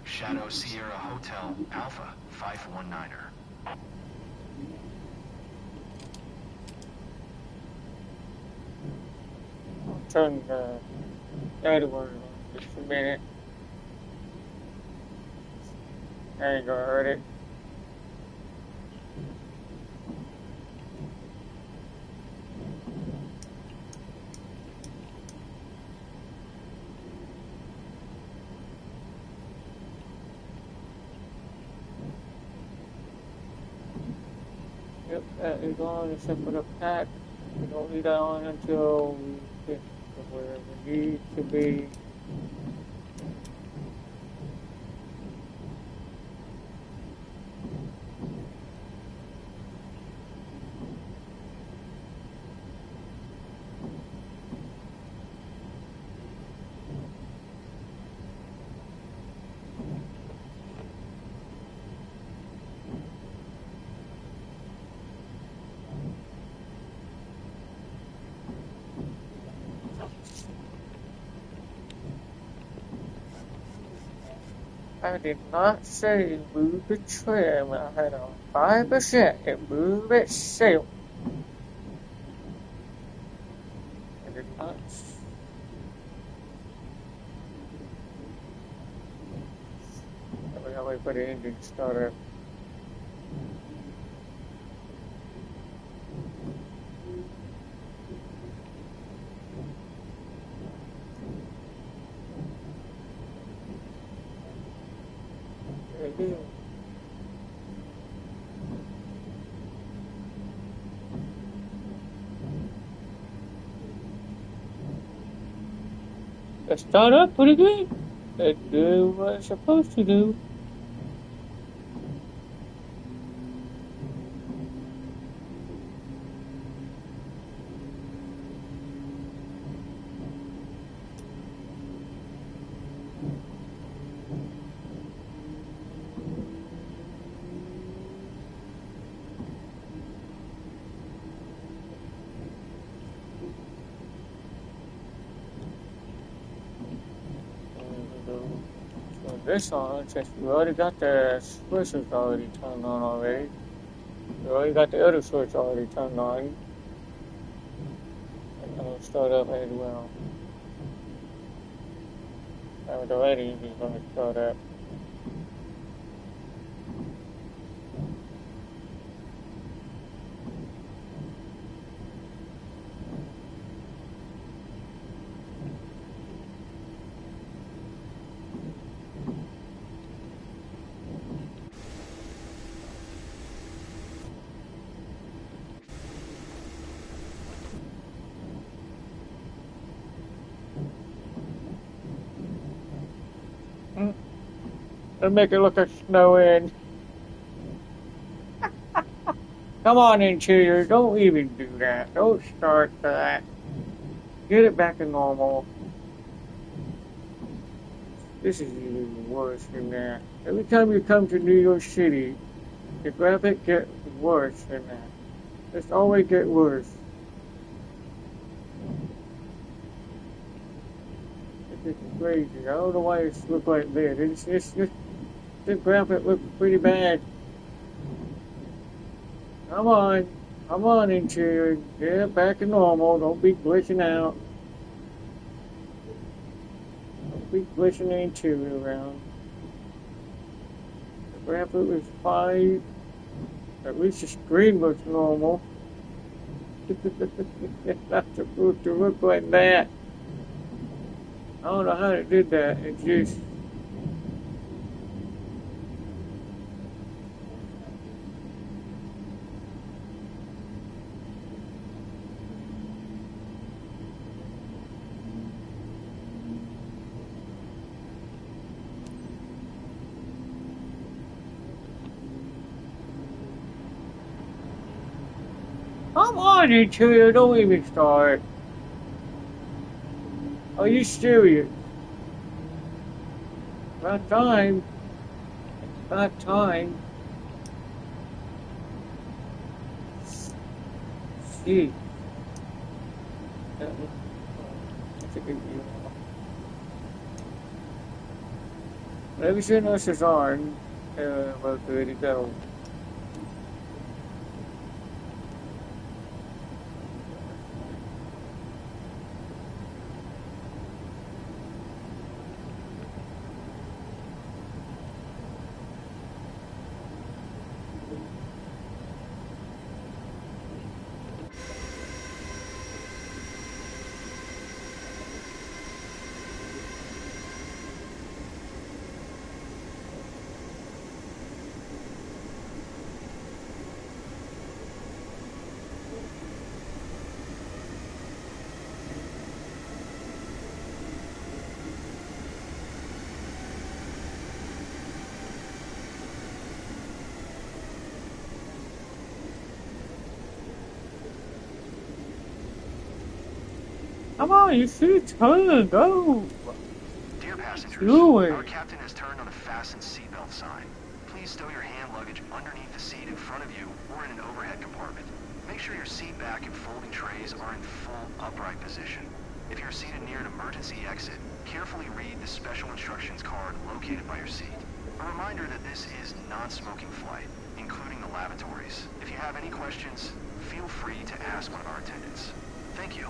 Shadow Sierra Hotel Alpha 519er. Turn the other one on just a minute. ain't gonna hurt it. Yep, that is on except for the pack. We don't need that on until we get to where we need to be. I did not say move the trim. I had on 5%. It moved itself. I did not. How I put the engine starter. It started up pretty good. It did what it's supposed to do. So this on, since we already got the switches already turned on already. We already got the other switch already turned on. And it'll start up as well. And the radio is going to start up. And make it look like snowing. Come on, interior, don't even do that. Don't start that. Get it back to normal. This is even worse than that. Every time you come to New York City, the graphic gets worse than that. It's always get worse. It's crazy. I don't know why it looks like this. The graphic looks pretty bad. Come on, interior. Get back to normal. Don't be glitching out. Don't be glitching the interior around. The graphic was fine. At least the screen looks normal. It's not supposed to look like that. I don't know how they did that. It just... Come on, interior, don't even start. Are you serious? About time. About time. Gee. That's a good deal. Everything else is on. We're good to go. Come on, you see it's her. Go. Dear passengers, Do it. our captain has turned on the fasten seatbelt sign. Please stow your hand luggage underneath the seat in front of you or in an overhead compartment. Make sure your seat back and folding trays are in full upright position. If you're seated near an emergency exit, carefully read the special instructions card located by your seat. A reminder that this is non-smoking flight, including the lavatories. If you have any questions, feel free to ask one of our attendants. Thank you.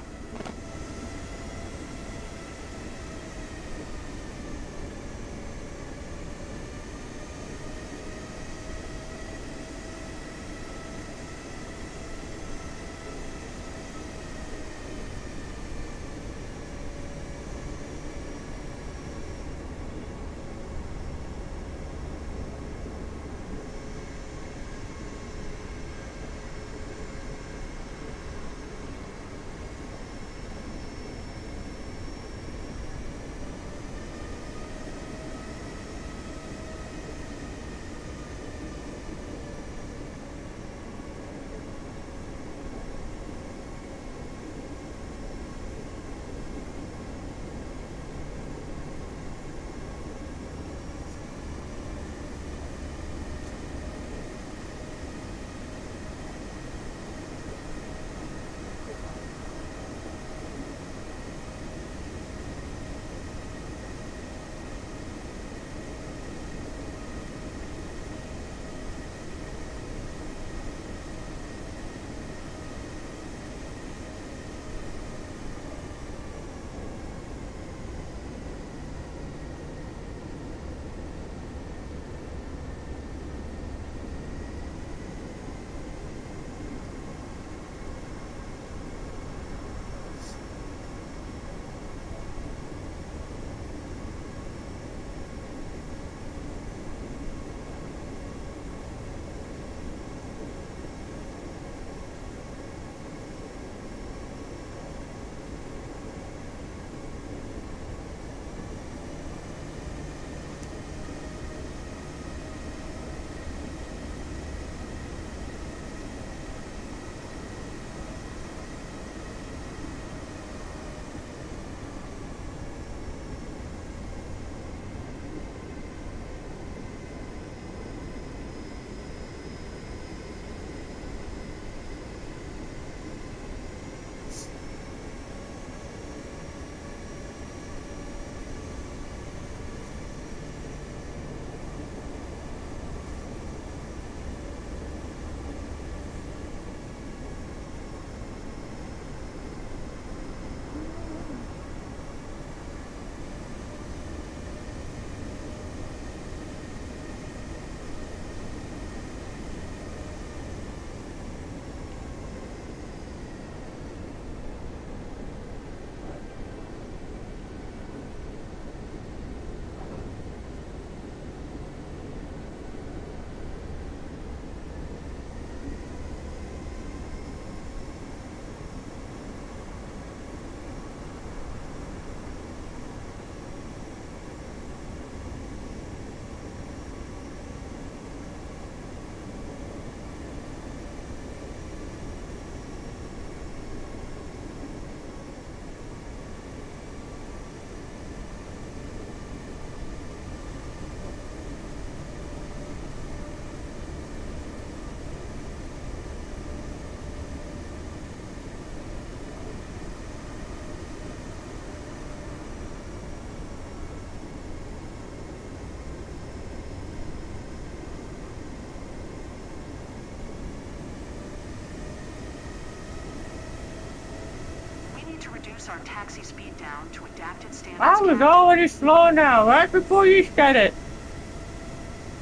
To reduce our taxi speed down to adapted standards. I was already slowing down right before you started.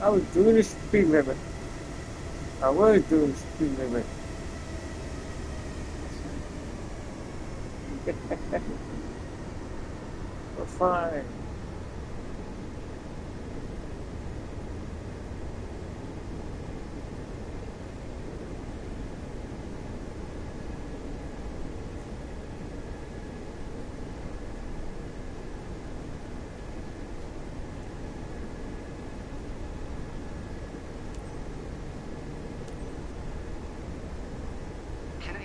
I was doing the speed limit. I was doing the speed limit. We're fine.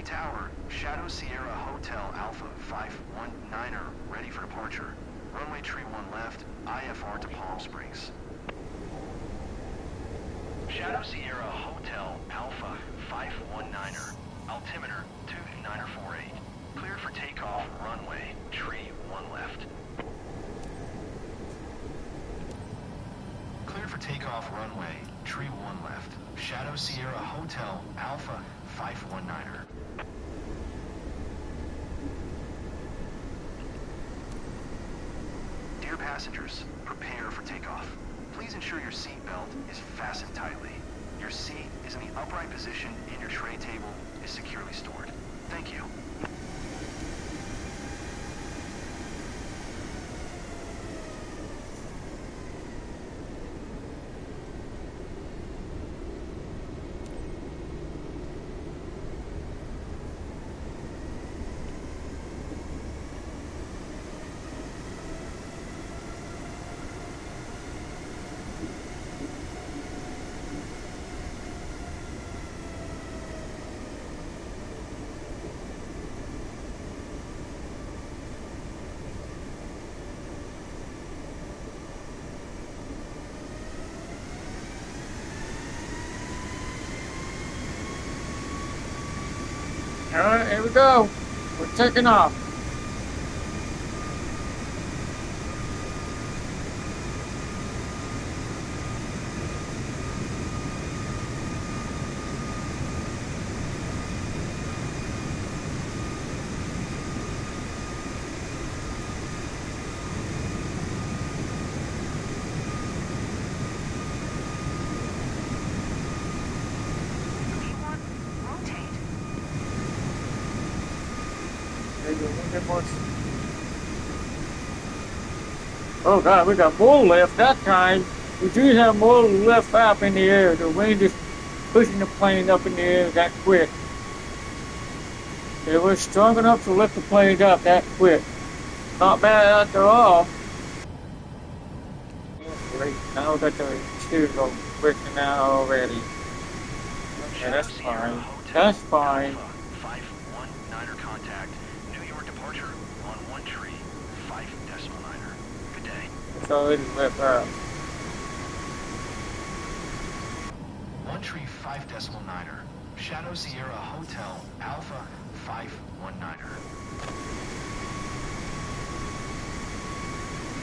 Tower, Shadow Sierra Hotel Alpha 512. 519er, ready for departure. Runway tree 1 left, IFR to Palm Springs. Shadow Sierra Hotel Alpha 519er, altimeter 2948. Clear for takeoff, runway tree 1 left. Clear for takeoff, runway tree 1 left. Shadow Sierra Hotel Alpha 519er. Dear passengers, prepare for takeoff. Please ensure your seat belt is fastened tightly. Your seat is in the upright position and your tray table is securely stored. Thank you. Alright, here we go. We're taking off. Oh God, we got more lift that time. We do have more lift up in the air. The wind is pushing the plane up in the air that quick. It was strong enough to lift the plane up that quick. Not bad after all. Oh, great. Now we got the interior breaking out already. Okay, that's fine. That's fine. 519er contact. New York departure on 1 tree 5.9er. Good day. It's already lit up. 1 tree 5.9er. Shadow Sierra Hotel Alpha 519er.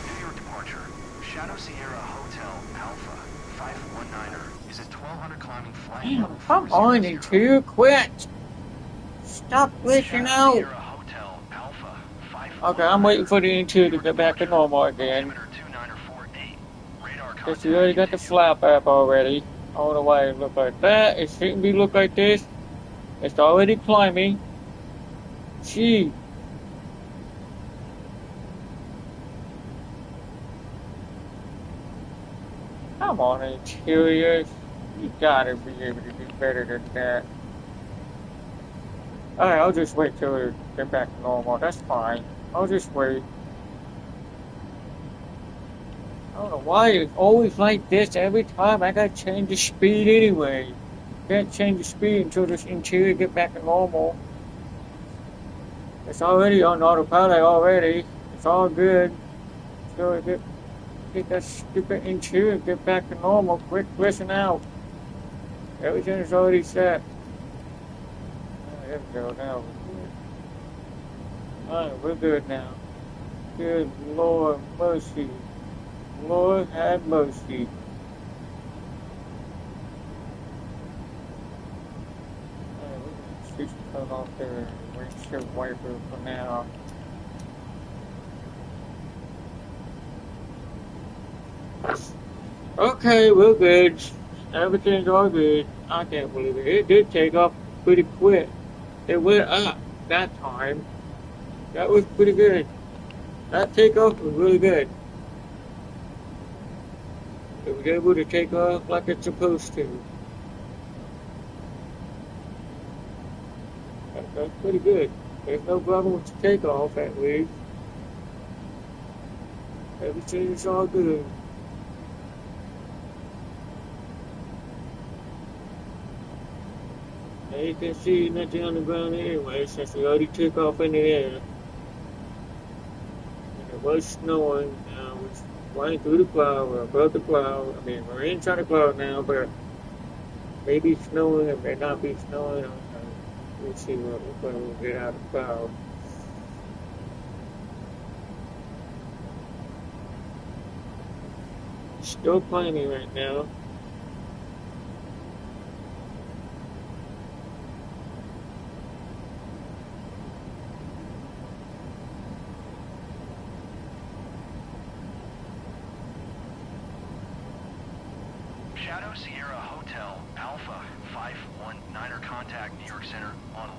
New York departure. Shadow Sierra Hotel Alpha 519er is a 1200 climbing flight Damn, level come 400. on, interior, quit! Stop glitching out! Sierra Hotel Alpha 519er. Okay, I'm waiting for the interior to get back to normal again. Altimeter 2948. Radar Because you already got the contact flap up already. I don't know why it look like that. It shouldn't be look like this. It's already climbing. Gee. Come on, interior. You gotta be able to do better than that. Alright, I'll just wait till we get back to normal. That's fine. I'll just wait. I don't know why it's always like this every time. I gotta change the speed anyway. Can't change the speed until this interior get back to normal. It's already on autopilot already. It's all good. So get that stupid interior get back to normal. Quick, listen out. Everything is already set. Oh, there we go. Now we're good. Alright, we're good now. Good Lord mercy. Lord have mercy. Just cut off their windshield wiper for now. Okay, we're good. Everything's all good. I can't believe it. It did take off pretty quick. It went up that time. That was pretty good. That takeoff was really good. It was able to take off like it's supposed to. That's pretty good. There's no problem with the takeoff, at least. Everything is all good. And you can see nothing on the ground anyway, since we already took off in the air. was snowing. Now it's flying through the cloud, or above the cloud. I mean, we're inside the cloud now, but maybe snowing, it may not be snowing. We'll see when we get out of the cloud. Still climbing right now. Shadow Sierra Hotel Alpha 519er contact New York Center on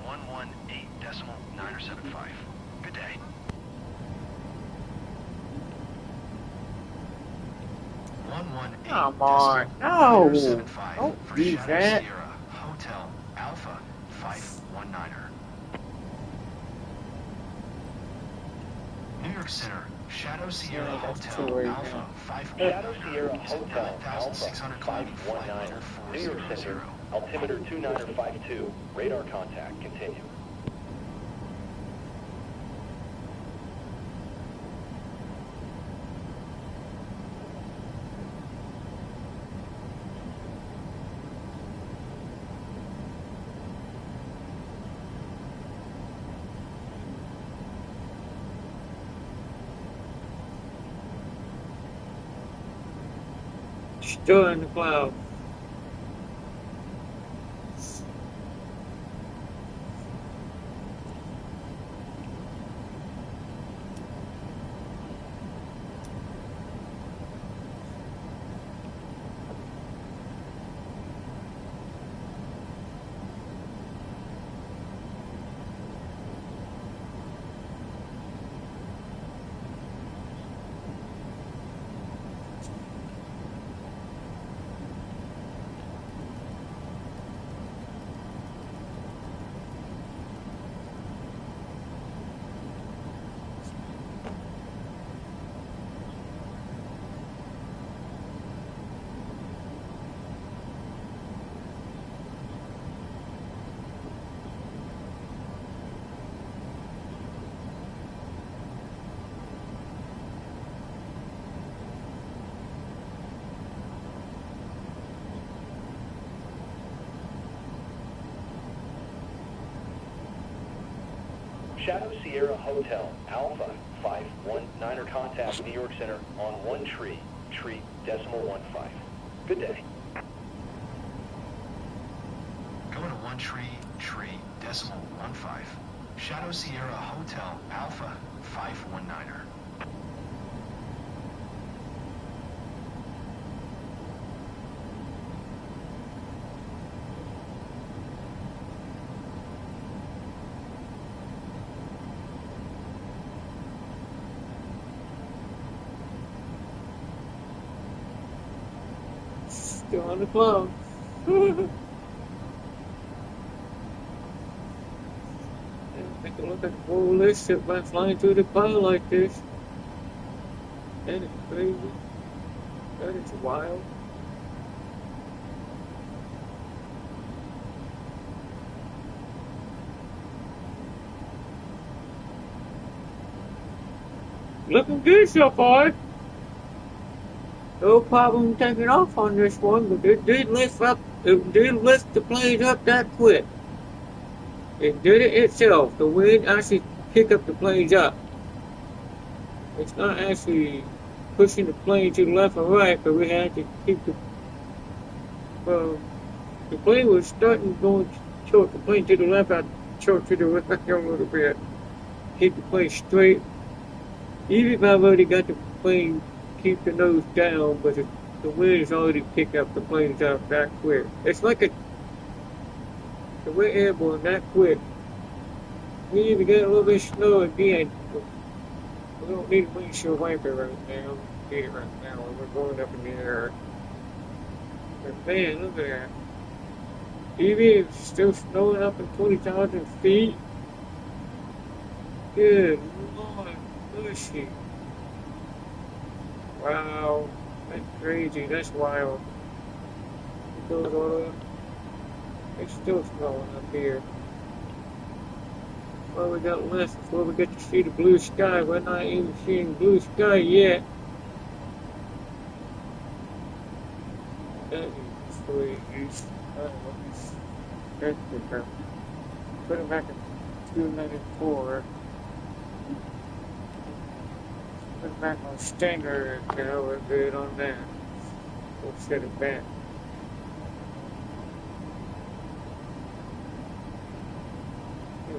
118.975. Good day. Come on. No. 975 Don't for use Shadow that. Sierra Hotel Alpha 519er. New York Center, Shadow Sierra Yeah, that's Hotel too late Alpha now. 519er. Shadow Sierra Hotel Alpha 519, New York Center, altimeter 2952, radar contact, continue. Still in the cloud. Shadow Sierra Hotel Alpha 519er contact New York Center on 1.3.15. Good day. Going to 1.3.15. Shadow Sierra Hotel Alpha 519er. Still on the cloud. Take a look at the whole list by flying through the cloud like this. That is crazy. That is wild. Looking good so far. No problem taking off on this one, but it did lift the planes up that quick. It did it itself. The wind actually picked up the planes up. It's not actually pushing the plane to the left or right, but we had to keep the plane was starting going to tilt the plane to the left, I tilt to the right a little bit. Keep the plane straight. Even if I've already got the plane, keep the nose down, but the wind has already picked up the planes up that quick. It's like the wind airborne that quick. We even got a little bit of snow again. We don't need a windshield wiper right now. We need it right now. We're going up in the air. But man, look at that. Even if it's still snowing up at 20,000 feet. Good Lord, mushy. Wow, that's crazy. That's wild. It goes all up. It's still snowing up here. Well, we got left before we get to see the blue sky. We're not even seeing blue sky yet. That is crazy. Let me put it back at 294. Put it back on Stinger, you know, we're good on that. We'll set it back.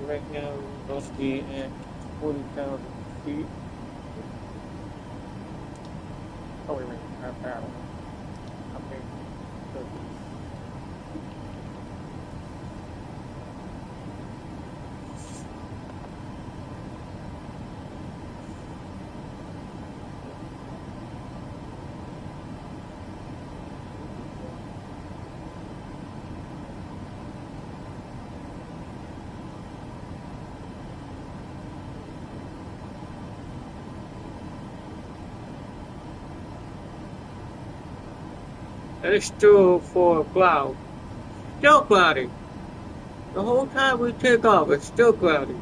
Right now, we're supposed to be at 40,000 feet. Oh, wait a minute, not that one. Okay. It's still for a cloud. Still cloudy. The whole time we take off, it's still cloudy.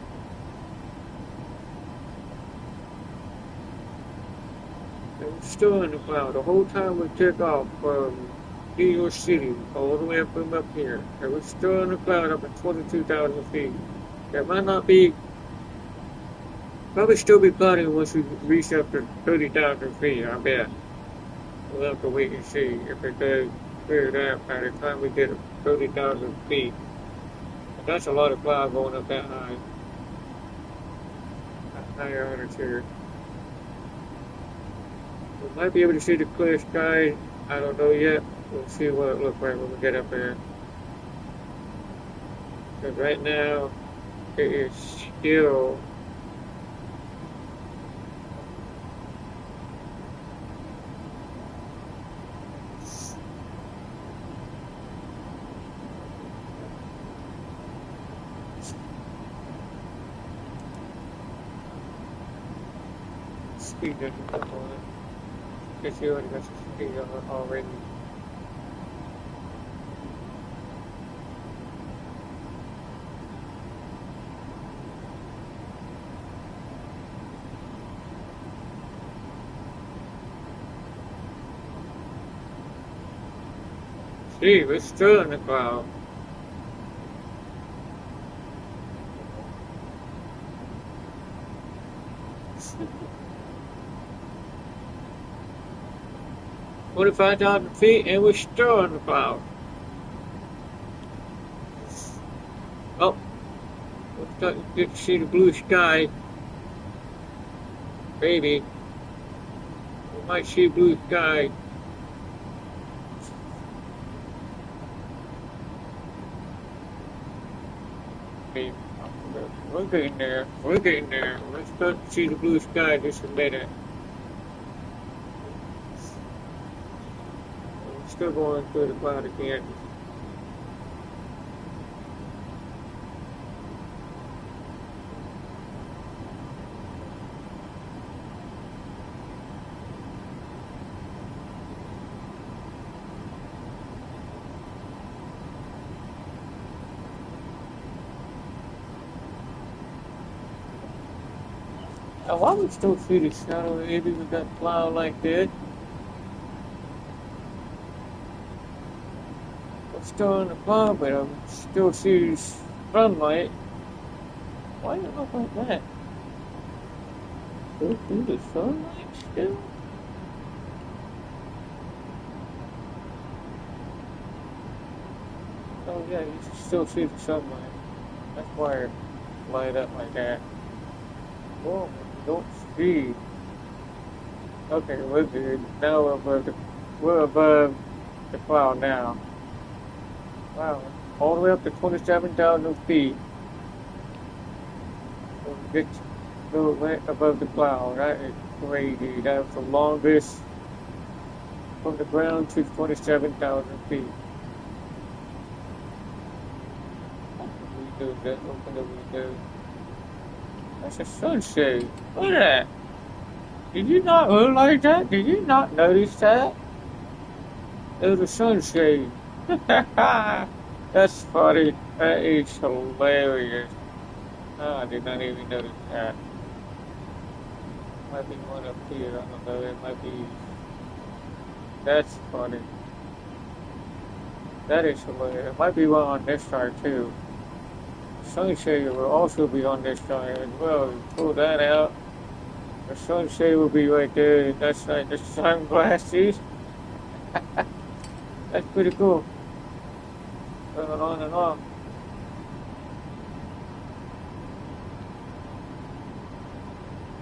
It's still in the cloud. The whole time we take off from New York City, all the way up from up here. And we're still in the cloud up at 22,000 feet. That might not be, probably still be cloudy once we reach up to 30,000 feet, I bet. We'll have to wait and see if it does clear it out by the time we get 30,000 feet. But that's a lot of cloud going up that high. Higher altitude. We might be able to see the clear sky. I don't know yet. We'll see what it looks like when we get up there. Because right now, it is still speed doesn't come on it. Because you already got the speed on it already. See, we're still in the cloud. $25,000 feet, and we're still in the cloud. Oh, we're starting to get to see the blue sky. Maybe. We might see blue sky. We're getting there. We're getting there. Let's start to see the blue sky just a minute. We're still going through the cloud again. Now, why we still see the shadow? Maybe we got cloud like that. We're still in the cloud, but I still see sunlight. Why does it look like that? Still see the sunlight still? Oh yeah, you can still see the sunlight. That's why it light up like that. Whoa. Don't see. Okay, we're good. Now we're above the cloud now. Wow, all the way up to 27,000 feet. We'll get right above the cloud. That is crazy. That's the longest from the ground to 27,000 feet. What do we do? What do we do? That's a sunshade. Look at that. Did you not look like that? Did you not notice that? There's a sunshade. That's funny. That is hilarious. Oh, I did not even notice that. Might be one up here. I don't know. It might be. That's funny. That is hilarious. It might be one on this side too. Sunshade will also be on this side as well. You pull that out. The sunshade will be right there. That's like the sunglasses. That's pretty cool. Going on and on.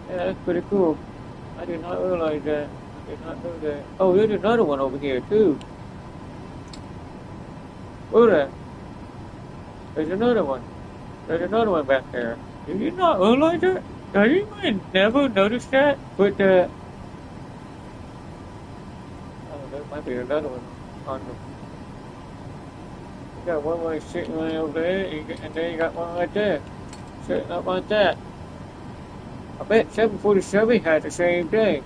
Yeah, that's pretty cool. I did not realize that. I did not know that. Oh, there's another one over here too. Look at that. There's another one. There's another one back there. Did you not realize that? Did you never notice that? But oh, there might be another one on the. You got one right sitting right over there, and then you got one right there, sitting up like that. I bet 747 had the same thing.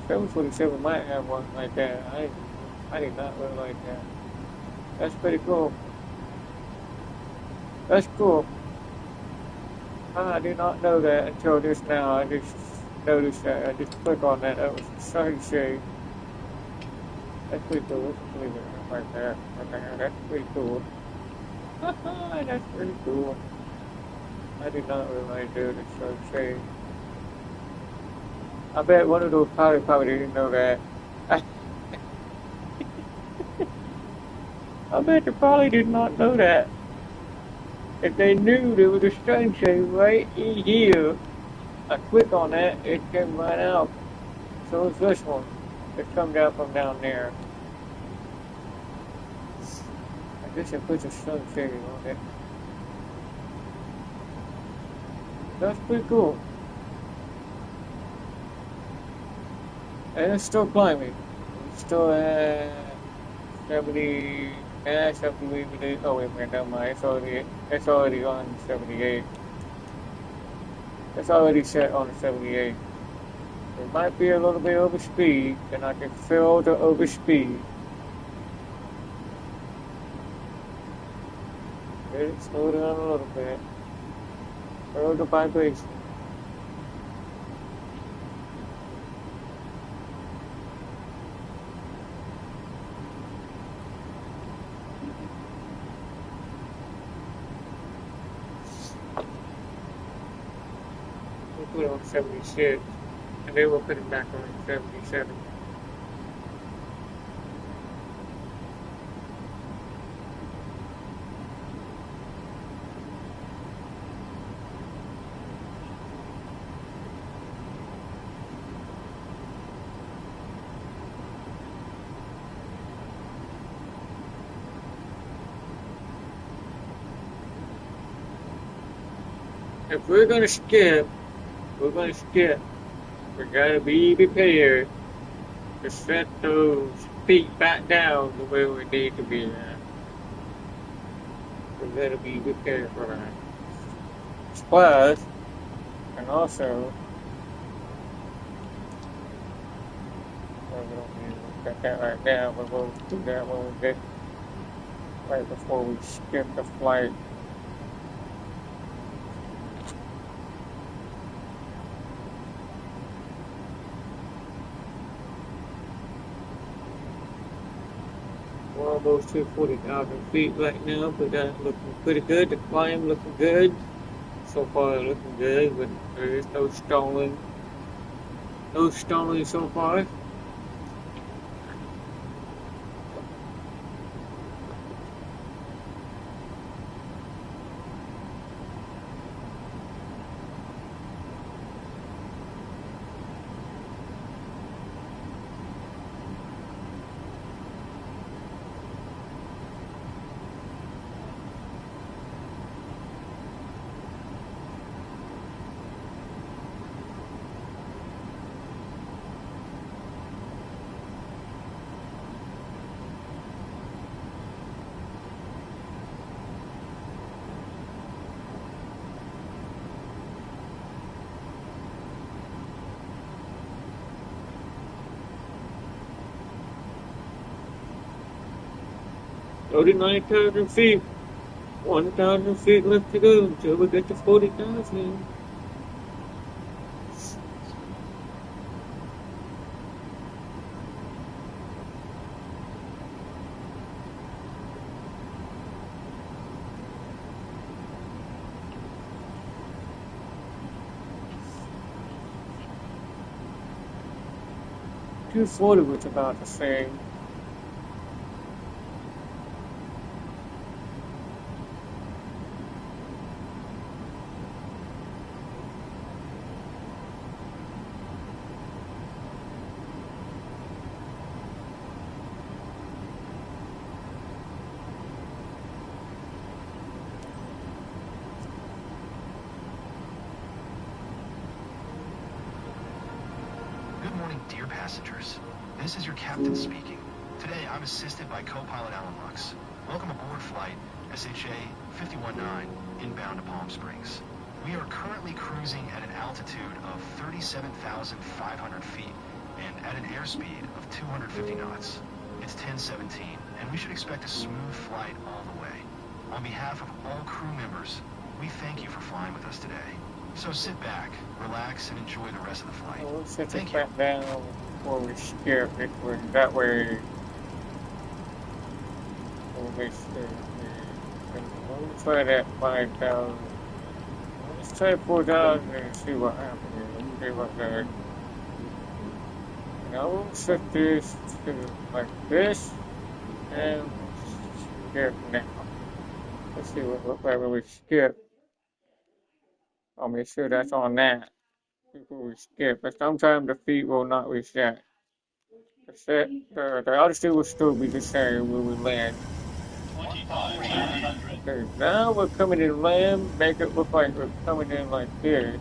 747 might have one like that. I did not realize that. That's pretty cool. That's cool. I did not know that until just now. I just noticed that. I just clicked on that. That was sunshade. That's pretty cool. Let's leave it right there. Right there. That's pretty cool. That's pretty cool. I did not realize there was sunshade. I bet one of those pilots probably didn't know that. I bet they probably did not know that. If they knew there was a sunshade right in here, I click on that, it came right out. So it's this one. It comes out from down there. I guess it puts a sunshade on it. That's pretty cool. And it's still climbing. It's still at 70. Yeah, 78. Oh wait a minute, never mind. It's already on 78. It's already set on 78. It might be a little bit over speed, and I can feel the overspeed. Let it slow down a little bit. Feel the vibration. We'll put it on 76, and then we'll put it back on 77. If we're gonna skip, we gotta be prepared to set those feet back down to where we need to be at. We gotta be prepared for that. Plus, and also, we don't need to cut that right now, but we'll do that when we get right before we skip the flight. We're almost to 40,000 feet right now, but that's looking pretty good. The climb looking good. So far looking good, but there is no stalling. No stalling so far. Go to 9,000 feet. 1,000 feet left to go until we get to 40,000. $240 was about the same. Good morning, dear passengers. This is your captain speaking. Today, I'm assisted by co-pilot Alan Lux. Welcome aboard flight SHA-519, inbound to Palm Springs. We are currently cruising at an altitude of 37,500 feet and at an airspeed of 250 knots. It's 10:17, and we should expect a smooth flight all the way. On behalf of all crew members, we thank you for flying with us today. So sit back, relax, and enjoy the rest of the flight. We'll set the Thank back down before we skip it. That way, we'll make sure we'll try that 5,000. Let's try 4,000 and see what happens here. Let's see what goes. Now we'll set this to like this, and we'll skip now. Let's see what it looks like when we skip. I'll make sure that's on that before we skip. But sometimes the feet will not reset. The altitude will still be the same when we land. Okay, now we're coming in land, make it look like we're coming in like this.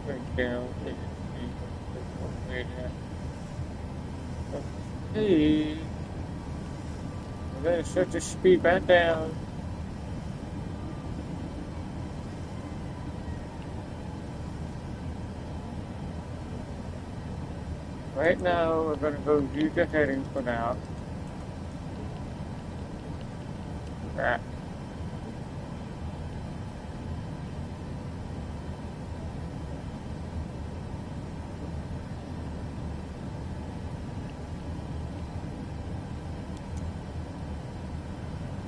Straight down. Okay. And then set the speed back down. Right now, we're going to go use the heading for now. That.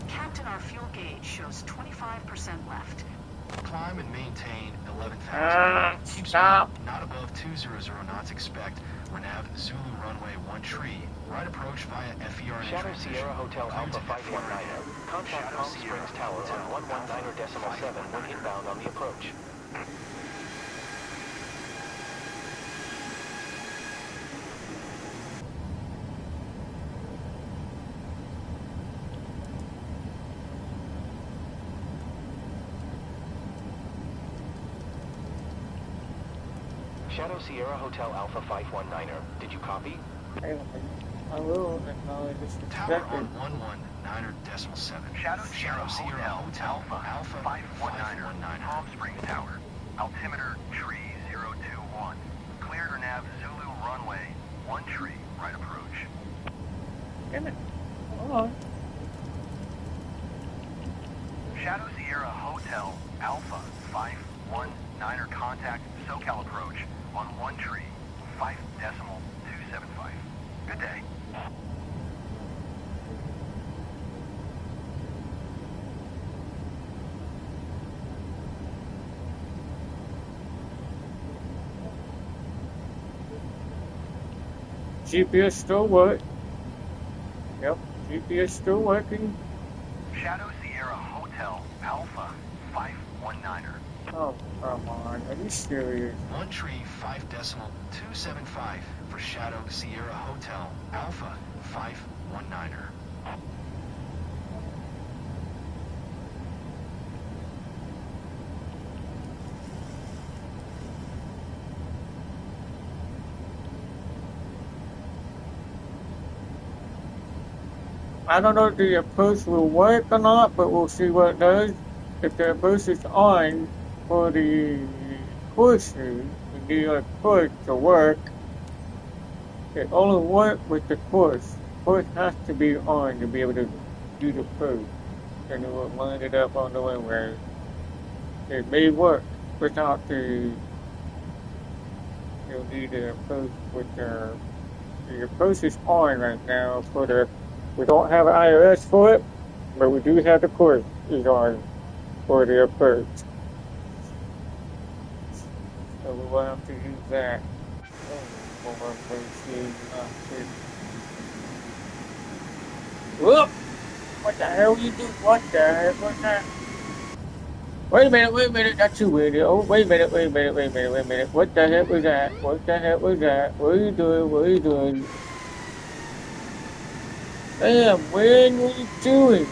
Captain, our fuel gauge shows 25% left. Climb and maintain 11,000. Keep Stop. speed not above 200 knots. Expect Renav Zulu runway 13. Right approach via FER. Shadow Sierra Hotel Alpha 519. Contact Palm Springs Tower on 119.7 when inbound on the approach. Shadow Sierra Hotel Alpha 519. Did you copy? I will acknowledge this Tower expected. on 119.7. Shadow Sierra Hotel Alpha 519 Palm Springs Tower. Altimeter tree 021. Cleared Renav Zulu runway 1 tree. Right approach. Damn it. Hold on. Shadow Sierra Hotel Alpha 519 contact SoCal approach on 1 tree 5.275. Good day. GPS still work. Yep, GPS still working. Shadow Sierra Hotel Alpha 519. Oh, come on. Are you serious? 1 tree 5.275 for Shadow Sierra Hotel Alpha 519. I don't know if the approach will work or not, but we'll see what it does. If the approach is on for the courses, we need a course to work. It only works with the course. Push has to be on to be able to do the push. And it will line it up on the one where it may work without the, you'll need a push with the push is on right now for the, we don't have an iOS for it, but we do have the push is on for the push. So we will have to use that. Whoop! What the hell you do? What the heck was that? Wait a minute, that's too weird. Oh, wait a minute. What the heck was that? What the heck was that? What are you doing? What are you doing? Damn, when what are you doing?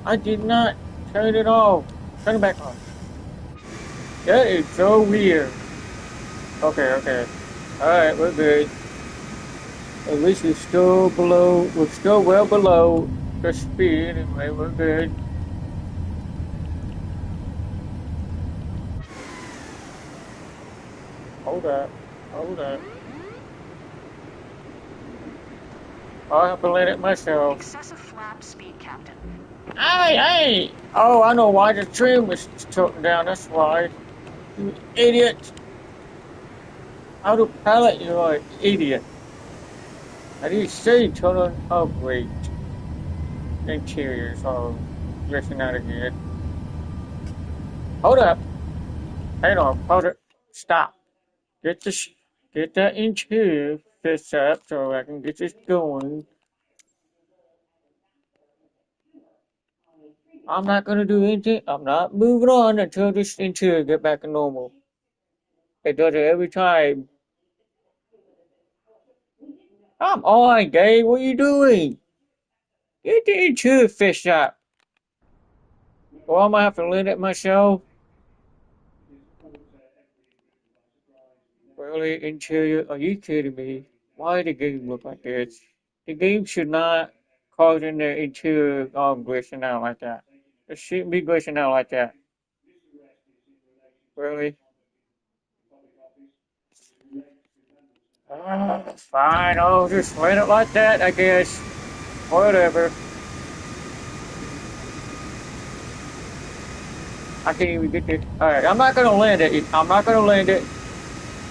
I did not turn it off. Turn it back on. That is so weird. Okay. Alright, we're good. At least we're still well below the speed. Anyway, we're good. Hold up. I'll have to let it myself. Excessive flap speed, Captain. Hey! Oh, I know why the trim was tilting down. That's why. You idiot. Autopilot, you're an idiot. I didn't say total upgrade. Interior, so listen out again. Hold up. Hang on, hold it. Stop. Get that interior fixed up so I can get this going. I'm not gonna do anything. I'm not moving on until this interior get back to normal. It does it every time. Come on, Gabe, what are you doing? Get the interior fixed up. Or I'm gonna have to let it myself. Really, interior? Are you kidding me? Why the game look like this? The game should not cause in the interior glitching out like that. It shouldn't be glitching out like that. Really? Fine, I'll just let it like that, I guess. Whatever. I can't even get this. Alright, I'm not gonna land it. I'm not gonna land it.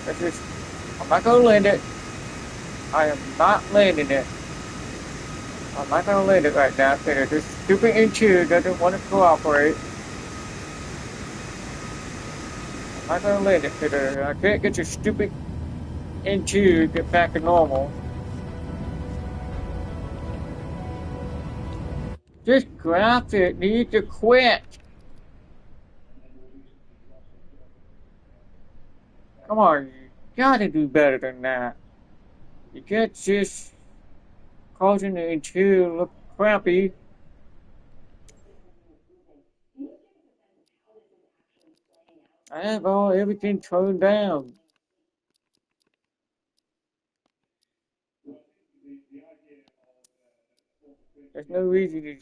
I'm not gonna land it. I am not landing it. I'm not gonna land it right now because this stupid interior doesn't want to cooperate. I'm not gonna land it because I can't get your stupid interior to get back to normal. This graphic needs to quit. Come on, you gotta do better than that. You can't just causing the interior look crappy. I have everything turned down. There's no reason to.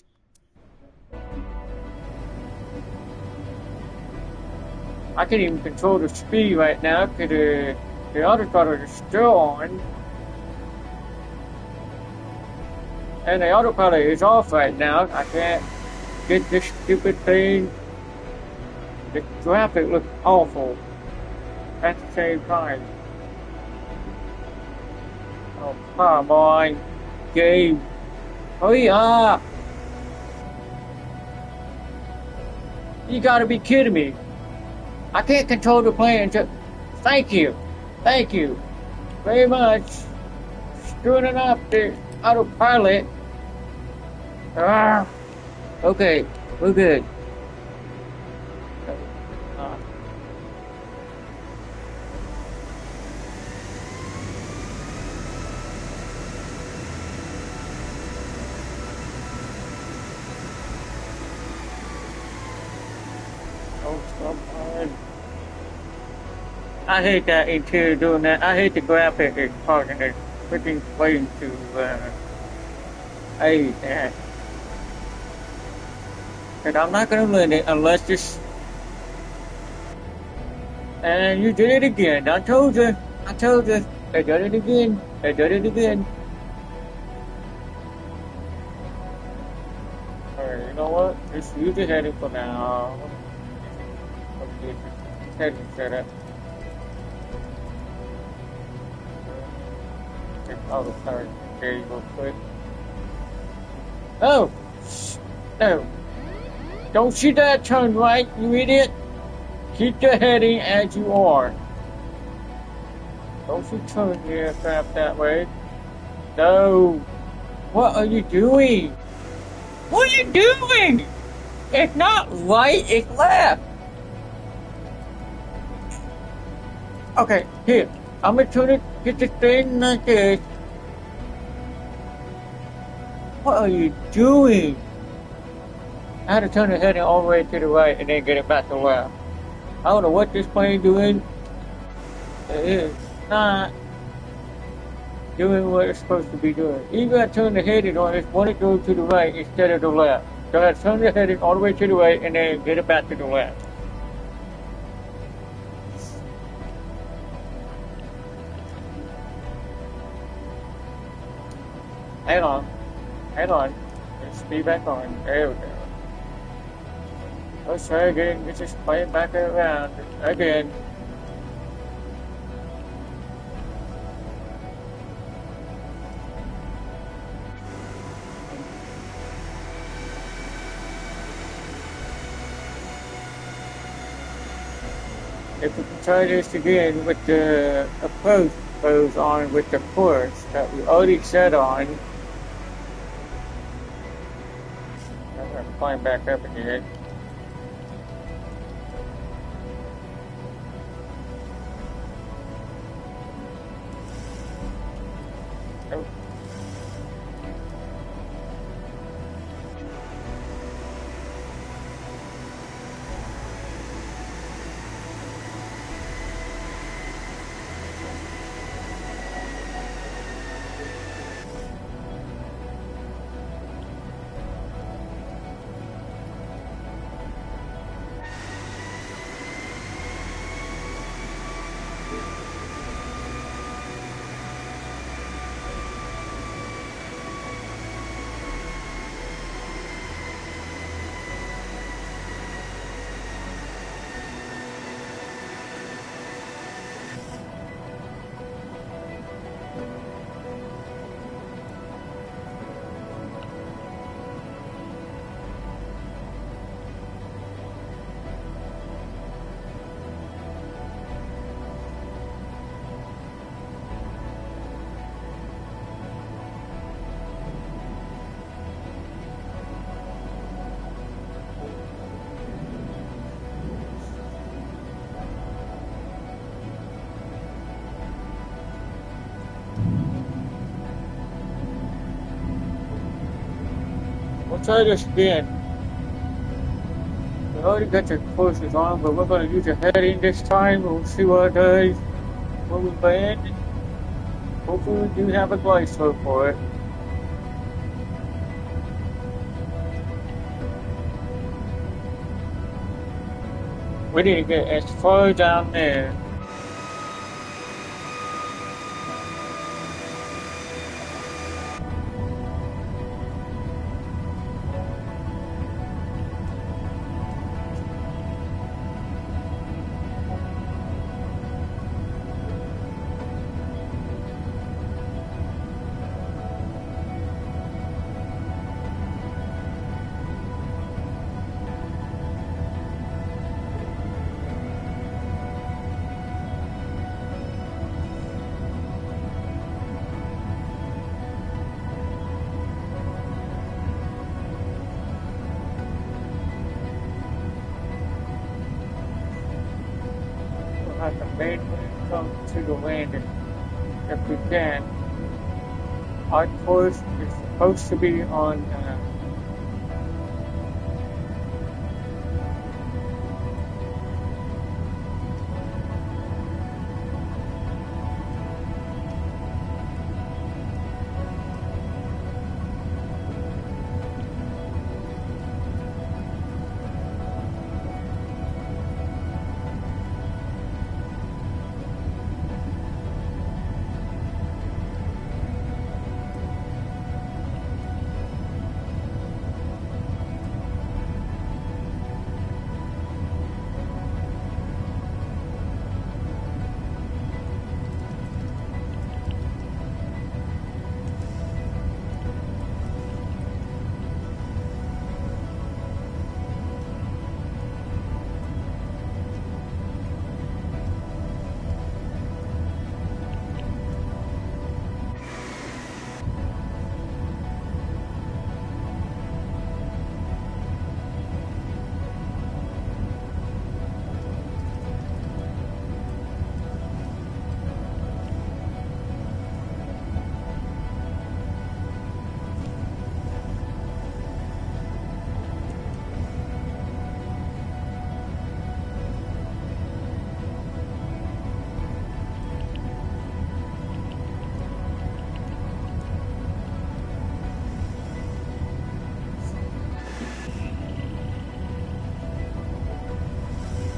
I can't even control the speed right now because the autopilot is still on. And the autopilot is off right now. I can't get this stupid thing. The graphic looks awful at the same time. Oh, come on, game. Hurry up! You gotta be kidding me. I can't control the plane until. Thank you very much. Screwing it up the autopilot. Okay, we're good. I hate that interior doing that. I hate the graphic is causing the freaking plane to, I hate that. And I'm not gonna let it unless this. And you did it again. I told you. They did it again. just use the heading for now. Okay, heading setup. Check all the cars there real quick. Oh! No! Don't you dare turn right, you idiot! Keep the heading as you are. Don't you turn the aircraft that way. No! What are you doing? What are you doing? It's not right, it's left. Okay, here. I'm gonna turn it, get this thing like this. What are you doing? I had to turn the heading all the way to the right and then get it back to the left. I don't know what this plane doing. It is not doing what it's supposed to be doing. You gotta turn the heading on. It's want to go to the right instead of the left. So I turn the heading all the way to the right and then get it back to the left. Hang on. Hang on. Let's be back on. There we go. Let's try again. Let's just play it back around again. If we can try this again with the approach goes on with the course that we already set on. I'm going to climb back up again. Oh. We'll try this again. We already got the courses on, but we're going to use the heading this time. We'll see what it does when we land. Hopefully we do have a glide slope for it. We need to get as far down there. Have to wait when it comes to the landing. If we can. Our course is supposed to be on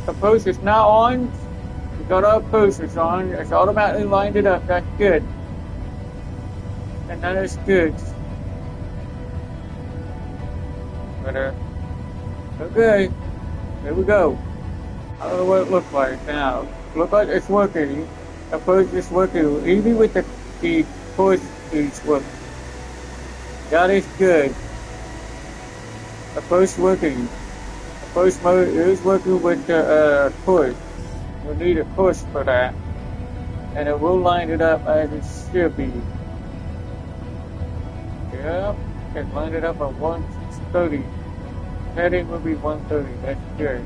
the post is not on. We got our posters on. It's automatically lined it up. That's good. And that is good. But, okay. There we go. I don't know what it looks like now. Look like it's working. The post is working. Even with the push is working. That is good. The post working. The post mode is working with the push. We need a push for that. And it will line it up as it should be. Yep. It lined it up at 130. Heading will be 130. That's good.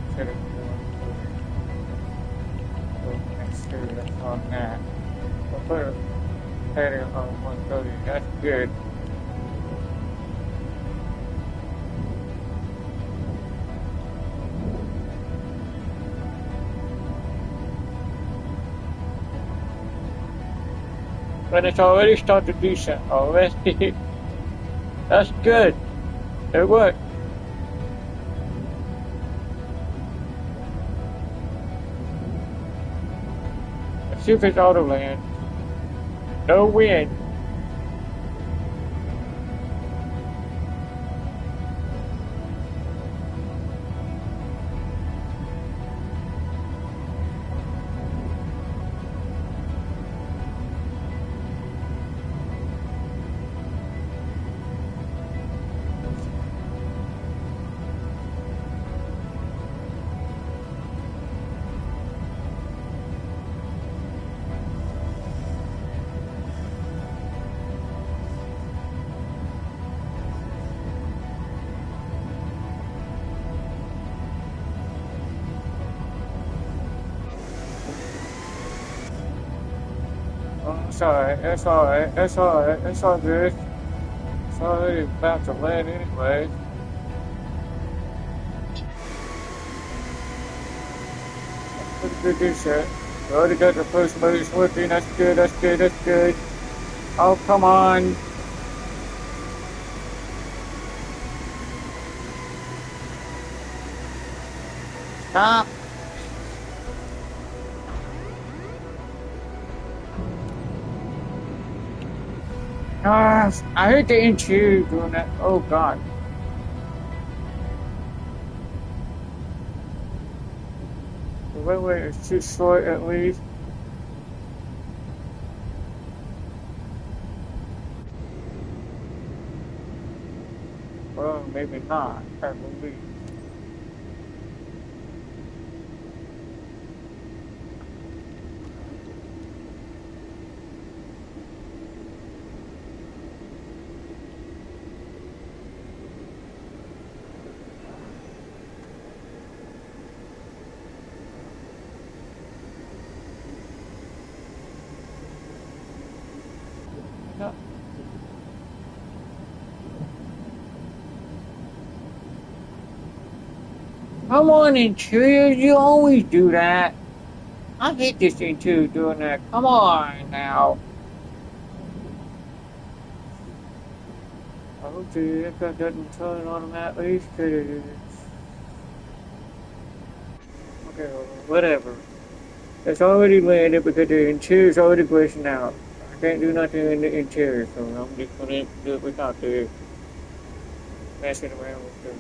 Instead of 130. So make sure that's on that. We'll put a heading on 130. That's good. But it's already started decent already. That's good. It worked. Let's see if it's auto land. No wind. It's alright, it's alright, it's alright, it's all good. It's already about to land anyway. Pretty good decent. We already got the first moves working, that's good, that's good, that's good. Oh, come on. Stop. Gosh, I hate the interior doing that. Oh god. The runway is too short at least. Well, maybe not, I believe. No. Come on, interior, you always do that. I hate this interior doing that. Come on now. I hope the aircraft doesn't turn automatically. Okay, whatever. It's already landed because the interior's already glitching out. I can't do nothing in the interior, so I'm just gonna do it without the messing around with the.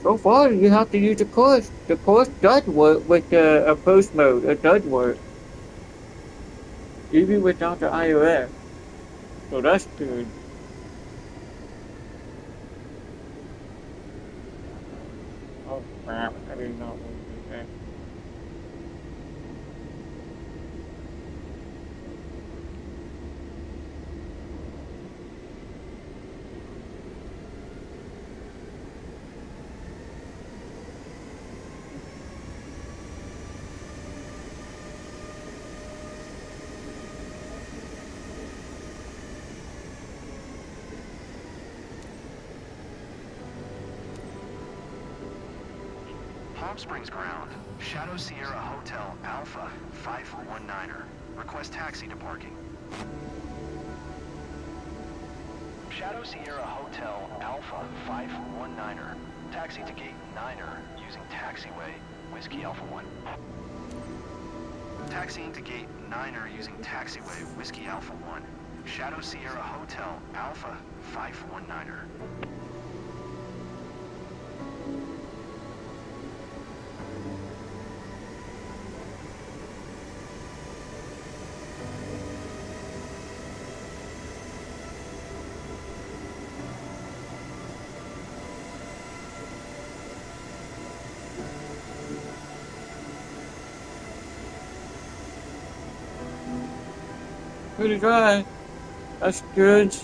So far, you have to use the course. The course does work with the post mode. It does work. Even without the iOS. So that's good. Oh crap, I did not want to do that. Palm Springs ground. Shadow Sierra Hotel Alpha 519er. Request taxi to parking. Shadow Sierra Hotel Alpha 519er. Taxi to gate 9er using taxiway Whiskey Alpha 1. Taxiing to gate 9er using taxiway Whiskey Alpha 1. Shadow Sierra Hotel Alpha 519er. Pretty dry. That's good.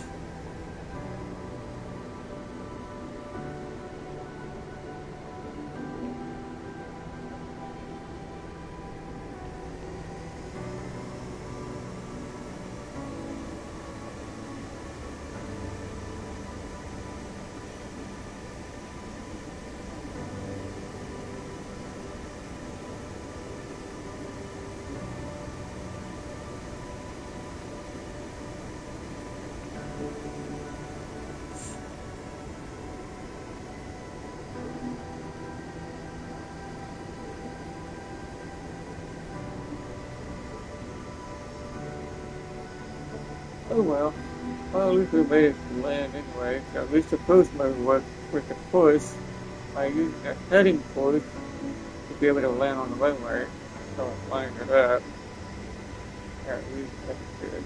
Oh well. Well, at least we made it to land anyway. So at least the post mode worked with the push by using the heading push to be able to land on the runway. So it lined it up. Yeah, at least that's good.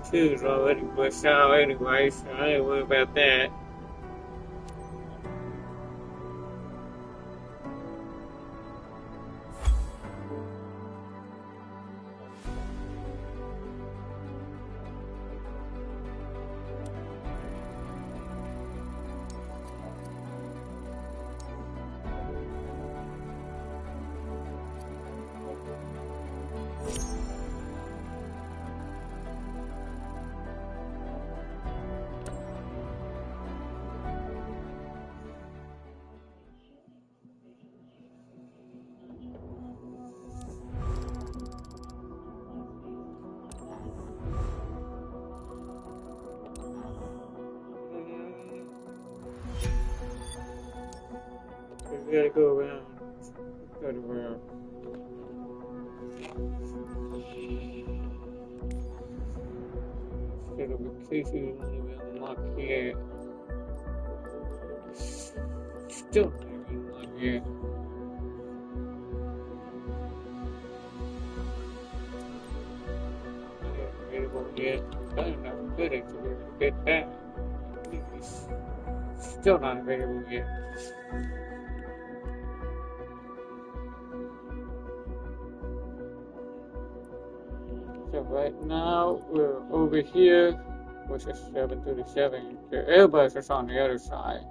Two is already pushed out anyway, so I ain't worried about that. We gotta go around. Go around. Instead of a case we only unlocked here. Still not even unlocked yet. Not available yet. I'm not good at to get that. It's still not available yet. So right now we're over here, which is 737. The Airbus is on the other side.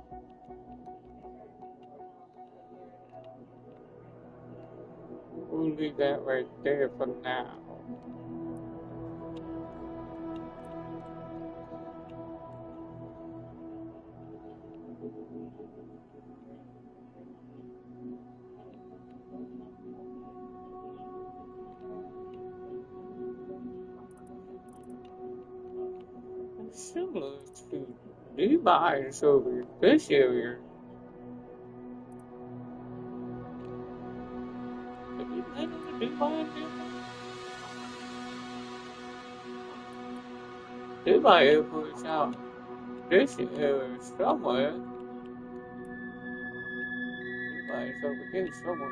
We'll leave that right there for now. Similar to Levi's over this area. Did you land on the Levi? This my airport's out. This area somewhere. Everybody's over here somewhere.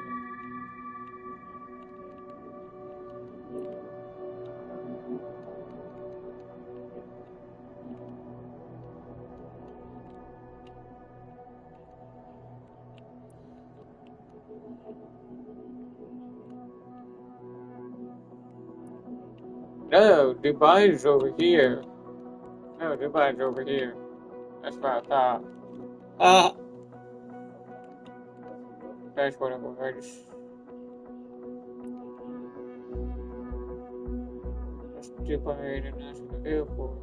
No, Dubai's over here. No, Dubai's over here. That's what I thought. Ah, that's what it was. That's Dubai International Airport.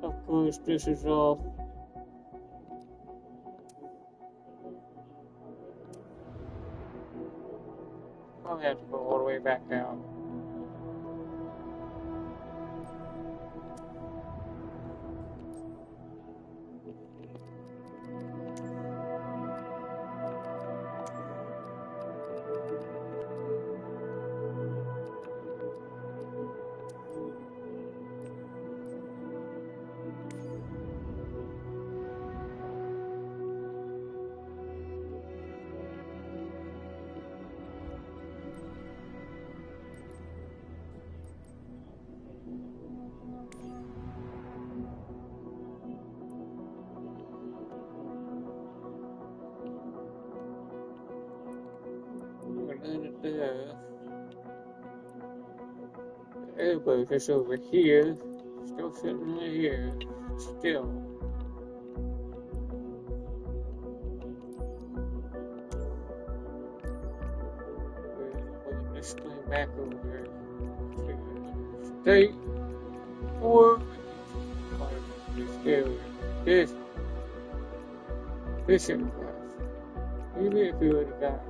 Of course, this is all. Probably have to go all the way back down. There. The airboat is over here. Still sitting right here. Still. We're putting this thing back over to state or this area. This aircraft. Even if we would have got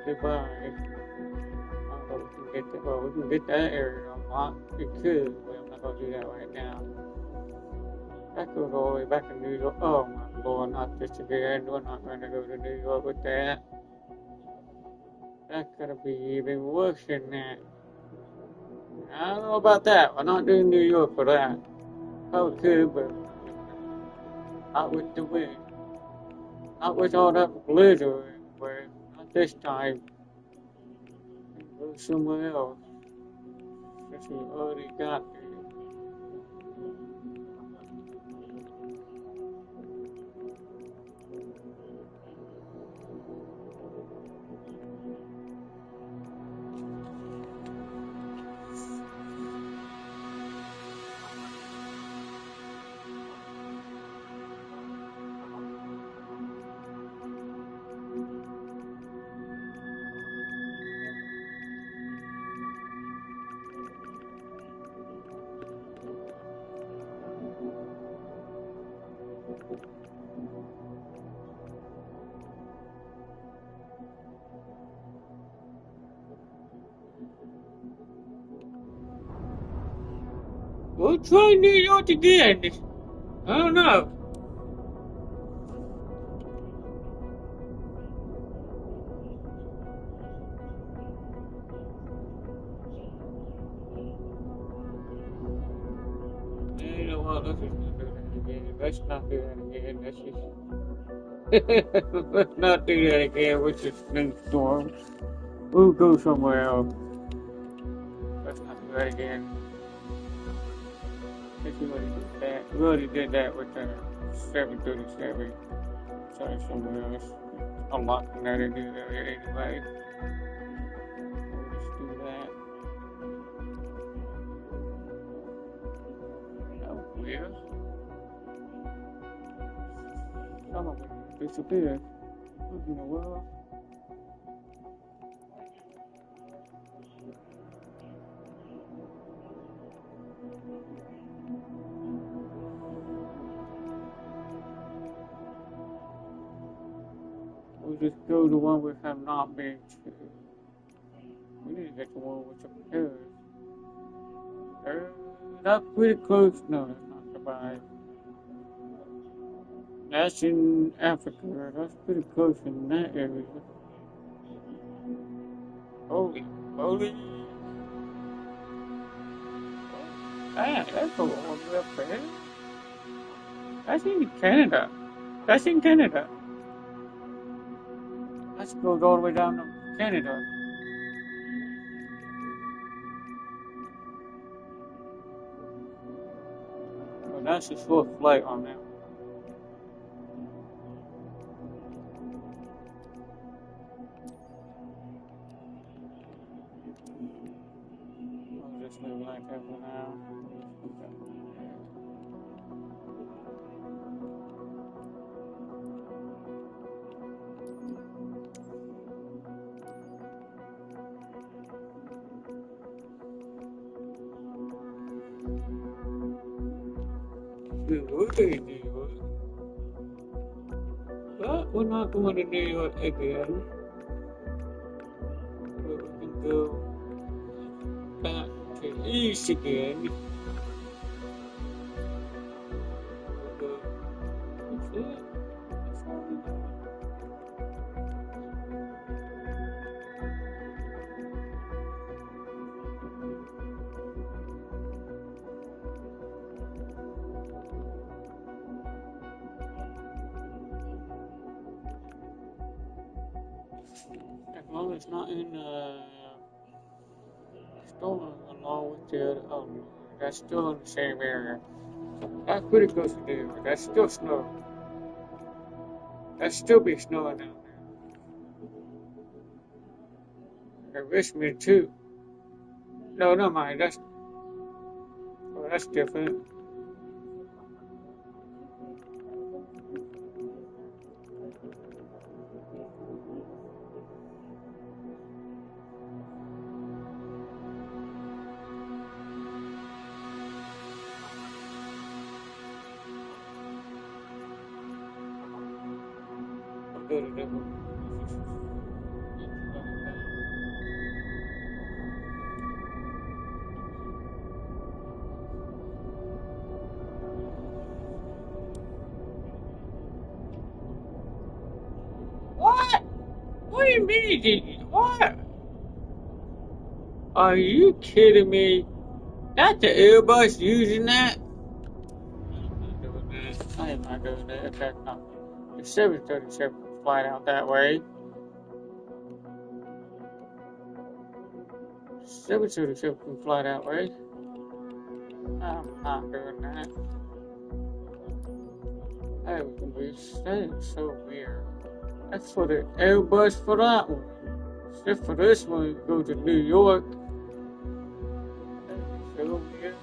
Dubai. We can get that area unlocked. We could, but I'm not going to do that right now. That goes all the way back to New York. Oh my lord, not this again. We're not going to go to New York with that. That's going to be even worse than that. I don't know about that. We're not doing New York for that. Probably could, but not with the wind. Not with all that blizzard. Where not this time. Go somewhere else. Since we already got there. We'll try New York again. I don't know. You know what? Let's not do that again. Let's just let's not do that again with this snowstorm. We'll go somewhere else. Let's not do that again. We already did that. We already did that with the 737. Try somewhere else. I'm locking that in there anyway. We'll just do that. Oh, weird. Some of it disappeared. What in the world? We'll just go to one we have not been to. We need to get the one with the pillars. That's pretty close. No, that's not Dubai. That's in Africa. That's pretty close in that area. Holy moly. Ah, that's all the way up there. That's in Canada. That's in Canada. That goes all the way down to Canada. Well, that's a short flight on that. I'll just leave it like that for now. What they do? But we're not going to New York again. But we can go back to East again. That's it. That's all we got. As long as it's not in stolen along with the other. Oh, that's still in the same area. That's pretty close to New York. That's still snow. That's still be snowing down there. And Richmond too. No, no mind. That's different. What? What do you mean? What? Are you kidding me? That's the Airbus using that? I am not doing that. If that's not. The 737 can fly out that way. 737 can fly that way. I'm not doing that. That is so weird. That's for the Airbus for that one. Except for this one, go to New York. That is so weird.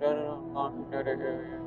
Got it unlocked in other areas.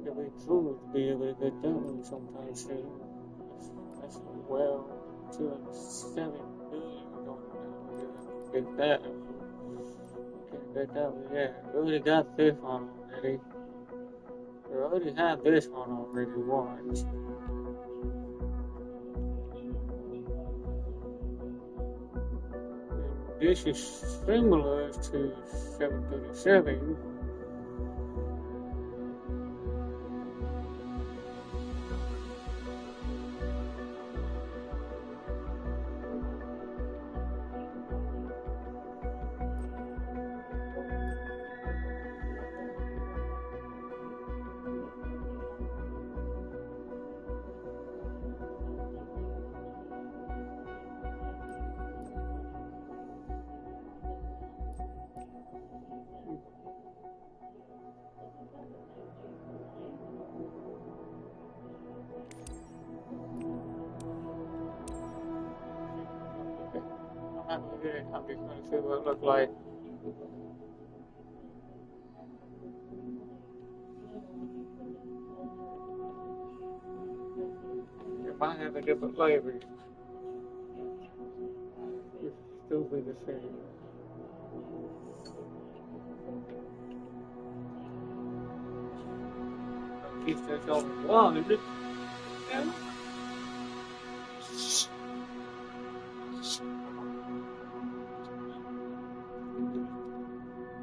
It'd be cool to be able to get that one sometime soon. That's well, 207 billion. We don't know how to get that. Yeah, we already got this one already. We already had this one already once. And this is similar to 737. I'm just going to see what it looks like. It might have a different flavor. It's still be the same. At least there's only one. Yeah.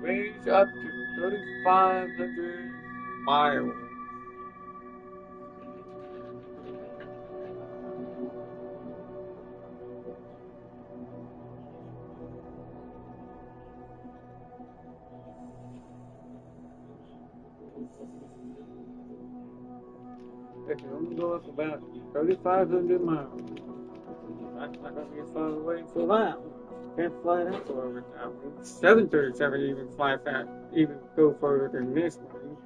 Range up to 3,500 miles. It can only go up about 3,500 miles. That's not going to be far away for that. Can't fly that far with that one. 737 even fly that, even go further than this one.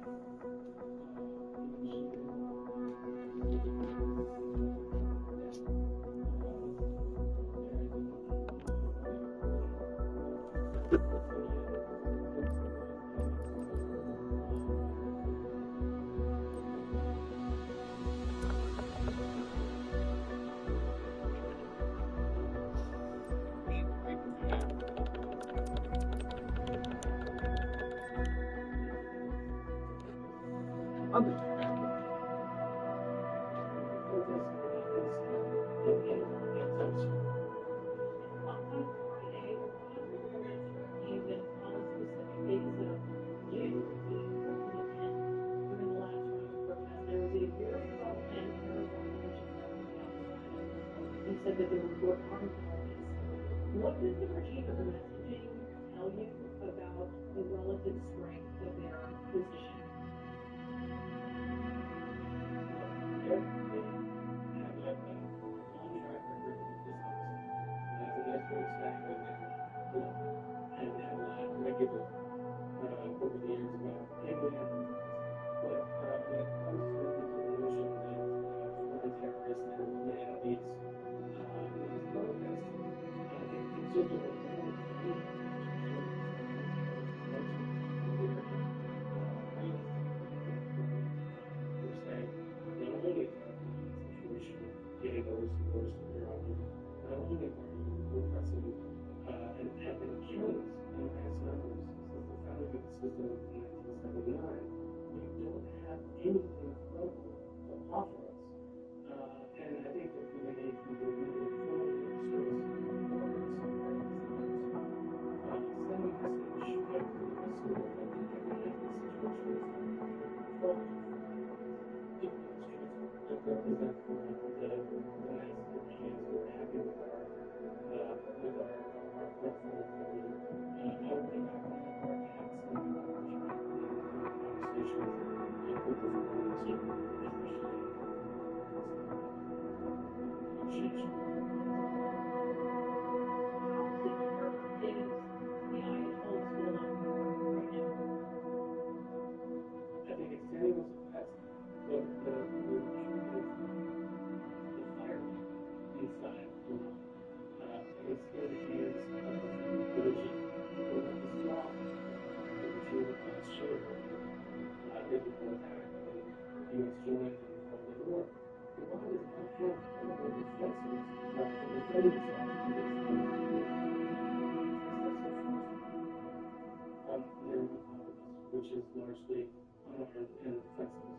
which is largely unarmed and defenseless.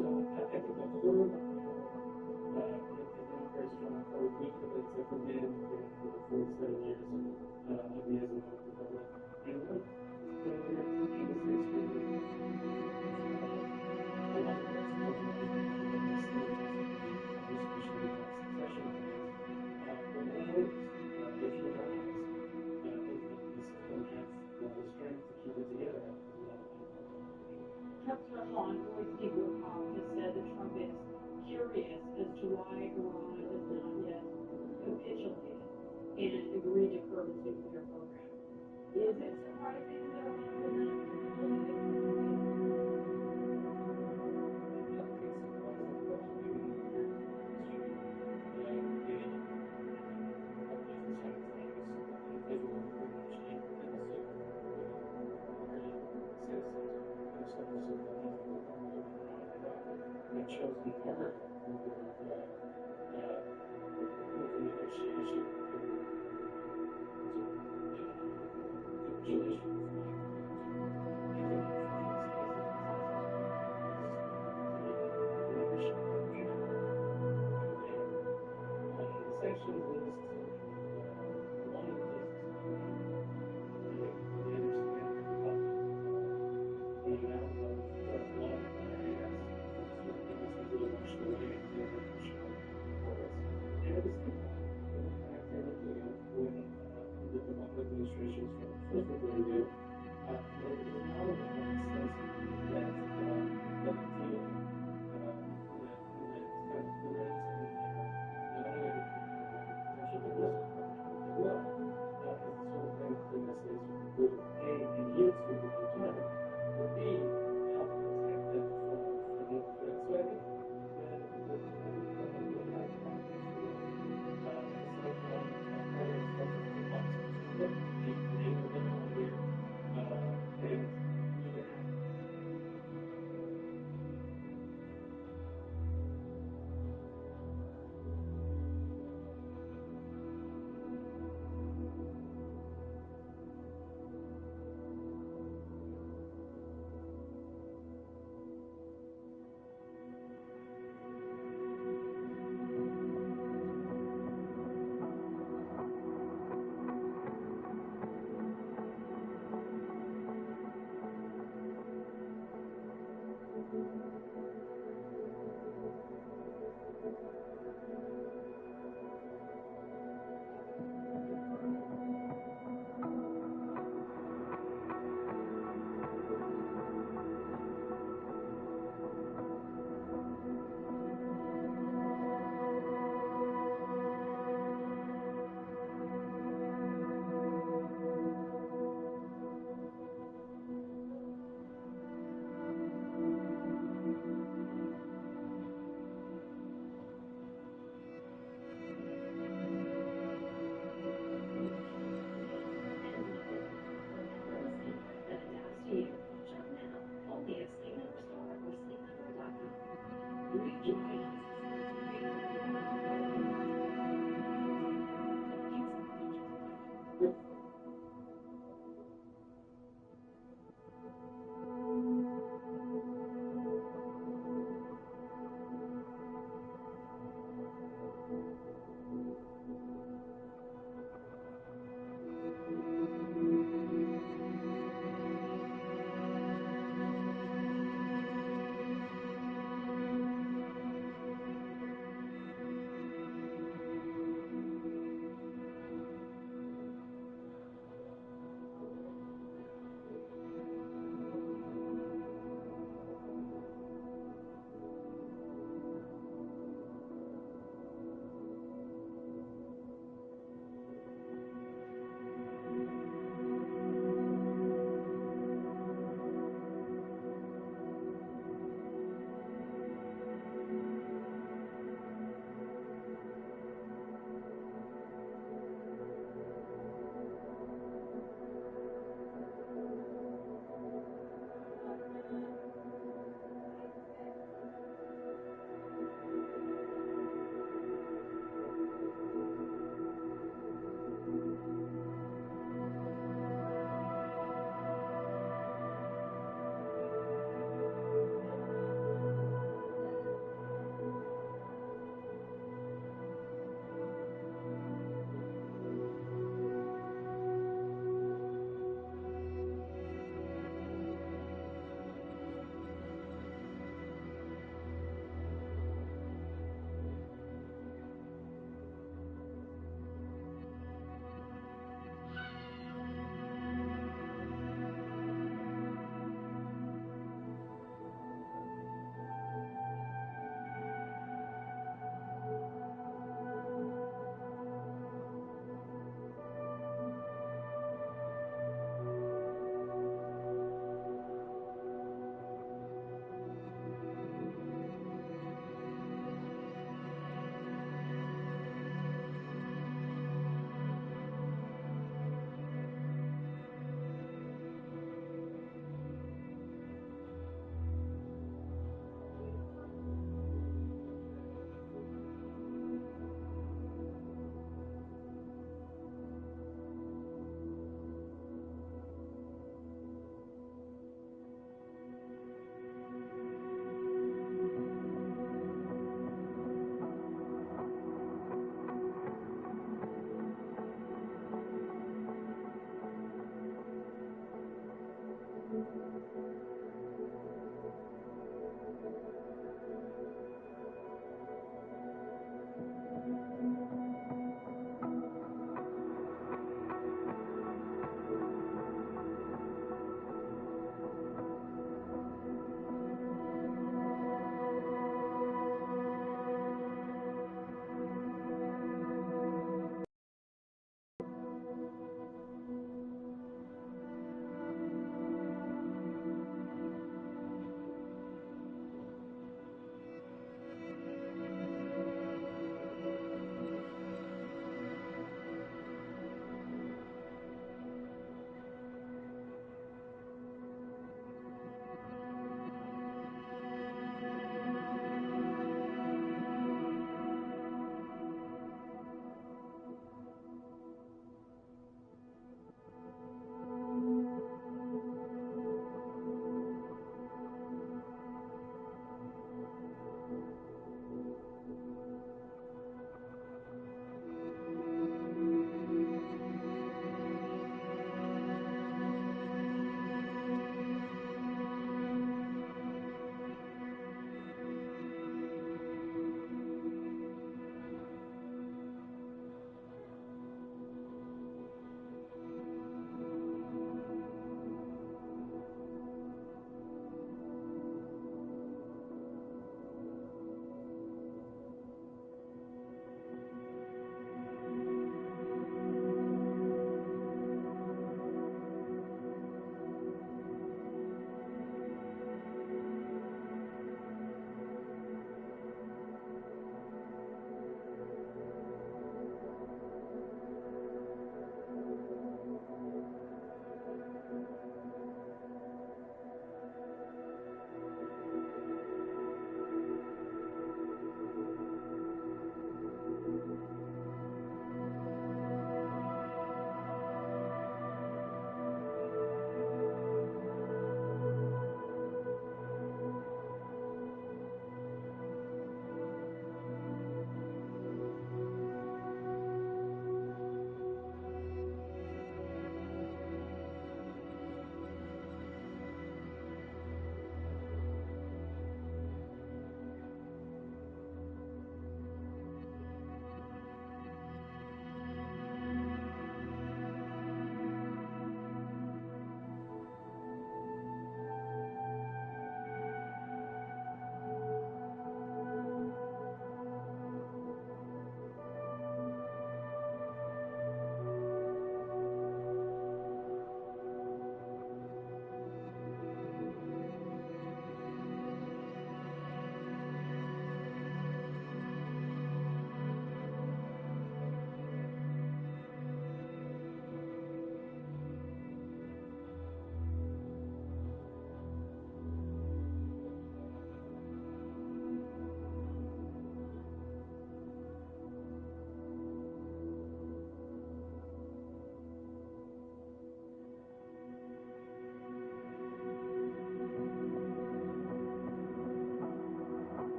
So I think the core is not very strong, or weak, except for men for the 47 years of the Islamic Republic. And what failure to keep us history a lot of this comes out of the state especially succession plans. But what I noticed, if you rise, is that the system has the strength to keep it together after a lot of people. Trump's Rahman, Royce D. Burkhoff, has said that Trump is curious as to why Iran has not yet capitulated and agreed to curb its nuclear program. Is it surprising that Iran would not capitulate? Chosen partner with the negotiation sanctions list one of the amount of love and gas certain businesses that are pushed away and they're pushed forward. And at the same time, when the Obama administration's first nuclear deal, there was not a lot of sense that the deal that kind of prevents not only potential divorce as well, is the sort of thing that the United States would A, adhere to the long term, but B, help protect them from more threats. So I think that the past conference aside from other stuff that the box look the name of them on here, and you can have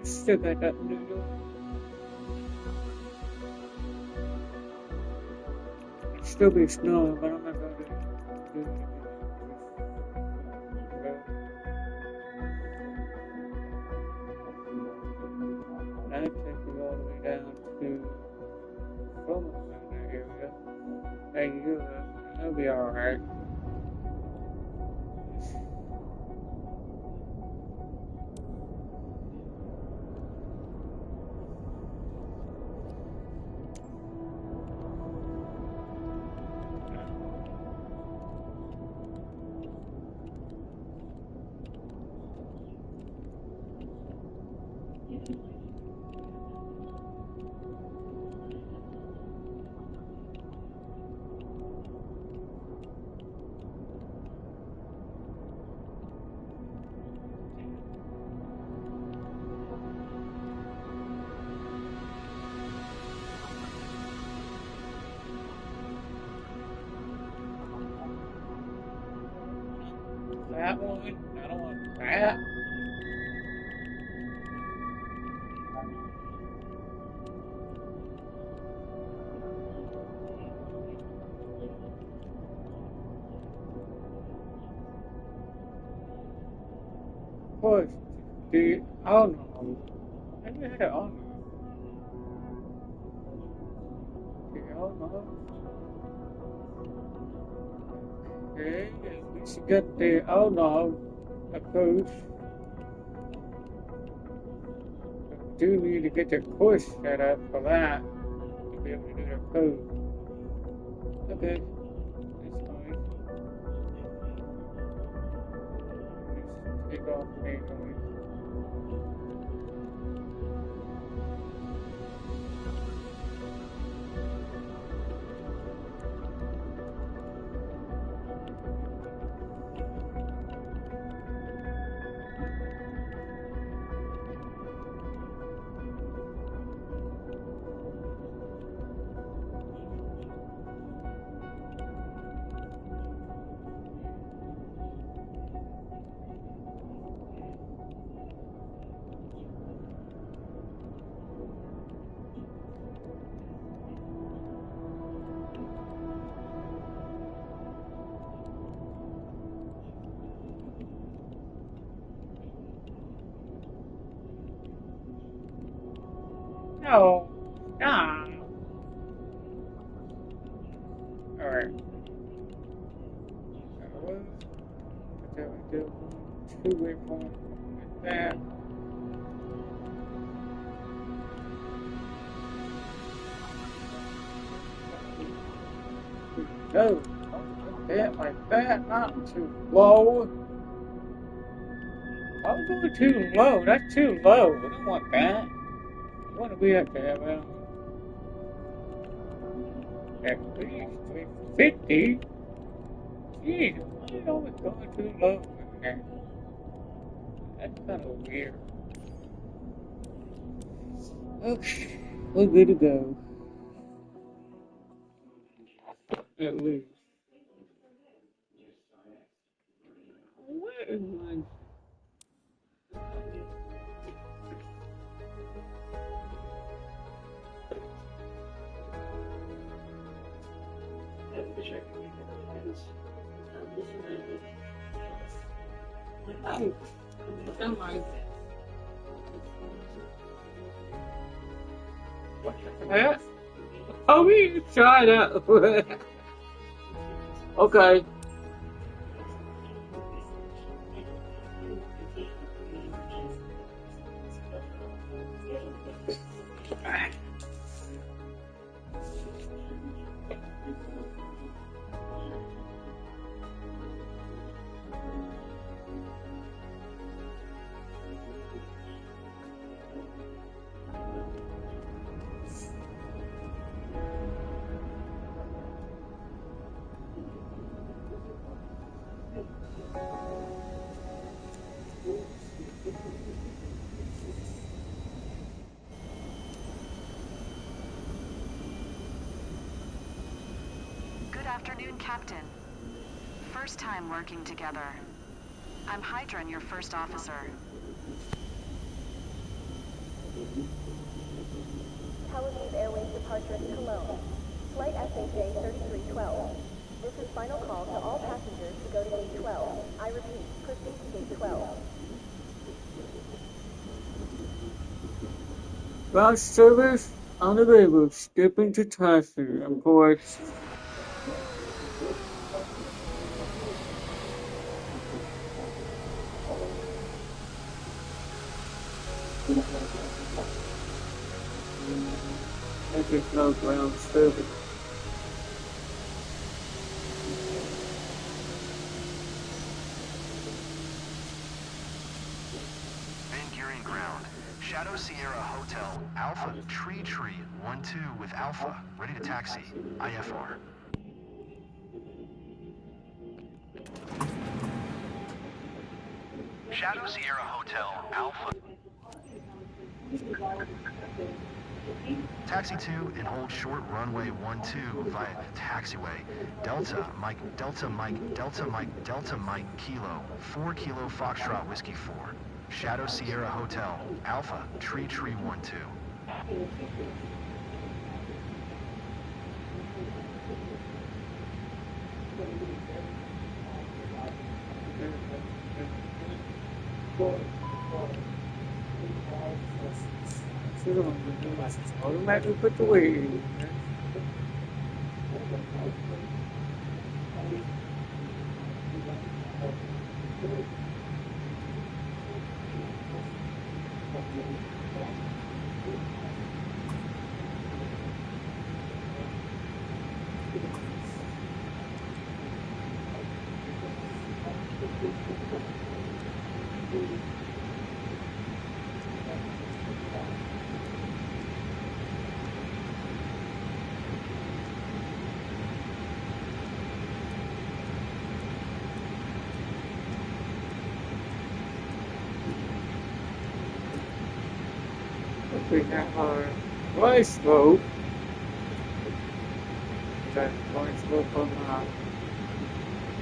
Still got that noodle. It'll still be snowing, but I'm not going to do anything. That'll take you all the way down to almost in that area. Hey, it'll be alright. That one, I don't want that. Of course, the oh no, maybe I had it on. The oh no. Okay, at least you get the oh no approach. We do need to get the course set up for that to be able to do the code. Okay, that's fine. Just take off manually. No, stop. Alright. That was. But then we do 2 waypoints like that. go. That like that, not too low. I'm going too low. That's too low. I don't want that. I want to be up there around at least 350. Jeez, why are you always going too low in there? That's kind of weird. Okay, we're good to go. At least. Where is my... Oh, we try that. Okay. Good afternoon, Captain. First time working together. I'm Hydra, your first officer. Tel Aviv Airways departure to Cologne. Flight SAJ 3312. This is final call to all passengers to go to gate 12. I repeat, proceed to gate 12. Ground service unavailable. Skipping to taxi, of course. There's no ground service. Van Gearing ground. Shadow Sierra Hotel, Alpha Tree 12 with Alpha, ready to taxi, IFR. Shadow Sierra Hotel, Alpha. Taxi 2 and hold short runway 12 via taxiway. Delta Mike, Delta Mike, Delta Mike, Delta Mike, Kilo, 4 Kilo Foxtrot Whiskey 4. Shadow Sierra Hotel, Alpha, Tree 12. Automatically put the weight in. We have our fly slope. That fly slope on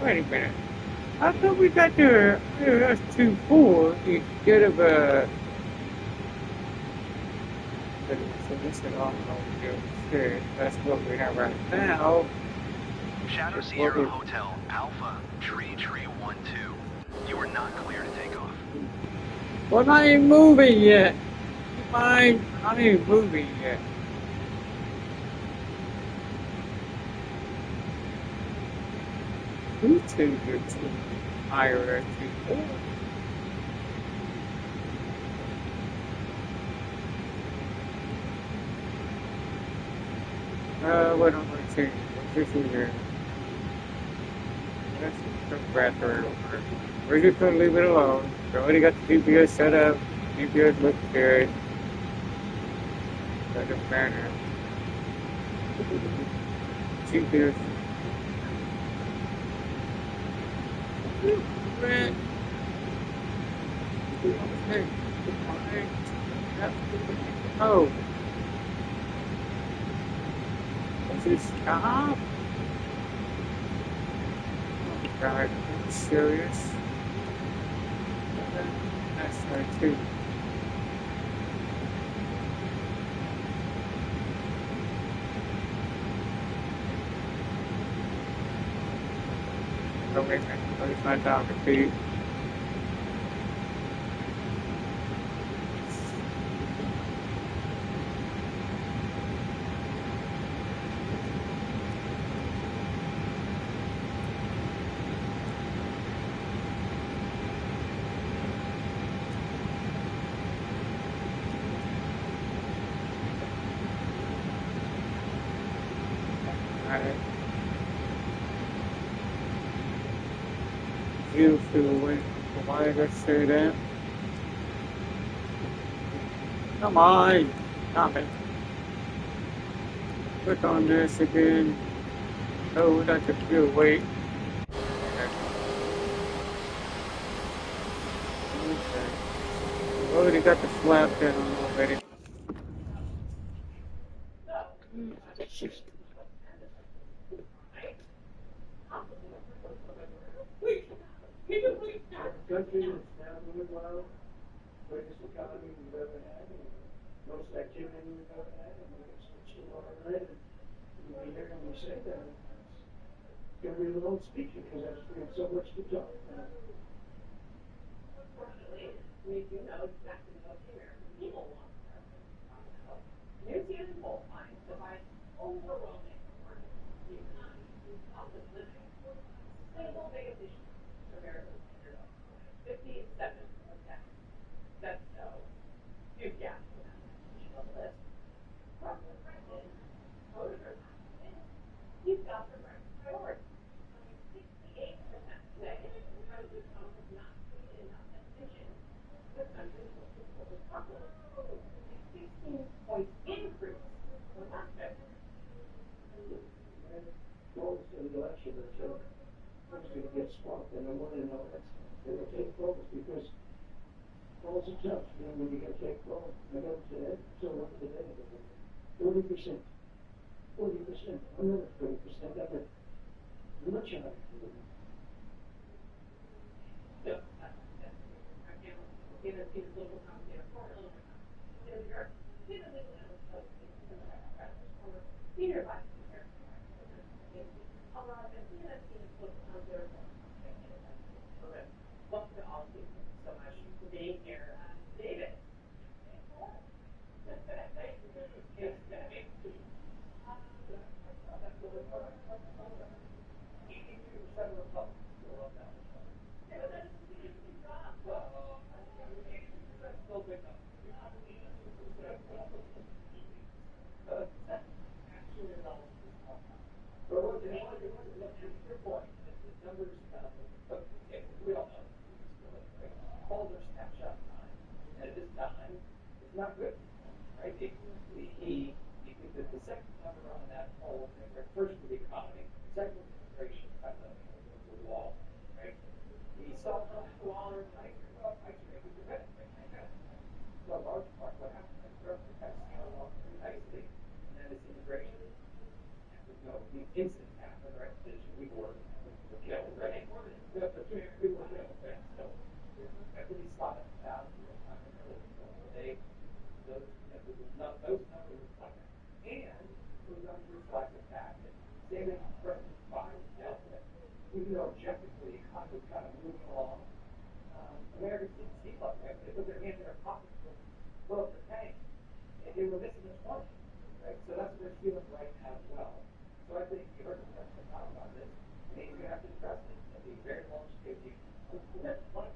wait a minute. How come we got the S24 instead of so this is all good. That's what we have right now. Shadow Sierra Hotel, Alpha, Tree 12. You are not clear to take off. Well, not even moving yet. Fine, not even moving yet. Who's too good to hire S24? What am I saying? This is here. That's the battery over. We're just gonna leave it alone. We already got the GPS set up. GPS looks good. Doesn't matter. GPS. Red. Okay. Alright. Yep. Oh. Does it stop? Oh God, I'm serious. That's right too. Oh wait a minute, 35,000 feet. You feel way why did I say that? Come on! Stop it. Click on this again. Oh, that's a good wait. Okay. Already got the flap down already. Country is now doing well, greatest economy we've ever had, and most activity we've ever had, and it's still all right. And you'll be hearing me say that. It's gonna be a long speech because we have so much to talk about. Fortunately, we do know exactly what the American people want the president to talk about. New CNN poll finds provides overwhelming support. The economy, cost of living, single biggest issue for Americans in 57 of that. That's so. Few gaps in that national list. From the president, voters are confident he's got the right priorities. 68% say President Trump has not paid enough attention to the country's most important problems. A 16-point increase from last February. Polls in the election are so who's going to get swamped, and I want to know that's going to take polls because polls are tough. You know, when you get to take polls, I got today, so what today? 40%. 40%. Another 40%. That's much higher. Local commentator, former Illinois Senator, senior legal analyst of Democratic former senior vice president, Colorado, and CNN local commentator. Welcome to all of you. Thank you so much for being here. David. We all know polls are snapshot time, and at this time, it's not good, right? The second number on that poll, first with the economy, second with immigration, kind of the wall, right? We saw the wall overnight. Well, actually, maybe the red, for a large part, what happened? Government kind of started off pretty nicely, and then this immigration, the incident happened, right? We were killed, right? We were killed, right? So everybody saw that out today. Those numbers reflect that. And those numbers reflect the fact that same as President Biden dealt with, even though objectively the economy was kind of moving along, Americans didn't see like that. They put their hands in their pockets to fill up the tank, and they were missing this money, right? So that's what they're feeling right now as well. So I think you heard the president talk about this. I think he's going to have to address it. It'll be very long safety.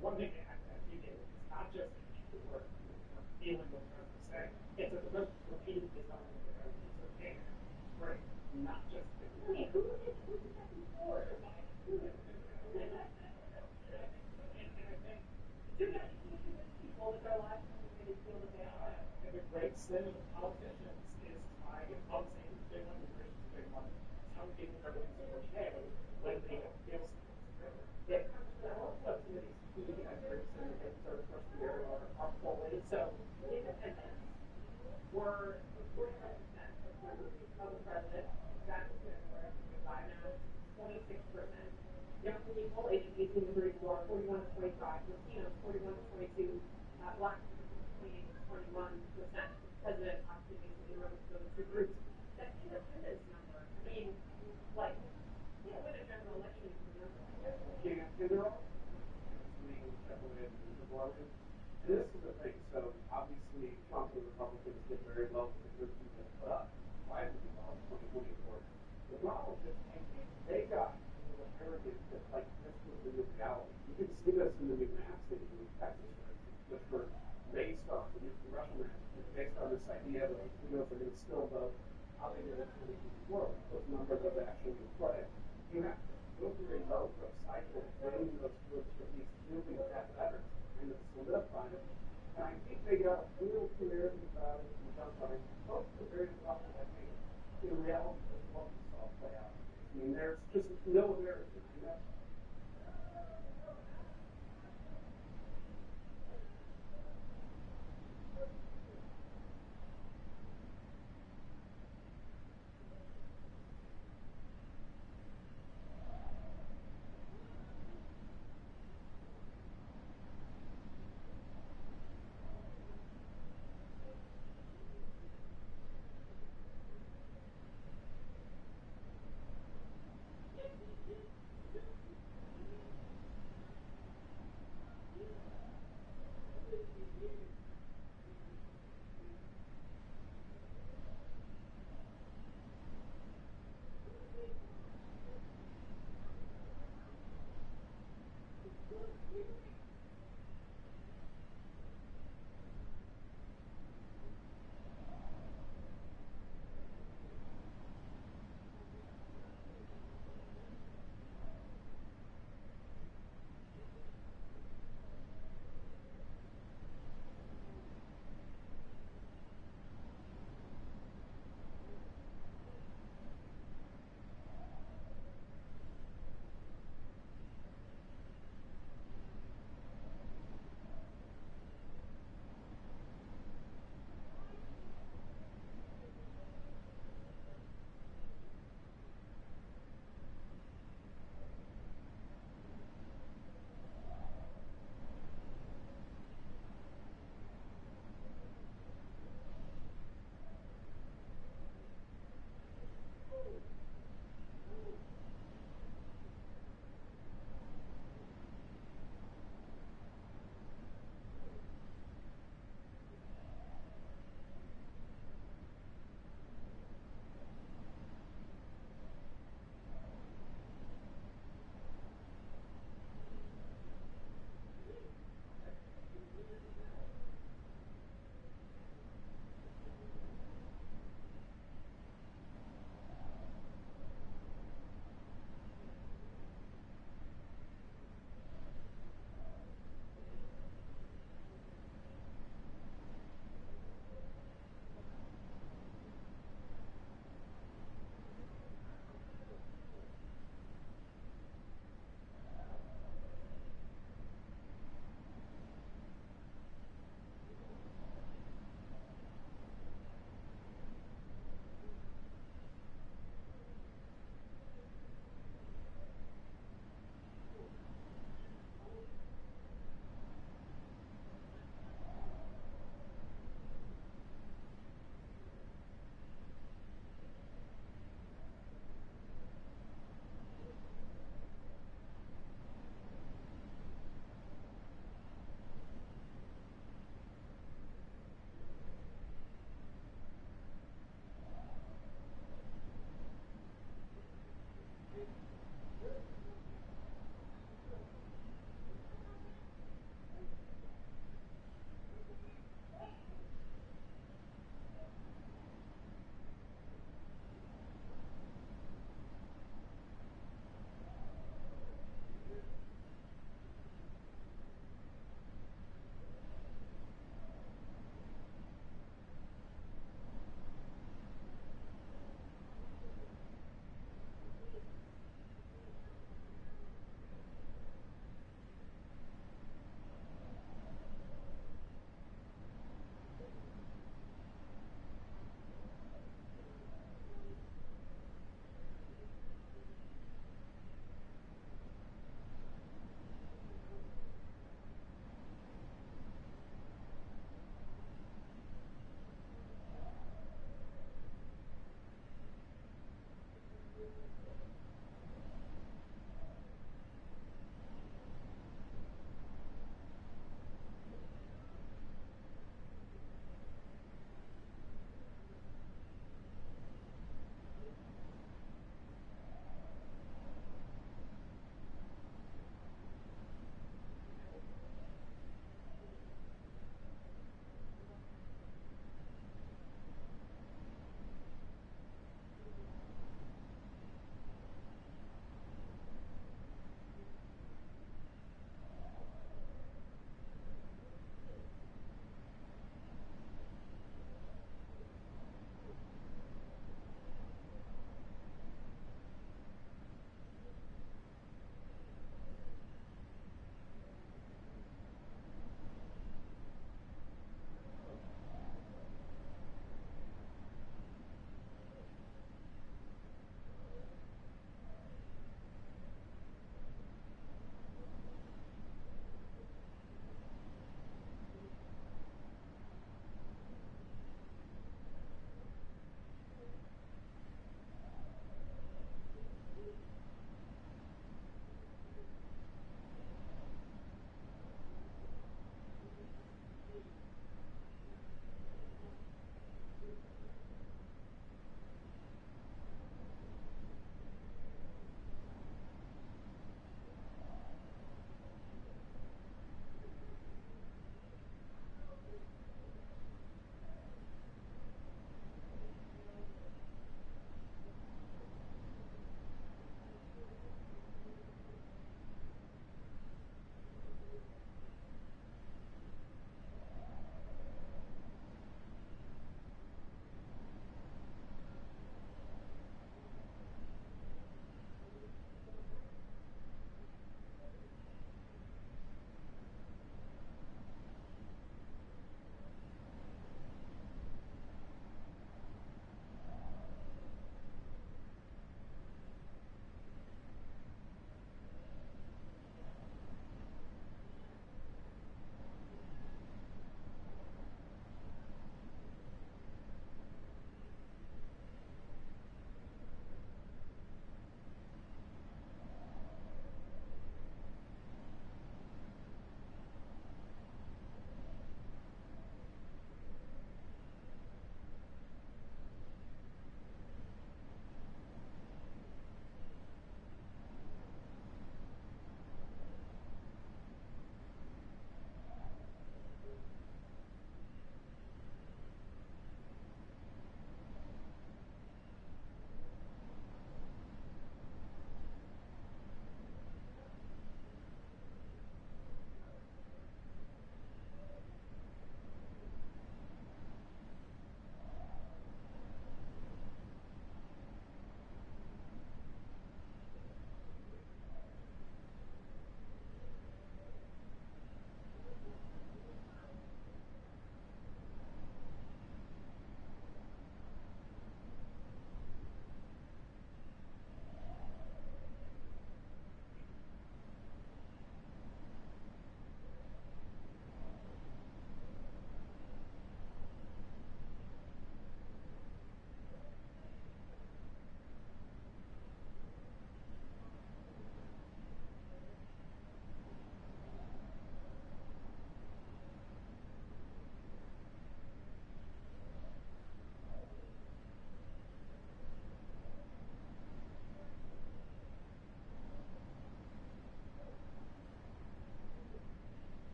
One thing I think it's not just that people were feeling what the president was saying, it's that the president repeated this on the president. So right, not just Who did that before? instead of politicians is trying, and Trump's saying it's a big one, Christian's a big one, telling people everything's okay when they don't feel something. It comes to also some of these key metrics that are getting sort of pushed here are polling. So independents were 45% of the president back in February of 25. Now it's 26%. Young people ages 18 to 34, 41 to 25. Latinos, 41 to 22. Black people, 28 to 21%. President obviously basically wrote those two groups. That independence number, I mean, like, you know, win a general election in a number like that. Yeah, and they're all being separated and divided. And this is the thing. So obviously, Trump and the Republicans did very well with the group he just put up. Why did he well in 2024? The problem is, they got a little arrogant that like this was the new reality. You can see this in the new maps in Texas, for instance, which were based on the congressional maps, based on this idea that you know if they're going to still vote, how they did it in 2024. Those numbers are actually in play. You have to go through a low-growth cycle, winning those groups for these really bad veterans, kind of solidify it. And I think they got a little too arrogant about it and jumped on it. Both are very rough, I think. In reality, that's what we saw play out. I mean, there's just no narrative. You know?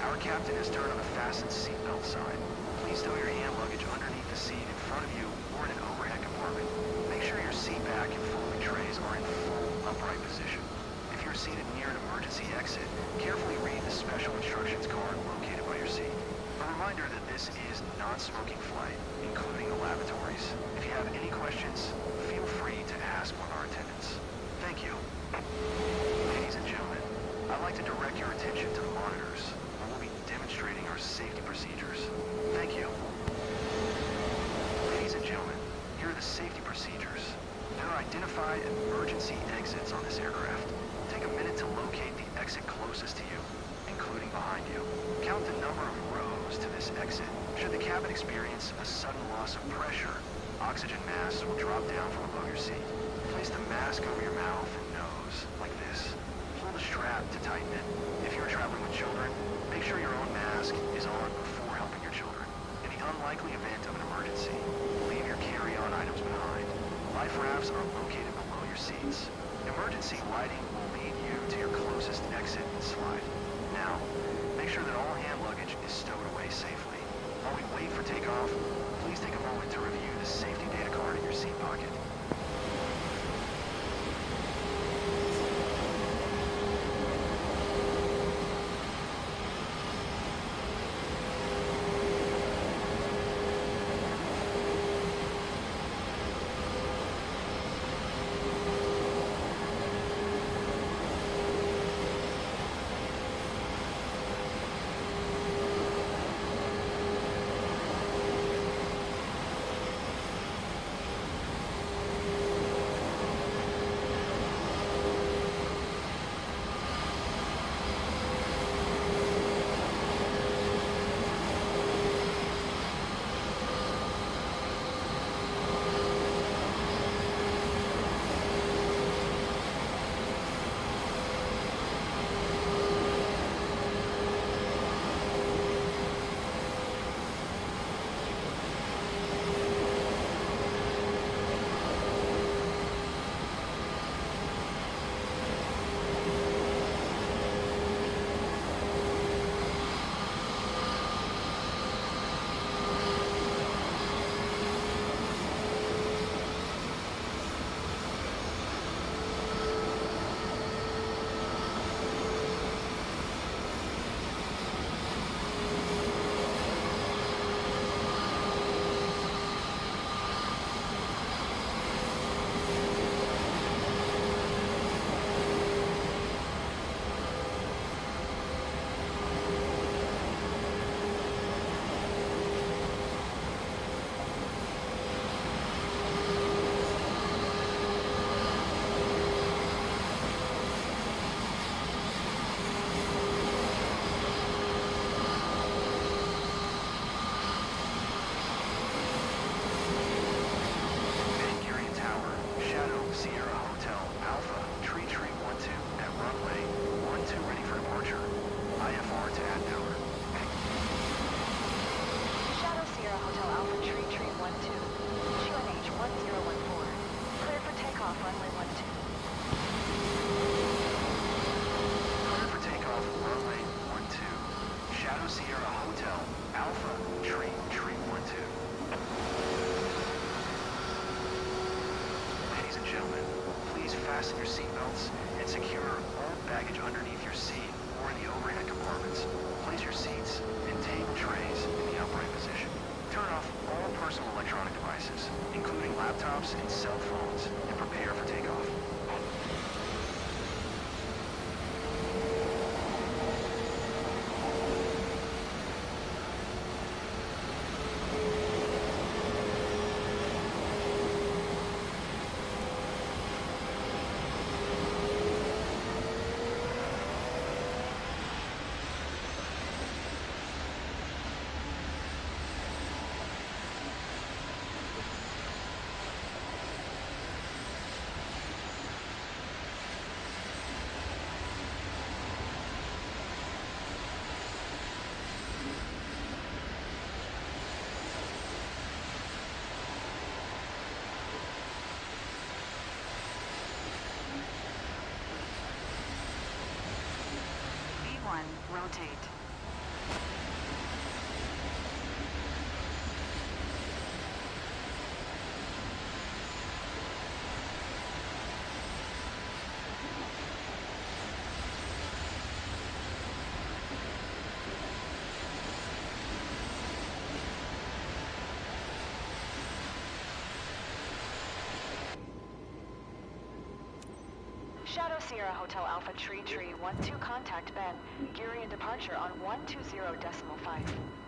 Our captain has turned on the fasten seatbelt sign. Please stow your hand luggage underneath the seat in front of you or in an overhead compartment. Make sure your seat back and folding trays are in full upright position. If you're seated near an emergency exit, carefully read the special instructions card located by your seat. A reminder that this is non-smoking flight, including the lavatories. If you have any questions, feel free to ask one of our attendants. Thank you. Ladies and gentlemen, I'd like to direct your attention to the monitors. Demonstrating our safety procedures. Thank you. Ladies and gentlemen, here are the safety procedures. There are identified emergency exits on this aircraft. Take a minute to locate the exit closest to you, including behind you. Count the number of rows to this exit. Should the cabin experience a sudden loss of pressure, oxygen masks will drop down from above your seat. Place the mask over your mouth and nose, like this. Pull the strap to tighten it. If you're traveling with children, make sure your own mask is on before helping your children. In the unlikely event of an emergency, leave your carry-on items behind. Life rafts are located below your seats. Emergency lighting will lead you to your closest exit and slide. Now, make sure that all hand luggage is stowed away safely. While we wait for takeoff, please take a moment to review the safety data card in your seat pocket. Fasten your seatbelts and secure all baggage underneath your seat or in the overhead compartments. Place your seats and table trays in the upright position. Turn off all personal electronic devices, including laptops and cell phones, and prepare for takeoff. rotate. Shadow Sierra Hotel Alpha Tree 12, contact Ben. Gearing and departure on 120.5.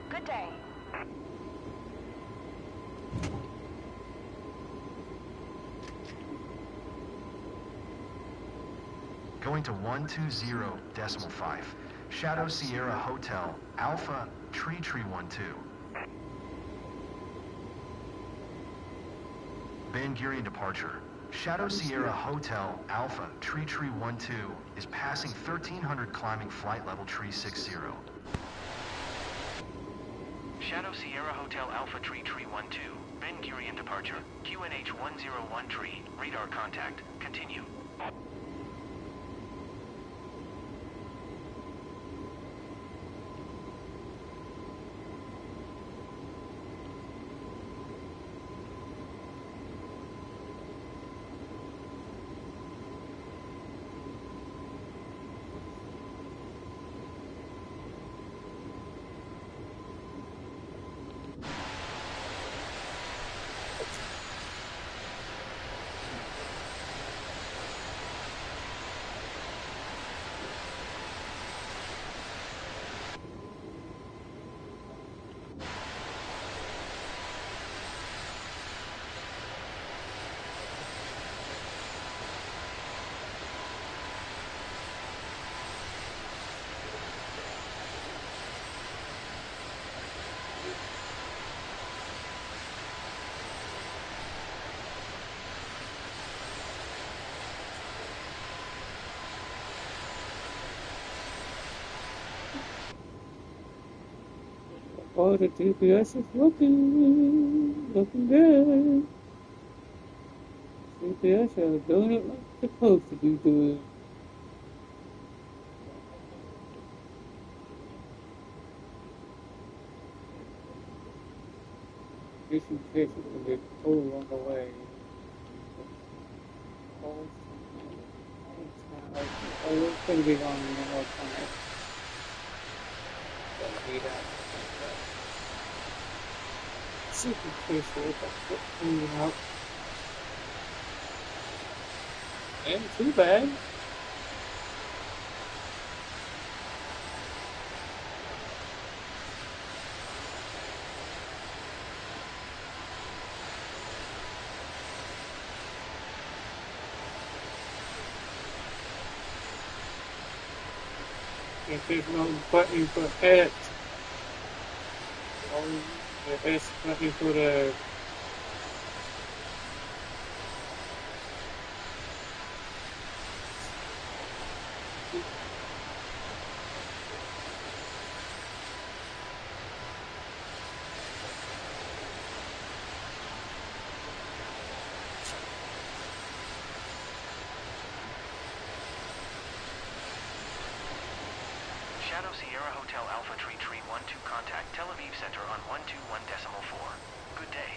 Good day. Going to 120.5. Shadow Sierra Hotel Alpha Tree 12. Ben gearing departure. Shadow Sierra Hotel Alpha Tree 12 is passing 1300 climbing flight level tree 60. Shadow Sierra Hotel Alpha Tree 12, Ben gearing and departure. QNH 101 tree, radar contact, continue. Oh, the GPS is looking good. GPS are doing it like it's supposed to be doing. Just in case it can get pulled on the way. Oh, it's going to be on the north side. Super case coming out. Ain't too bad. If there's no button for head, the S button for the Shadow Sierra Hotel Alpha Tree 12, contact Tel Aviv Center on 121.4. Good day.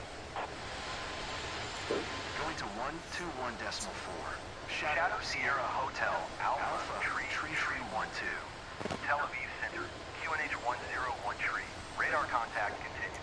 Going to 121.4. Shadow Sierra Hotel Alpha Tree 12. Tel Aviv Center, QNH 101 tree. Radar contact continued.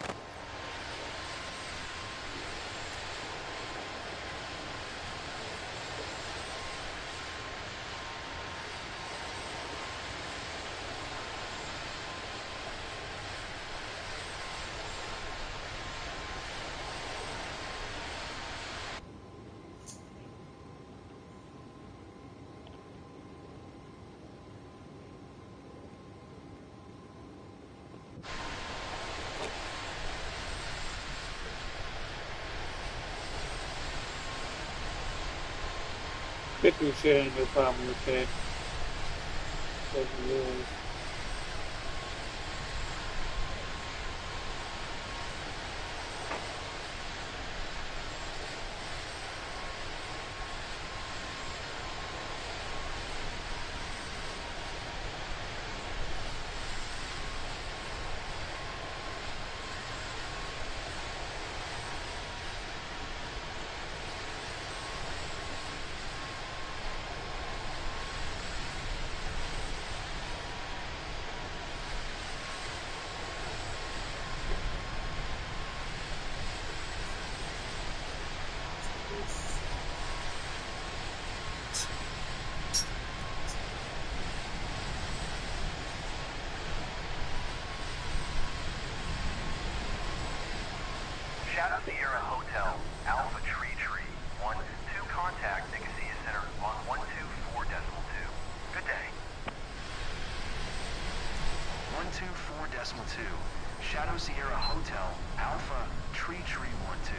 Picture sharing, no problem with that. Doesn't really. Shadow Sierra Hotel, Alpha Tree 1, 2 contact Nicosia Center on 124.2. Good day. 124.2, Shadow Sierra Hotel, Alpha Tree 1, 2.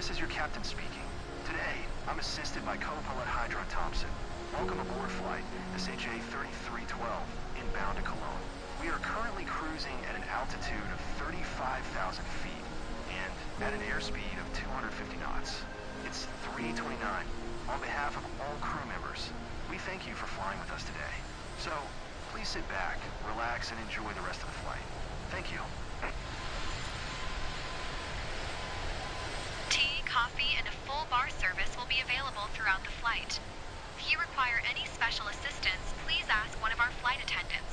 this is your captain speaking. Today, I'm assisted by co-pilot Hydra Thompson. Welcome aboard flight SHA-3312, inbound to Cologne. We are currently cruising at an altitude of 35,000 feet and at an airspeed of 250 knots. It's 3:29. On behalf of all crew members, we thank you for flying with us today. So, please sit back, relax, and enjoy the rest of the flight. Thank you. Tea, coffee, and a full bar service will be available throughout the flight. If you require any special assistance, please ask one of our flight attendants.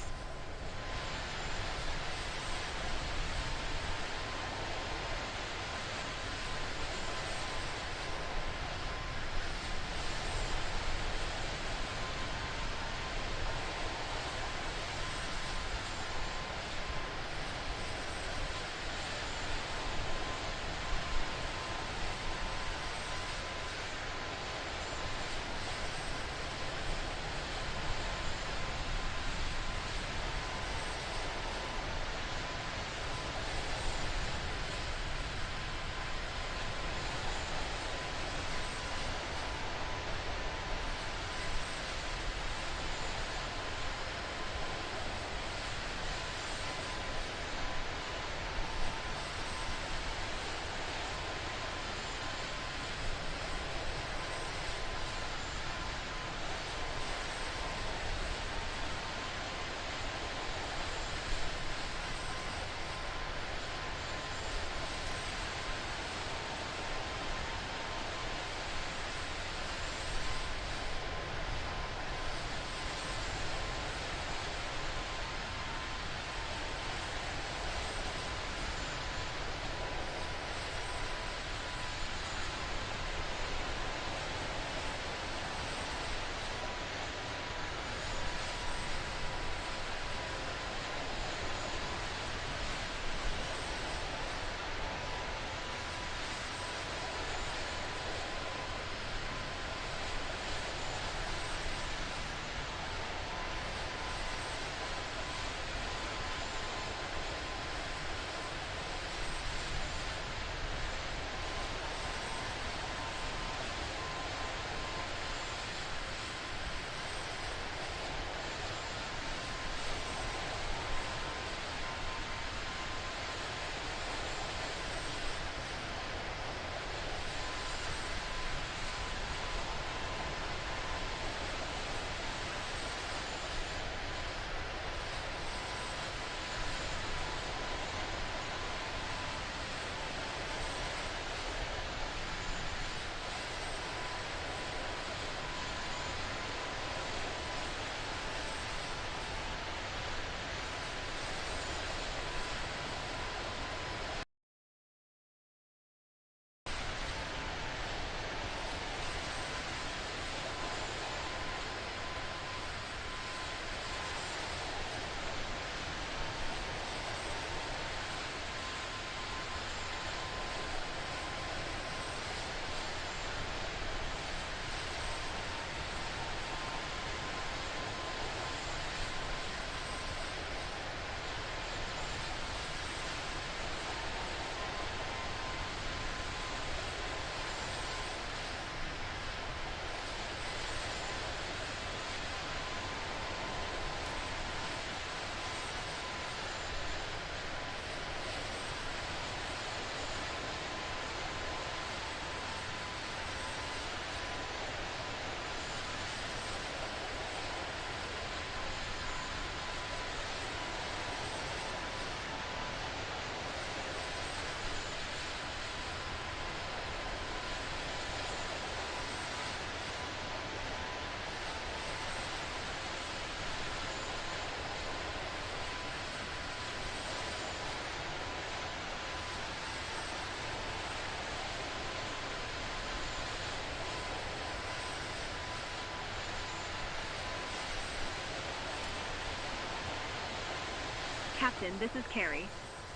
Captain, this is Carrie.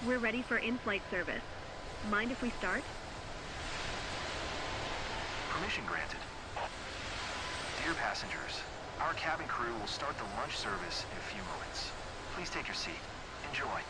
We're ready for in-flight service. Mind if we start? Permission granted. Dear passengers, our cabin crew will start the lunch service in a few moments. Please take your seat. Enjoy.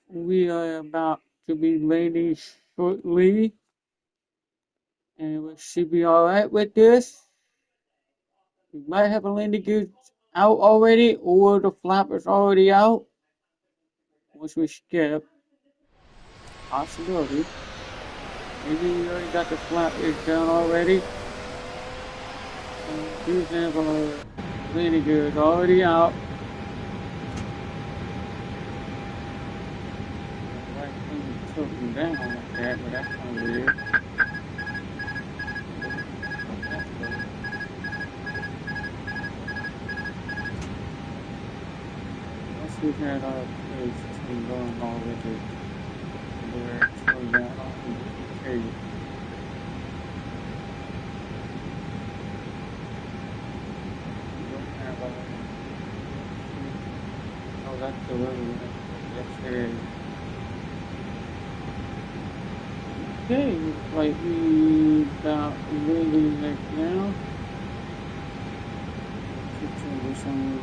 We are about to be landing shortly, and we should be alright with this. We might have a landing gear out already, or the flapper's already out, which we skip. Possibility. Maybe we already got the flappers down already. And we have our landing gears already out. Right thing tilting down like that, but that's kind of weird. Once we had our place thing going all with it, where it's going down on the cage. Oh, that's the road. Yes, it is. Okay, looks like we about ready right now. Let's turn this on.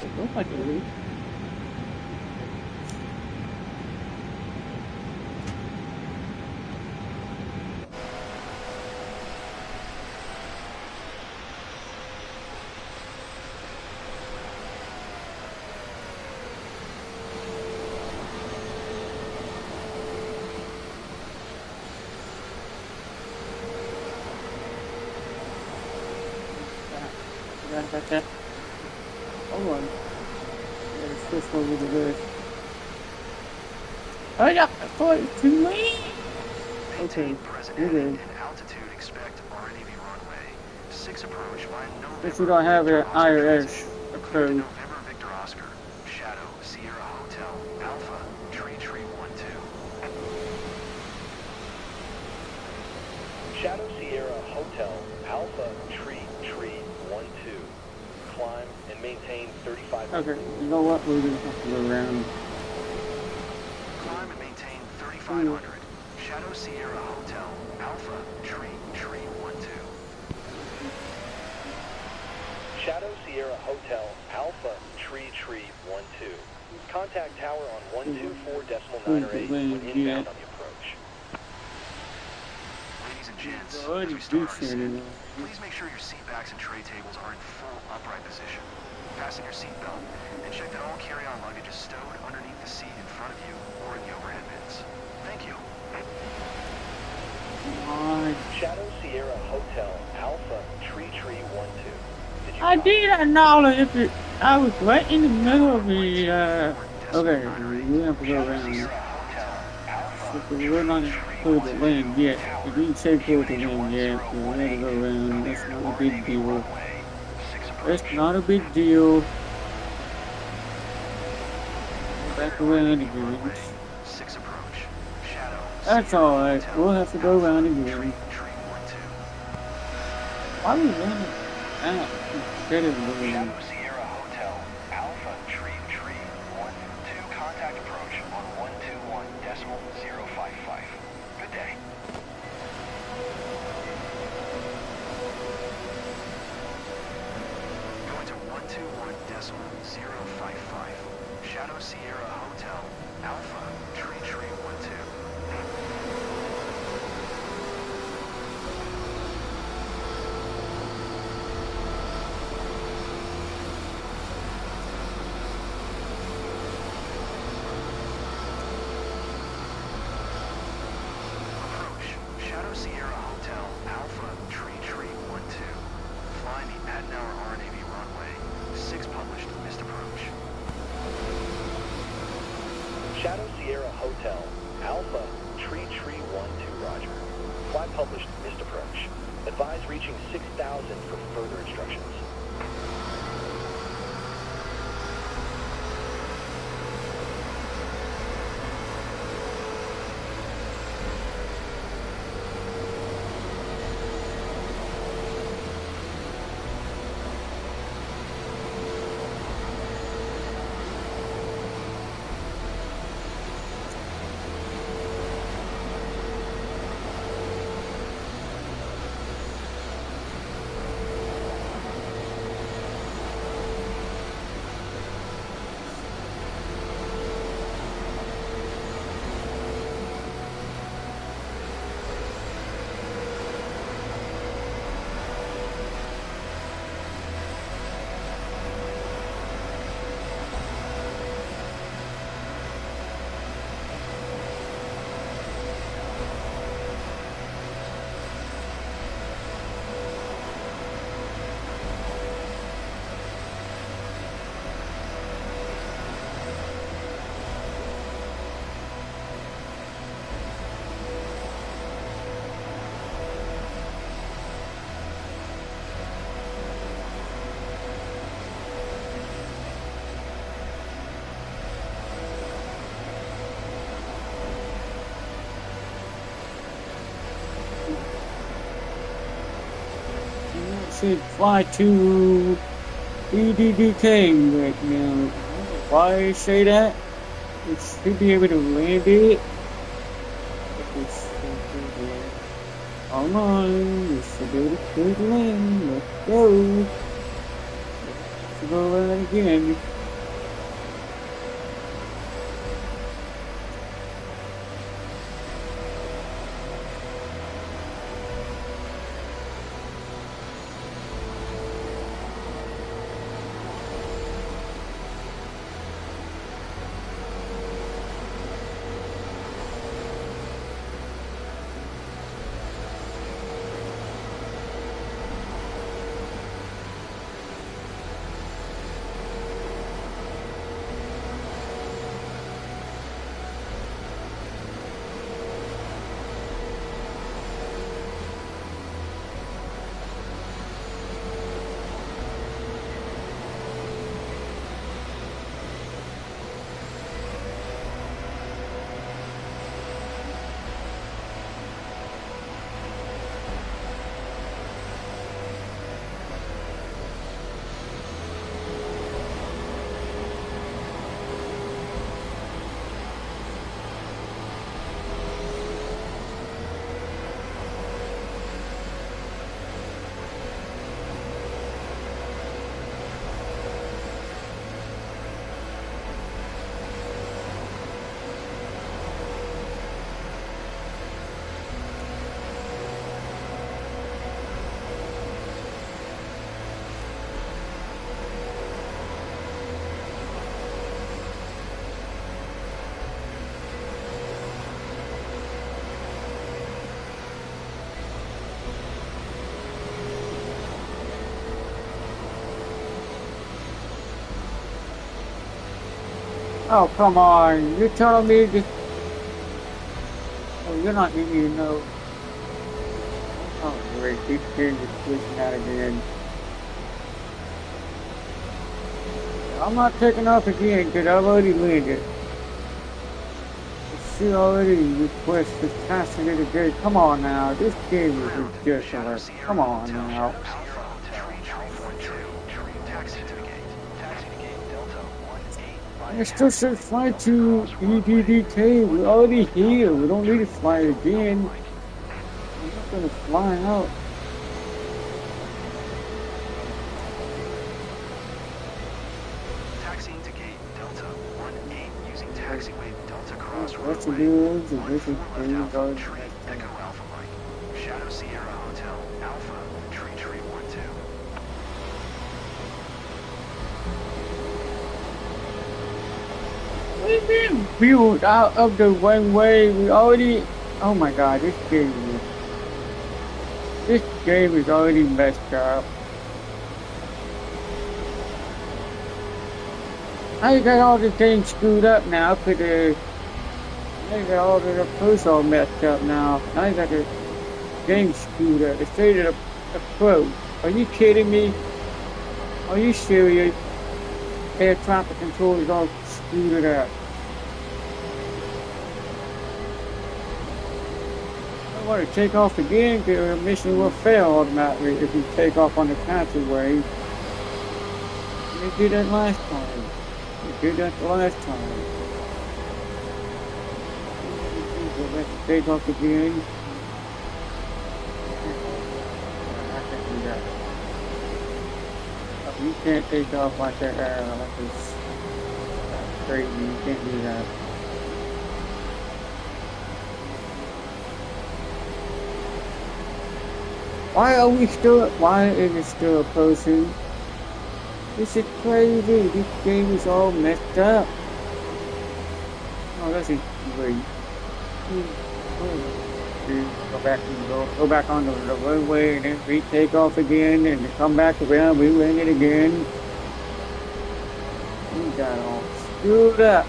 It looks like it is. Got that. Hold on. Let's switch over to this. Oh yeah, according to me. Okay, we're good. Altitude expect RNAV runway 6 approach by November. If we don't have an IRS approved. November Victor Oscar, Shadow Sierra Hotel Alpha Tree 12. Shadow Sierra Hotel Alpha Tree 12. Climb and maintain 35. Okay, you know what? We're gonna have to go around. Climb and maintain 3500. Shadow Sierra Hotel Alpha Tree 12. Shadow Sierra Hotel Alpha Tree 12. Contact tower on 124.908 when inbound on the approach. Ladies and gents, Already as we start our decent, descent, please make sure your seat backs and tray tables are in full upright position. Fasten your seat belt and check that all carry-on luggage is stowed underneath the seat in front of you or in the overhead bins. Thank you. Shadow Sierra Hotel Alpha Tree 12. I did acknowledge if it, I was right in the middle of the, okay, we have to go around. So we're not clear the land yet. We didn't say clear the land yet, so we had to go around. That's not a big deal. It's not a big deal. Back around again. That's alright. We'll have to go around again. Why are we running out instead of going? Shadow Sierra Hotel Alpha Tree 12. Contact approach on 121.055. Good day. Going to 121.055. Shadow Sierra Hotel Alpha Tree 12. Shadow Sierra Hotel Alpha Tree 12. Flying the Adenauer RNAV runway 6 published missed approach. Shadow Sierra Hotel Alpha Tree 12. Roger. Fly published missed approach. Advise reaching 6,000 for further instructions. should fly to EDDK right now. Why I say that? We should be able to land it. Come on, we should be able to clear the lane. Let's go. Let's go around again. Oh, come on. You're telling me to... Oh, you're not letting me know. Oh, great. These kids are switching out again. I'm not taking off again because I've already landed. She already requested passenger today. Come on now. This game is ridiculous. Come on now. I still said fly to EDDK. We're already here. We don't need to fly again. I'm not going to fly out. Taxiing to gate Delta 18 using taxiway Delta Cross What's the Roadway. deal? This is Alpha Tree Echo Alpha Mike. Shadow Sierra Hotel Alpha Tree 12. We've been built out of the runway. We already... Oh my god, this game is already messed up. I got all the things screwed up now because I got all the posts all messed up now. I got the game screwed up. They say that a pro. Are you kidding me? Are you serious? Air traffic control is all screwed up. I want to take off again because the mission will fail automatically if you take off on the taxiway. They did that last time. They did that the last time. Let's take off again. I can't do that. You can't take off like that. Like this. That's crazy. You can't do that. Why is it still a person? This is crazy. This game is all messed up. Oh, that's great. Go back on the runway and then retake off again and come back around, we win it again. We got all screwed up.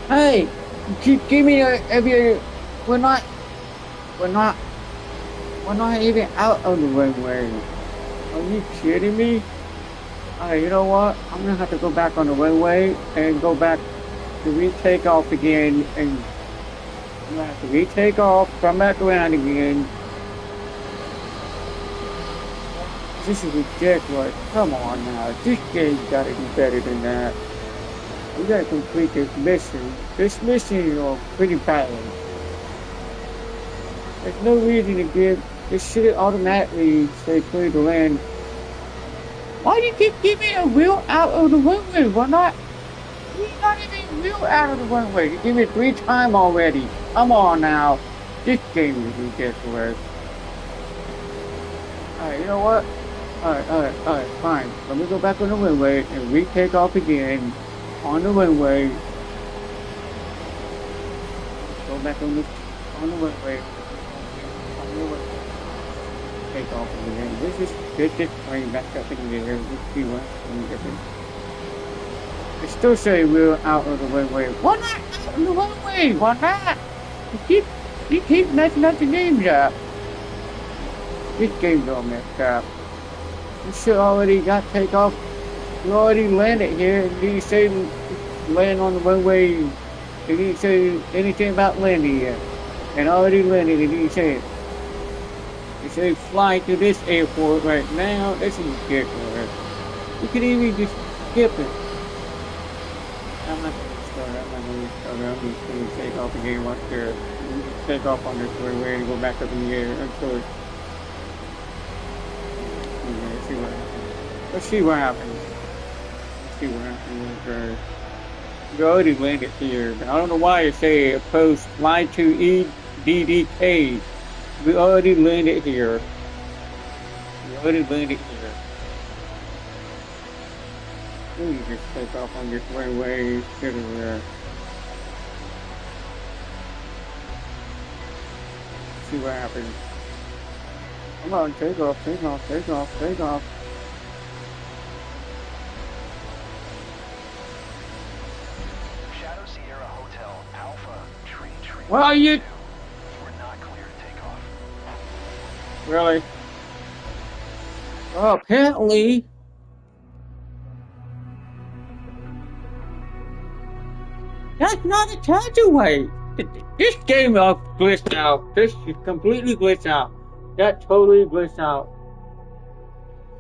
Hey, you keep giving me we're not even out of the runway. Are you kidding me? Alright, you know what? I'm gonna have to go back on the runway and go back to retake off again, and I'm gonna have to retake off, come back around again, This is ridiculous. Come on now. This game's gotta do better than that. We gotta complete this mission. This mission is pretty bad. There's no reason to give. This should automatically say clear to land. Why do you keep giving a wheel out of the runway? Why not? You're not even wheel out of the runway. You give it 3 times already. Come on now. This game is ridiculous. Alright, you know what? Alright, fine. Let me go back on the runway and retake off again on the runway. Go back on the runway. Take off again. This is going back up in the air. Let's see what's different. It still say we're out of the runway. Why not out of the runway? Why not? You keep messing up the games up. This game's all messed up. You should already got takeoff. You already landed here. And didn't say land on the runway. You didn't say anything about landing yet. And already landed. You didn't say it. You say fly to this airport right now. This is ridiculous. You could even just skip it. I'm not going to start. I'm just going to take off again once they're take off on this runway and go back up in the air until it's. Let's see what happens. We already landed here, but I don't know why you say opposed fly to EDDK. We already landed here. Let me just take off on this runway. See what happens. Come on, take off. Shadow Sierra Hotel Alpha Tree. Why are you? You are not clear to take off. Really? Well, apparently. That's not a taxiway. This game is glitched out. This is completely glitched out. That totally glitched out.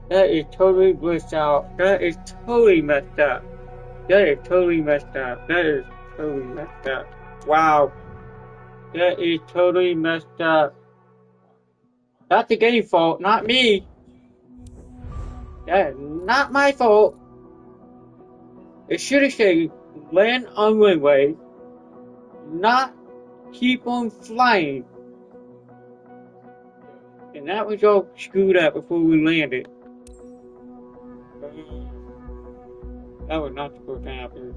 That is totally glitched out. That is totally messed up. Wow. That is totally messed up. That's the game's fault, not me. That is not my fault. It should have said land on runway, not keep on flying. And that was all screwed up before we landed. That was not supposed to happen.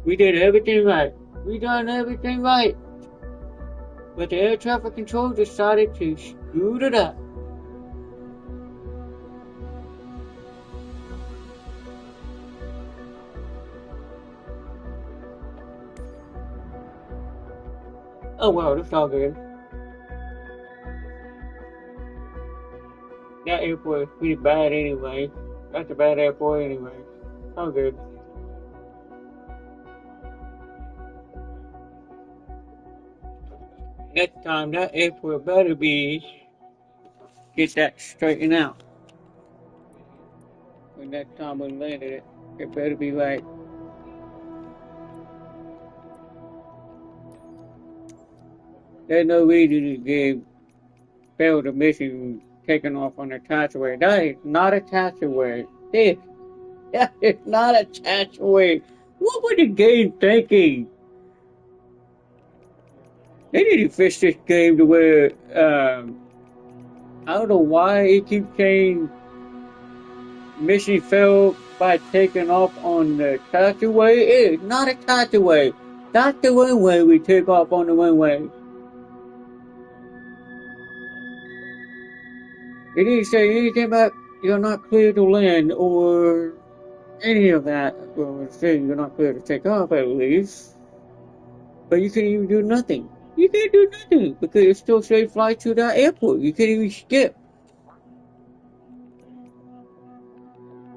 We did everything right. We done everything right. But the air traffic control decided to screw it up. Oh well, that's all good. That airport is pretty bad anyway. That's a bad airport anyway. All good. Next time, that airport better get that straightened out. When next time we landed it better be like. There's no reason to fail the mission taking off on a taxiway. That is not a taxiway. That is not a taxiway. What were the game thinking? They need to fix this game to where, I don't know why it keeps saying mission failed by taking off on the taxiway. It is not a taxiway. That's the runway we take off on the runway. It didn't say anything about you're not clear to land or any of that. Well, it's saying you're not clear to take off at least. But you can't even do nothing. You can't do nothing because it still says fly to that airport. You can't even skip.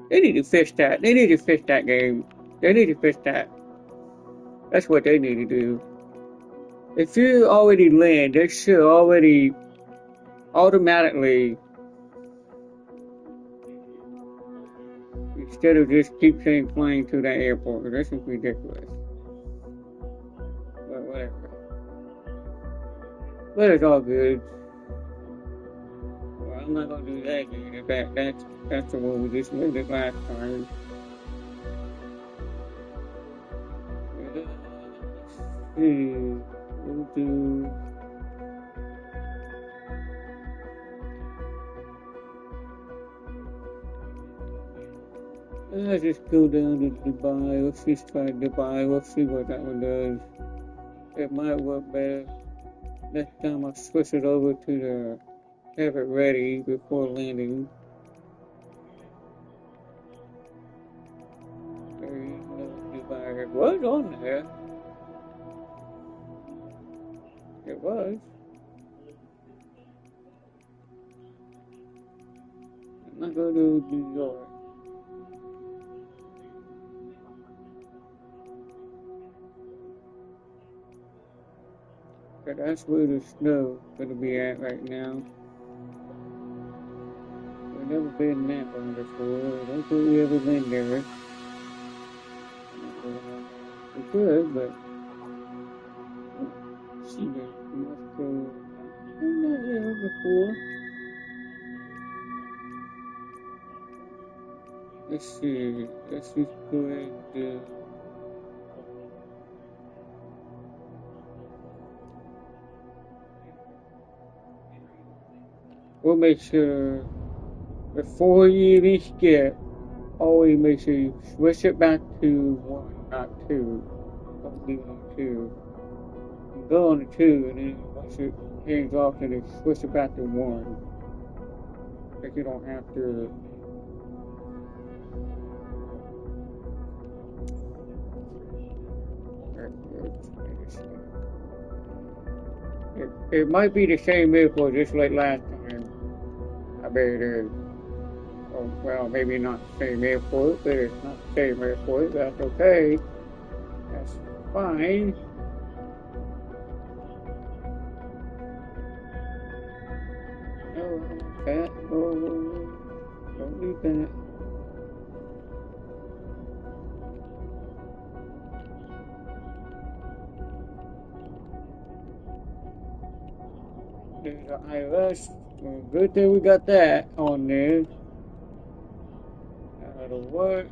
They need to fix that. They need to fix that game. They need to fix that. That's what they need to do. If you already land, they should already automatically Instead of just keep saying flying to the airport. This is ridiculous. But whatever. But it's all good. Well, I'm not gonna do that again. That's the one we just made it last time. We'll do. Let's just go down to Dubai. Let's just try Dubai. Let's see what that one does. It might work better. Next time I'll switch it over to the have it ready before landing. There is no Dubai. It was on there. It was. I'm not going to New York. But that's where the snow going to be at right now. We've never been that one before. I don't think we ever been there. We could, but see that we must go. I'm not there before. Let's see. Let's just go ahead and we'll make sure before you even skip, always make sure you switch it back to 1, not 2. Don't leave it on 2. You go on to 2, and then once it hangs off, then you switch it back to 1. Like you don't have to. It might be the same airport, just like last time. I bet it is. Oh, well, maybe not the same airport, but it's not the same airport. That's okay. That's fine. No, I don't want that. No, don't need that. There's the iOS. Well, good thing we got that on there. That'll work.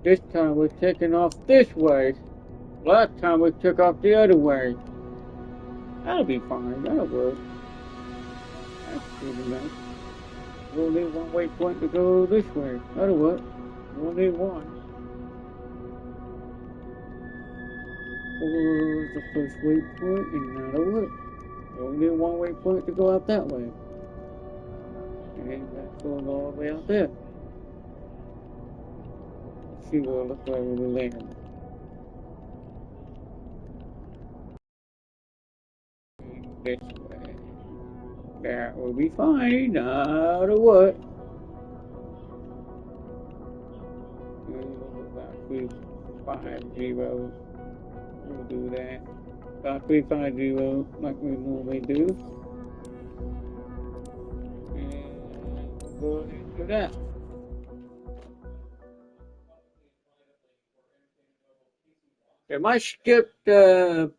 This time we're taking off this way. Last time we took off the other way. That'll be fine. That'll work. That's good enough. We'll need one waypoint to go this way. That'll work. We'll need one. Or the first waypoint, and that'll work. We'll need one waypoint to go out that way. And that's going all the way out there. Let's see what it looks like when we land. This way. That will be fine, no matter what. About 350. We'll do that. About 350 like we normally do. And we'll go ahead and do that. It might skip the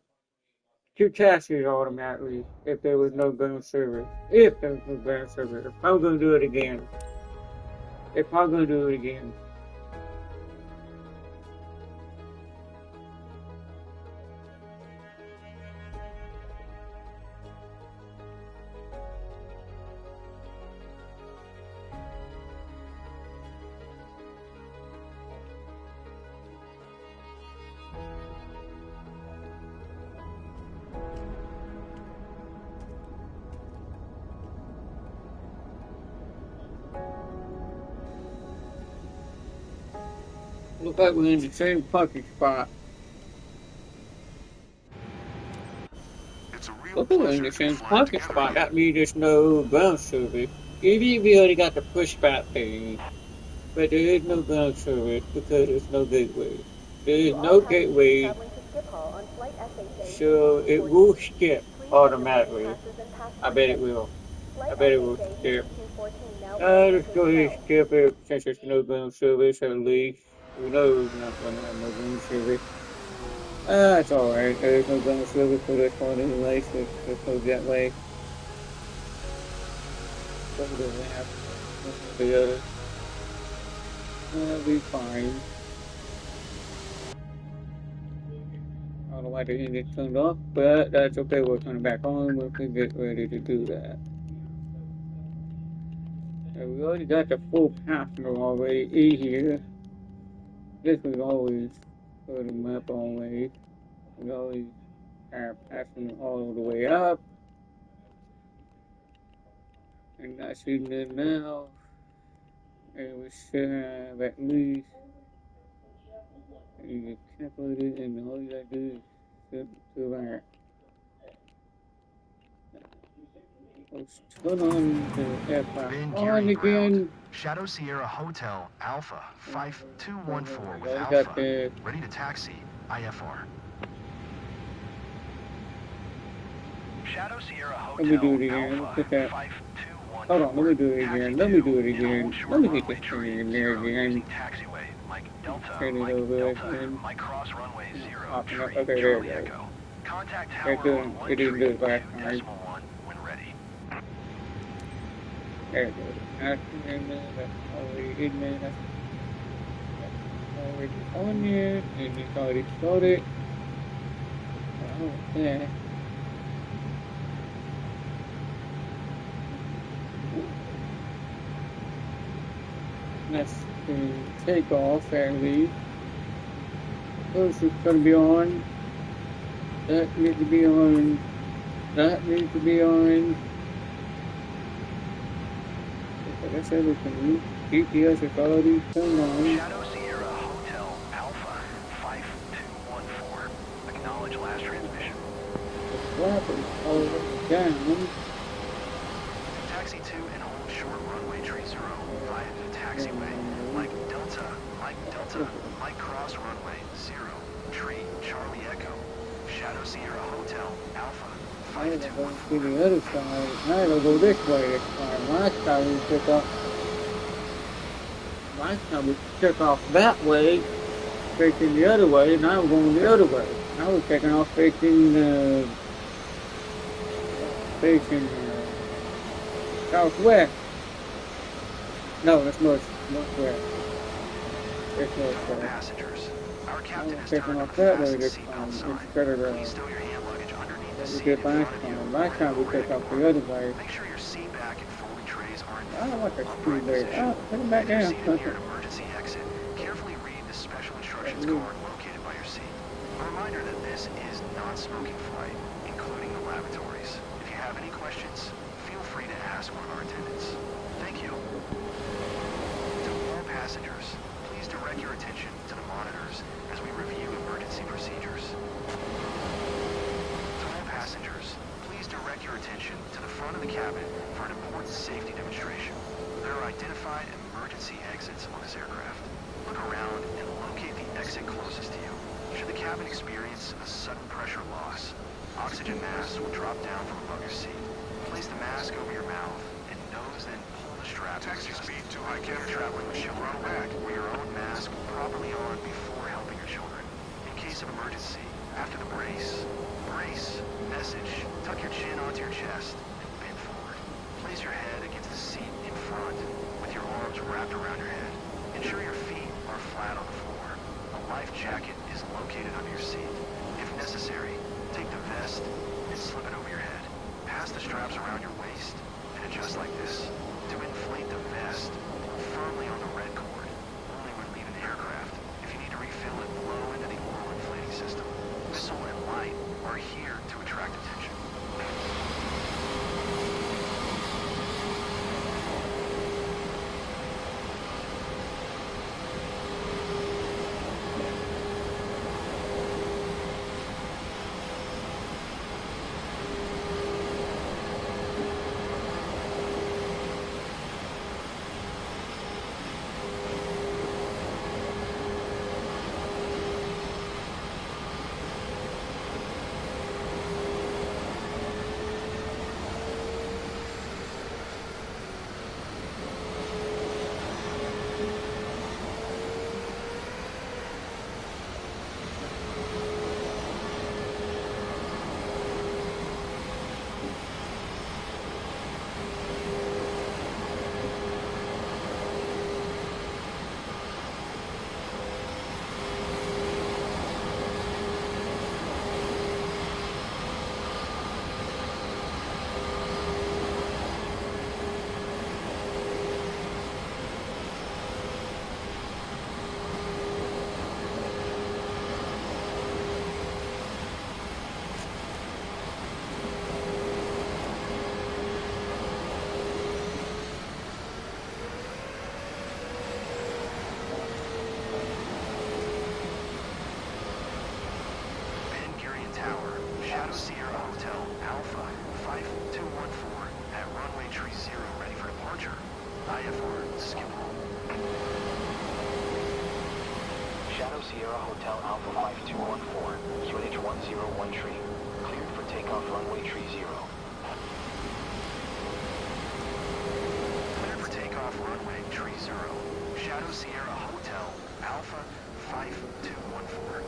2 taxis automatically if there was no ground service. If there was no ground service. If I'm going to do it again. Look like we're in the same parking spot. It's a real Well, in the same parking spot, that means there's no ground service. Maybe we already got the pushback thing, but there is no ground service because there's no gateway. There is no gateway, so it will skip automatically. I bet it will. I bet it will skip. Let's go ahead and skip it since there's no ground service at least. We know we're not going to have no ground service. It's alright. There's no ground service for this one anyway, so let's go that way. Go to the left, the other. That'll be fine. I don't know why the engine turned off, but that's okay. We're turning back on when we get ready to do that. We already got the full passenger already in here. This was always put them up always. We always have passenger all the way up. And not seeing it now. And we should have at least, you can calculate it, and all you gotta do is sit to that. Let's turn on the aircraft on again. Shadow Sierra Hotel Alpha 5214 with Already got Alpha. the, Ready to taxi. IFR. Shadow Sierra let me Hotel do it again. Let's put that. 5214. Hold on, let me do it again. Let me do it again. Let me get this Taxi thing in there again. Taxiway, Mike Delta, Turn it Mike over Delta, again. Mike Cross Runway 0, Popping up. Tree, Okay, there Charlie we go. Echo. Contact They're tower doing, on it didn't do it last 1 time. 2.1 when ready. There it goes. That's in there. That's already in there. That's already on there. And it's already started. Oh, yeah. That's the takeoff at least. Those are going to be on. That needs to be on. That needs to be on. That's everything. GPS is already turned on. Shadow Sierra Hotel Alpha 5214. Acknowledge last transmission. The flap is already down. Taxi 2 and hold short runway tree 0 via the taxiway. Mike Delta, Mike Cross Runway 0, Tree, Charlie Echo. Shadow Sierra Hotel Alpha Now we're going to the other side. Now it'll go this way this time. Last time we took off that way, facing the other way. Now we're going the other way. Now we're taking off facing southwest. No, that's northwest. It's northwest. Passengers, our Now captain we're has taking turned off up that the way this fasten time seatbelt sign. instead of Please stow your hand luggage underneath the what we seat did in front last of you. time. Last time we took off the other way. Make sure your seat back and folding trays are in I don't want the full screw upright there. position. Oh, put it back If you're down. seated near an emergency exit, carefully read the special instructions card located by your seat. A reminder that this is non-smoking flight, including the lavatories. If you have any questions, feel free to ask one of our attendants. Thank you. To all passengers, please direct your attention to the monitors as we review emergency procedures. To all passengers, please direct your attention to the front of the cabin for an important safety demonstration. There are identified emergency exits on this aircraft. Look around and locate the exit closest to you. Should the cabin experience a sudden pressure loss, oxygen masks will drop down from above your seat. Place the mask over your mouth and nose, then pull the strap. Taxi speed too high. If you're traveling with children, wear your own mask properly on before helping your children. In case of emergency, after the brace, message, tuck your chin onto your chest and bend forward. Place your head against the seat in front with your arms wrapped around your head. Ensure your feet are flat on the floor. A life jacket is located under your seat. If necessary, take the vest and slip it over your head. Pass the straps around your waist and adjust like this. To inflate the vest, pull firmly on the red cord, only when leaving the aircraft. If you need to refill it, blow into the oral inflating system. Whistle and light are here to attract attention. Sierra Hotel Alpha 5214, QNH 101 tree. Cleared for takeoff runway tree 0. Cleared for takeoff runway tree 0. Shadow Sierra Hotel Alpha 5214.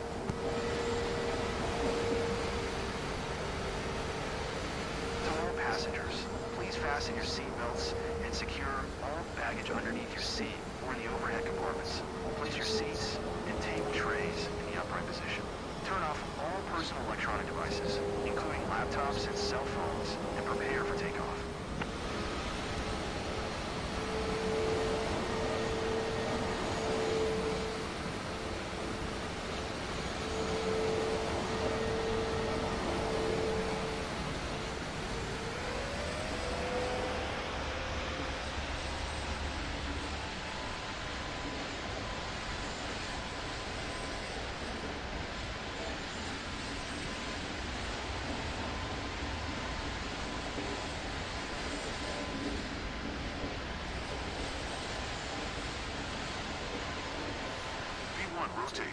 To all passengers, please fasten your seatbelts and secure all baggage underneath your seat or in the overhead compartments. Place your seats and table trays in the upright position. Turn off all personal electronic devices, including laptops and cell phones, and prepare for takeoff. Rotate.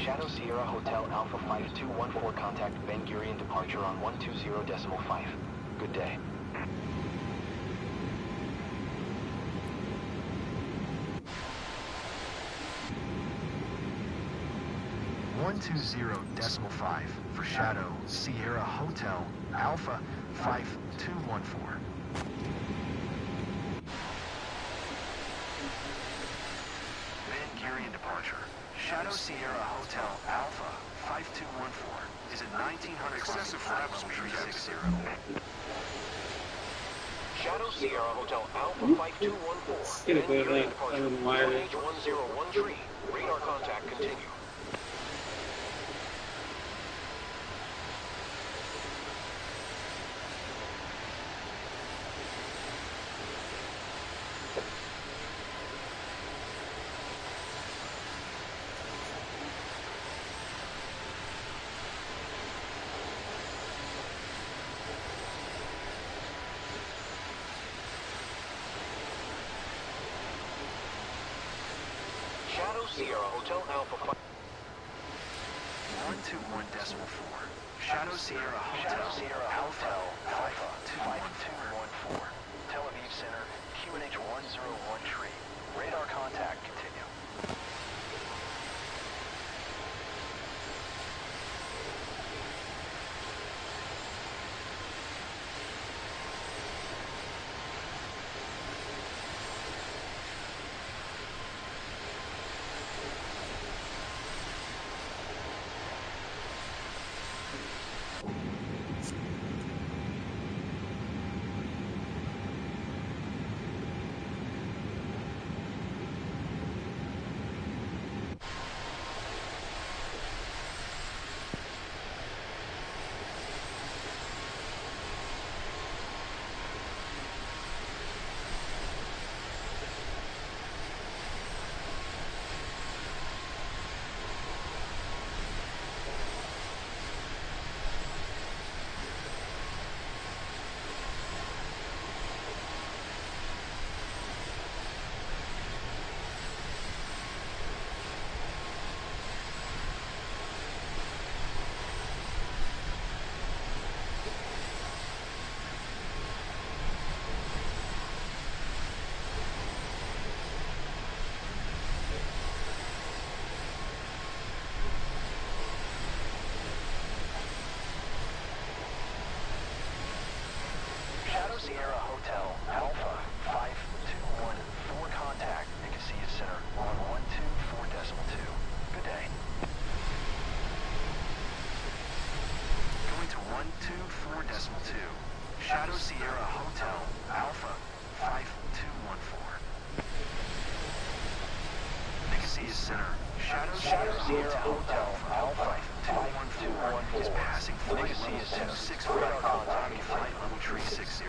Shadow Sierra Hotel Alpha 5214, contact Ben Gurion departure on 120.5. Good day. .5 for Shadow Sierra Hotel Alpha 5214. Ben Gurion departure. Shadow Sierra Hotel Alpha 5214 is at 1900 excessive flaps 360. Shadow Sierra Hotel Alpha 5214. Ben Gurion departure. QNH 101 radar contact continue. Shadow Sierra Hotel Alpha 121.4. Shadow Sierra Hotel Alpha 5214. Tel Aviv Center, QNH 101 tree. Radar contact continue. Sierra Hotel Alpha 5214, contact Nicosia Center on 124.2. Good day. Going to 124.2. Shadow Sierra Hotel Alpha 5214. Nicosia Center. Shadow Sierra Hotel Alpha 5214 is passing flight level 26 radar contact, flight level tree 60.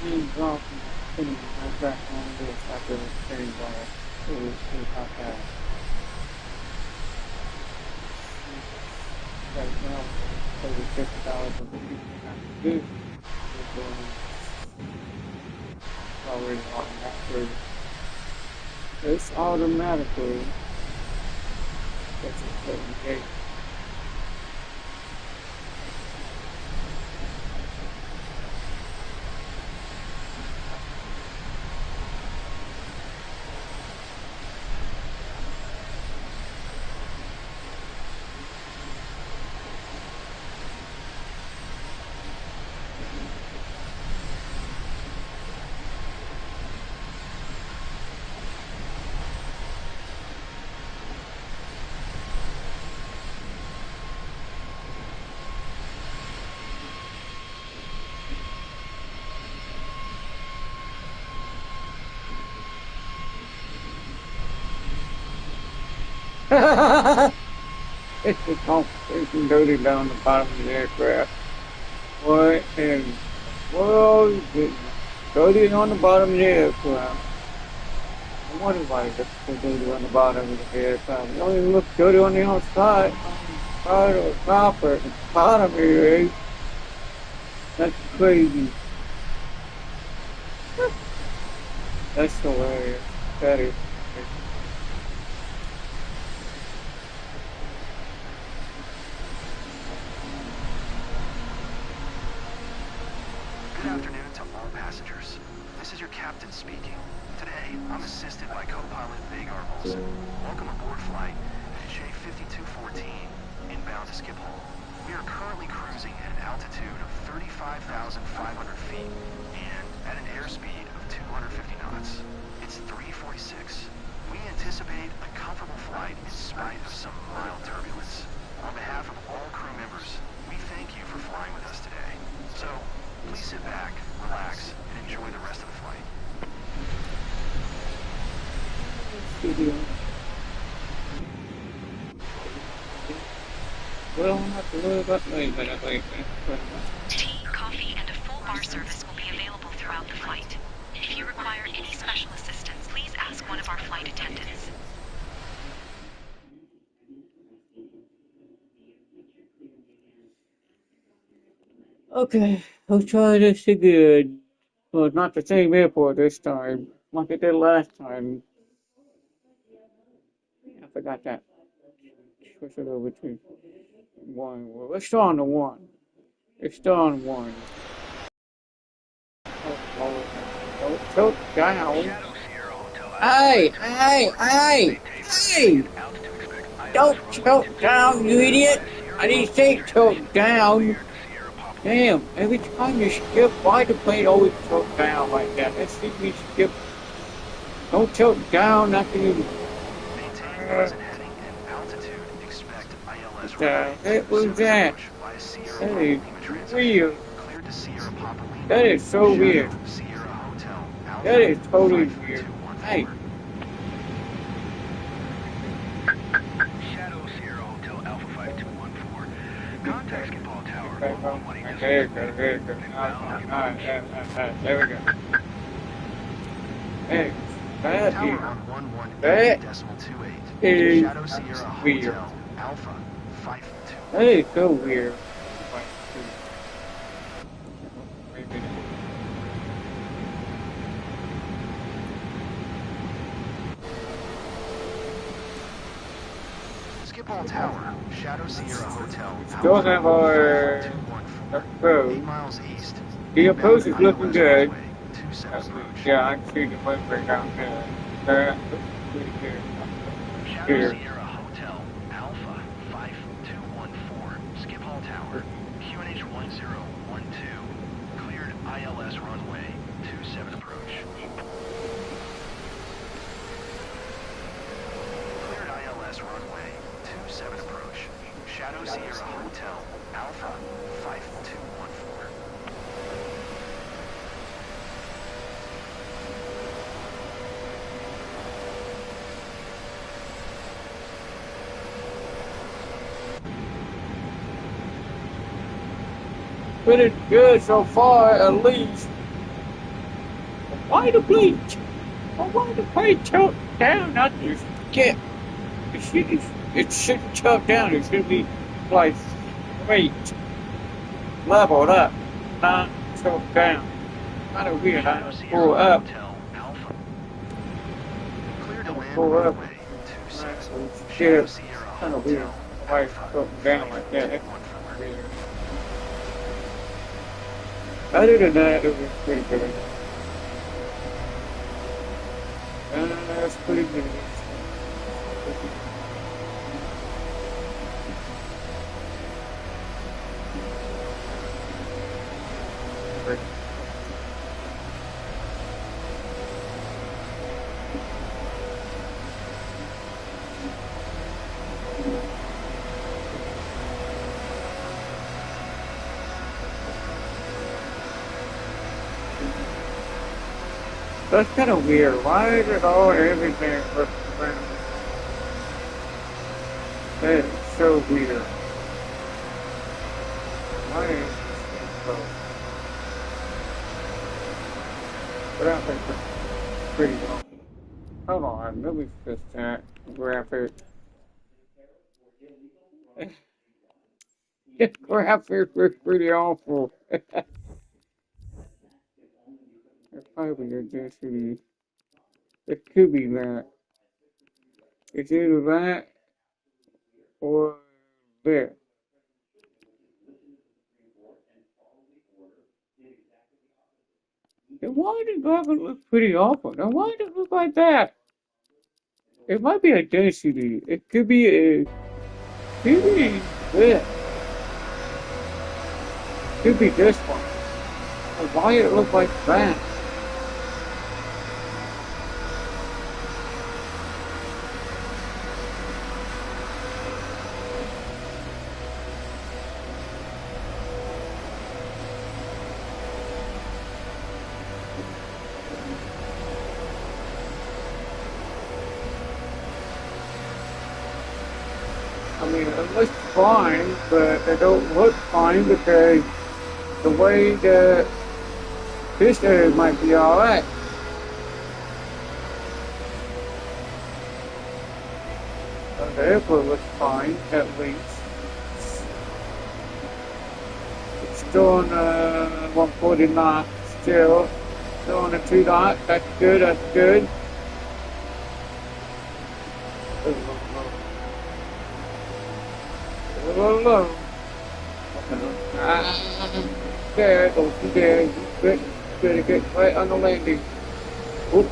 He's off and putting back on this after getting by. See how that. Right now, over 6,000 people have to do. Already automatically. It's automatically. That's a certain date. It's the concentration dirty down the bottom of the aircraft. What in the world is it? Dirty on the bottom of the aircraft. I wonder why it's so dirty on the bottom of the aircraft. It don't even look dirty on the outside. Side or top or the bottom here. That's crazy. That's hilarious. That is. Good afternoon to all passengers. This is your captain speaking. Today, I'm assisted by co-pilot Vagar Olsen. Welcome aboard flight J5214, inbound to Schiphol. We are currently cruising at an altitude of 35,500 feet and at an airspeed of 250 knots. It's 3:46. We anticipate a comfortable flight in spite of some mild turbulence. On behalf of all crew members, we thank you for flying with us today. So, please sit back, relax, and enjoy the rest of the flight. Well, I don't have to worry about me, Tea, coffee, and a full bar service will be available throughout the flight. If you require any special assistance, please ask one of our flight attendants. Okay, let's try this again. Well, it's not the same airport this time, like it did last time. I forgot that. Switch it over to one. Well, let's start on the one. Let's start on one. Don't tilt down. Hey! Don't tilt down, you idiot! I didn't say tilt down. Damn, every time you skip, why the plane always tilt down like that? Let's see me skip. Don't tilt down after you. What the heck was that? That is weird. That is so weird. That is totally weird. Hey. Shadow Sierra Hotel Alpha 5214. Contact Schiphol Tower. There we go. Hey, that is weird. That is so weird. Schiphol Tower, Shadow Sierra Hotel. Still have our approach. 8 miles east. The approach is looking good. Yeah, I can see the wind break down there. That's pretty good. Shadow Sierra Hotel, Alpha 5214, Schiphol Tower, QNH 1012, cleared ILS runway 27 approach. Sierra Hotel, Alpha 5214. Pretty good so far, at least. Why the bleach? Why the plate tilt down? Not just get. It shouldn't tilt down. It should be like straight, leveled up, not tilt down. Kind of weird. I pull up. Clear to land Pull up. runway 26. Shit, kind of weird. Why it's tilting down like that? Other than that, it was pretty good. That's pretty good. That's kind of weird. Why is it all everything looks around? That is so weird. Why is this thing so? But I think it's pretty long. Hold on, let me fix that graphic. This graphic looks pretty awful. It's probably a density. It could be that. It's either that or that. And why does the graphic look pretty awful? Now why does it look like that? It might be a density. It could be a. Could be this. Could be this one. But why it look like that? I mean, it looks fine, but it don't look fine because the way the fish area might be alright. The airport looks fine, at least. It's still on 140 knots, still on a 2 knot. That's good, that's good. Low. There, don't you dare. Good, good, get right on the landing. Oop.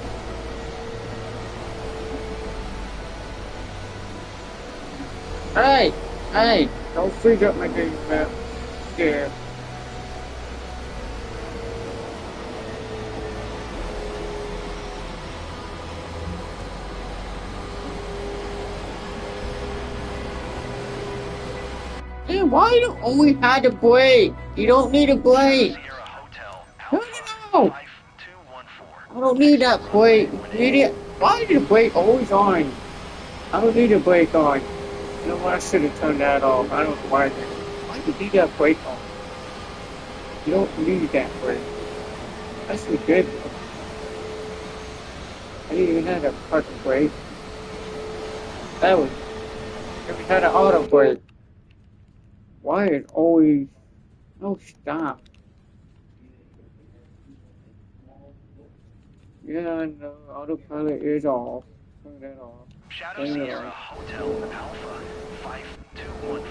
Hey, hey, don't freeze up my game map. There. Hey, why do you only had a brake? You don't need a brake. No. I don't need that brake. Idiot. Why is the brake always on? I don't need a brake on. You know what? I should have turned that off. I don't know why. Why do you need that brake on? You don't need that brake. That's ridiculous. I didn't even have that fucking brake. That was. If you had an auto brake. Why is always. Oh, stop. Yeah, I know. Autopilot is off. Turn that off. Shadow Sierra Hotel Alpha 5214.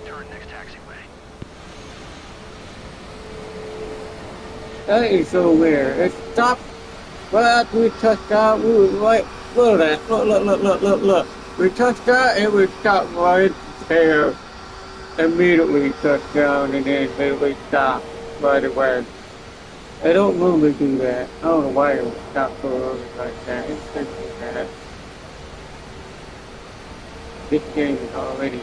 Turn next taxiway. That is so weird. It stopped right after we touched down. We were right. Look at that. Look. We touched down and we stopped right there. Immediately touched down and then immediately stopped right away. I don't normally do that. I don't know why it would stop so early like that. It's just that. This game is already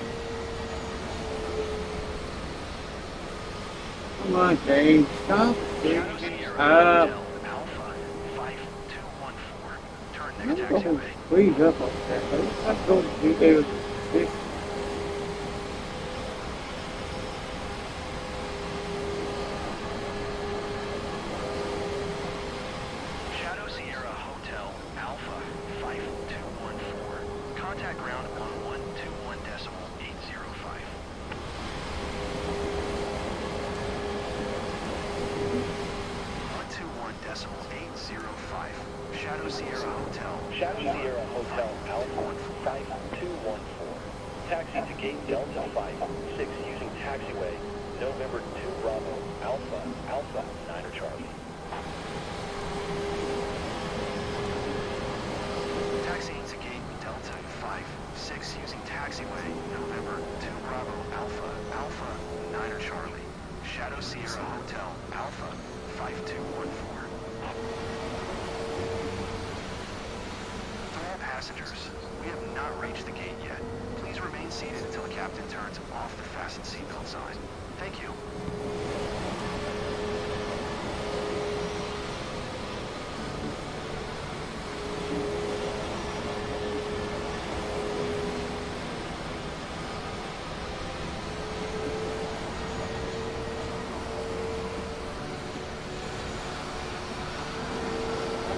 Come on, Dave. Stop. Shadow Sierra Up. Hotel Alpha 5214. Turn I'm next going to taxiway. squeeze up on that. I'm going to be able to fix Shadow Sierra Hotel Alpha 5214. Contact ground on 121.805. 121.805. Shadow Sierra Hotel. Shadow Sierra Hotel Alpha 5214. Taxi to gate Delta 56 using taxiway November 2 Bravo Alpha Alpha 9 Charlie. Taxiing to gate Delta 56 using taxiway November 2 Bravo Alpha Alpha 9 Charlie. Shadow Sierra Hotel Alpha 5214. To all passengers, we have not reached the gate yet. Please remain seated until the captain turns off the fasten seatbelt sign. Thank you.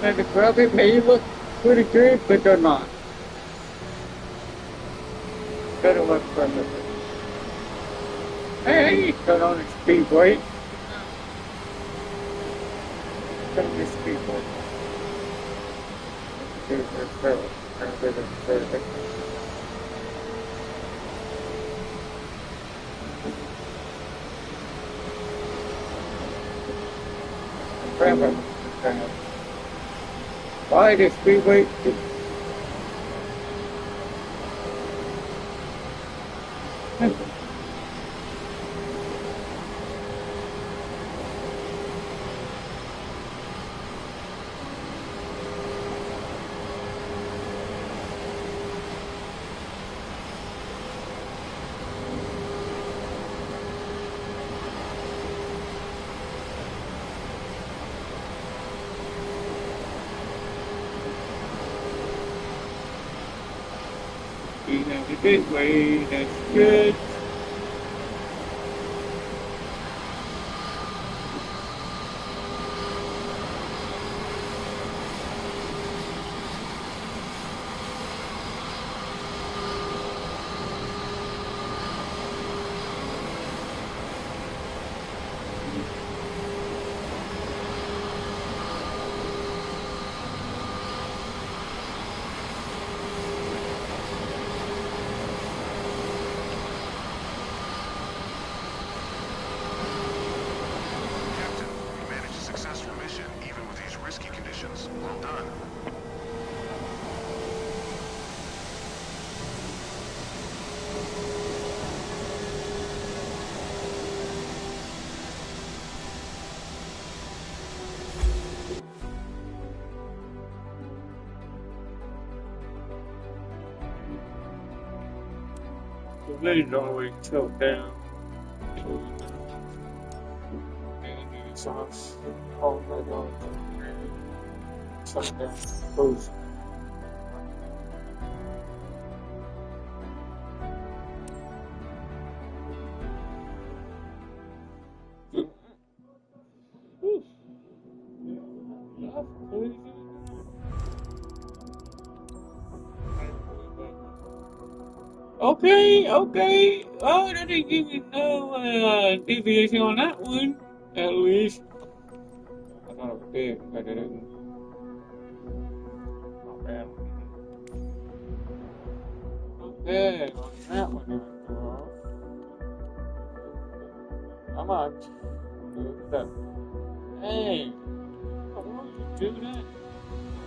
And the graphic may look pretty good, but they're not. Better look perfect. Hey, turn on the speedway. Turn on the speedway. Why the speedway? You have the gateway, that's good. Captain, you managed a successful mission even with these risky conditions. Well done. The wind's always tilt down. And it's off. Oh my god. Tilt down. Close. Okay, okay. Oh, they didn't give me no deviation on that one, at least. I thought it did, but it didn't. Not bad. Okay, on that one, I threw off. Come on. Do that. Hey, I want you to do that.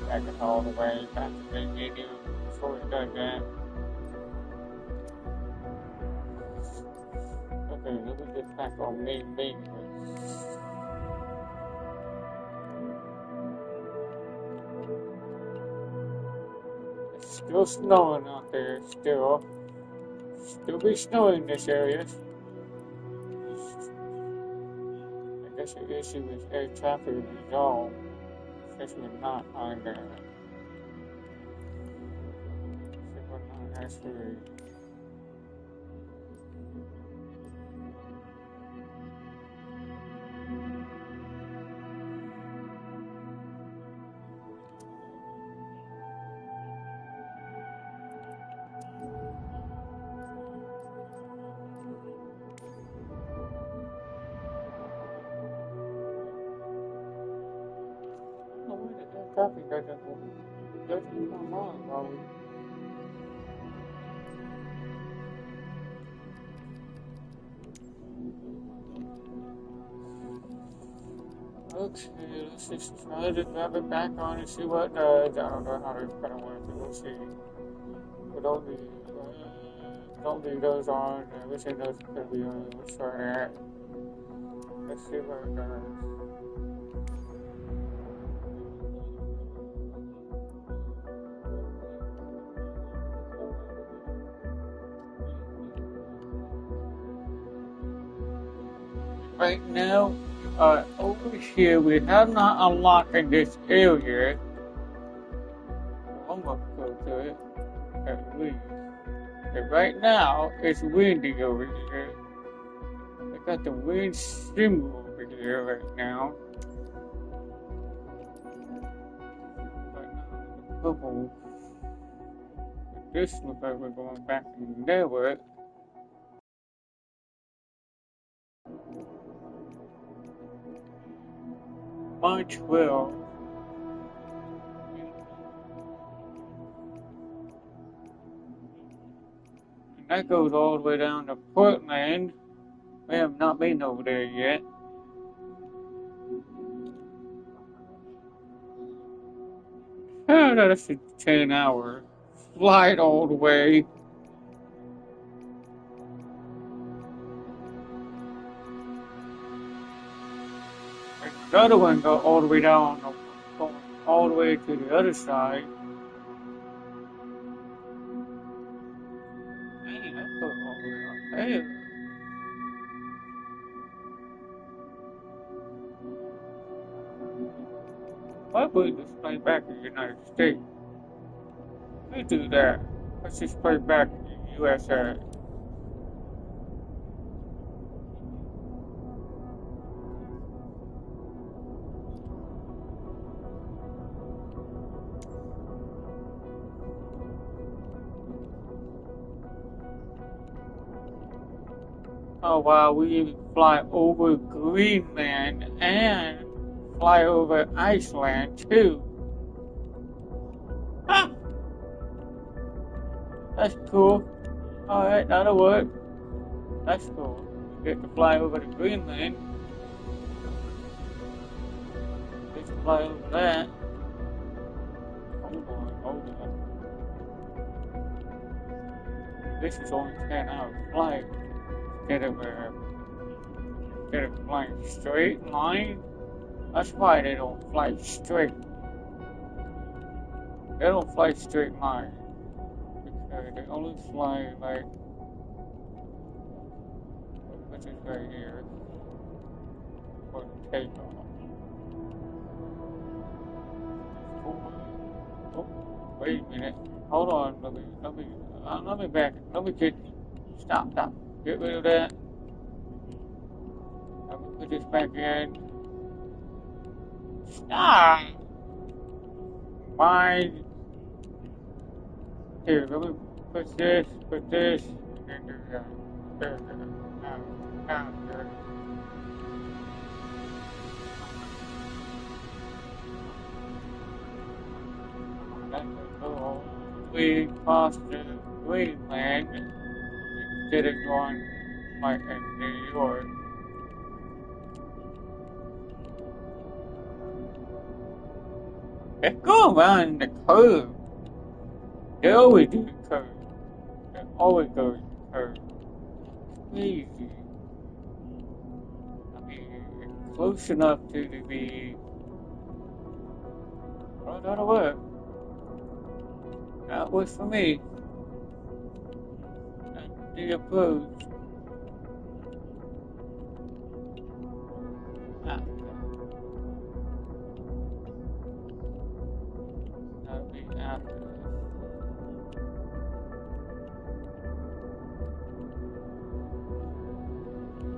Back it all the way, back to the beginning before it does that. Okay, let me get back on main maintenance. It's still snowing out there, still. Still be snowing in this area. Such an issue with air traffic resolved, since we're not under. Since we're not actually. No way the air traffic doesn't come on while we. Okay, let's just try to grab it back on and see what does. I don't know how to kind of want to do. We'll see. But don't leave those on. Everything else could be on. Let's try that. Let's see what it does. Right now, over here, we have not unlocked in this area. I'm gonna go to it at least. But right now, it's windy over here. I got the wind symbol over here right now. Right now, the purple. But this looks like we're going back in there with it. March 12. And that goes all the way down to Portland. We have not been over there yet. Oh, that's a 10-hour flight all the way. The other one go all the way down, all the way to the other side. Man, that goes all the way up there. Why would this play back in the United States? We do that. Let's just play back in the USA. Oh wow, we even fly over Greenland and fly over Iceland too. Ah! That's cool. Alright, that'll work. That's cool. We get to fly over to Greenland. Get to fly over that. Hold on. This is only 10-hour flight. Instead of flying straight line. That's why they don't fly straight. They don't fly straight line. Because they only fly like, which is right here, for the takeoff. Oh, wait a minute. Hold on. Let me back. Let me get. Stop. Get rid of that. Let me put this back in. Stop. Mine. Here, let me put this, and do that. There. Now, good. That's cool. We crossed the Greenland instead of going like in New York. They go around the curve. They always do the curve. They always go in the curve. Crazy. I mean, it's close enough to be. Oh, that'll work. That works for me. That's the approach. have to.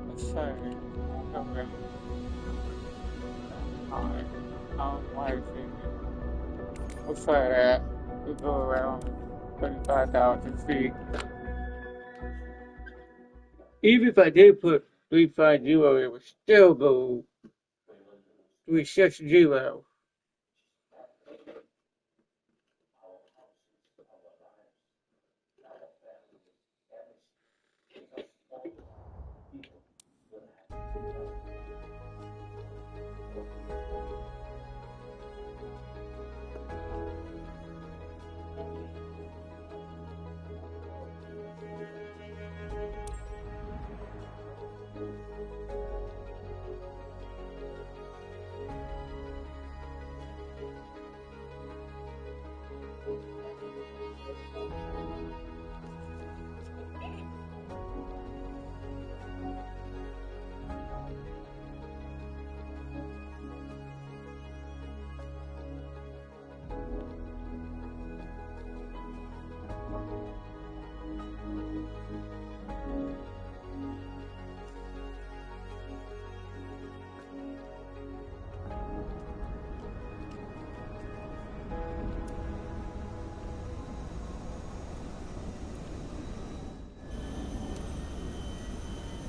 Let's say, okay. Alright. Why is it? We'll try that. We go around 35,000 feet. Even if I did put 350, it would still go 360.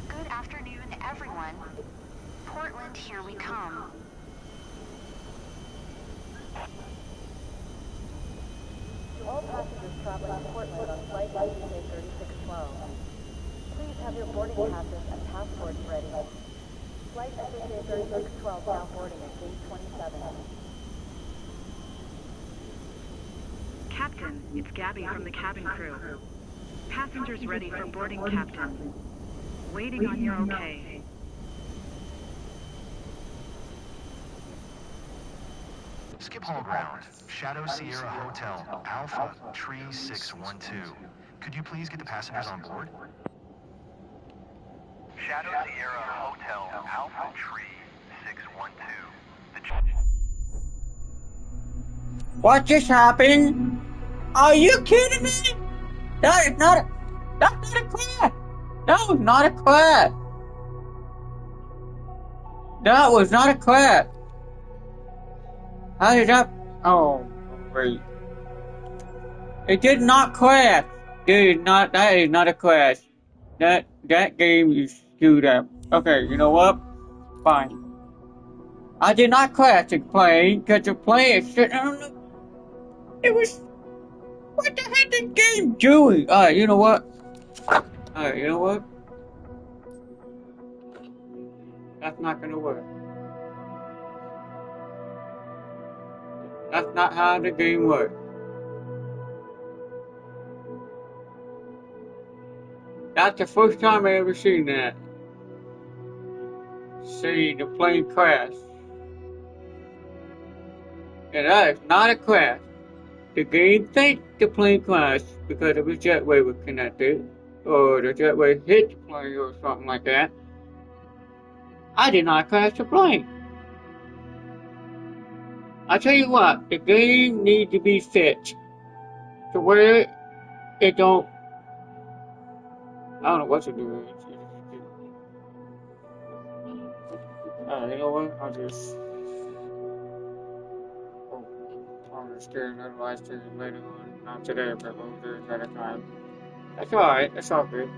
Good afternoon, everyone. Portland, here we come. To all passengers traveling to Portland on flight SHA-3612, please have your boarding passes and passports ready. Flight SHA-3612 now boarding at gate 27. Captain, it's Gabby from the cabin crew. Passengers ready for boarding, Captain. Waiting on your okay. Skip hall ground. Shadow Sierra Hotel, Alpha, Tree 612. Could you please get the passengers on board? Shadow Sierra Hotel, Alpha Tree 612. What just happened? Are you kidding me? That's not a crash. That was not a crash. That was not a crash. How did that? Oh, great. It did not crash. That is not a crash. That game is screwed up. Okay, you know what? Fine. I did not crash the plane because the plane is sitting on the. It was. What the heck is the game doing? Alright, you know what? That's not gonna work. That's not how the game works. That's the first time I ever seen that. See the plane crash. And that is not a crash. The game thinks the plane crashed because of the jetway was connected, or the jetway hit the plane or something like that. I did not crash the plane. I tell you what, the game needs to be fixed to where it don't. I don't know what to do. You know what? I'll just. I'll just do another live stream later on. Not today, but we'll do it another time. That's alright. That's all good.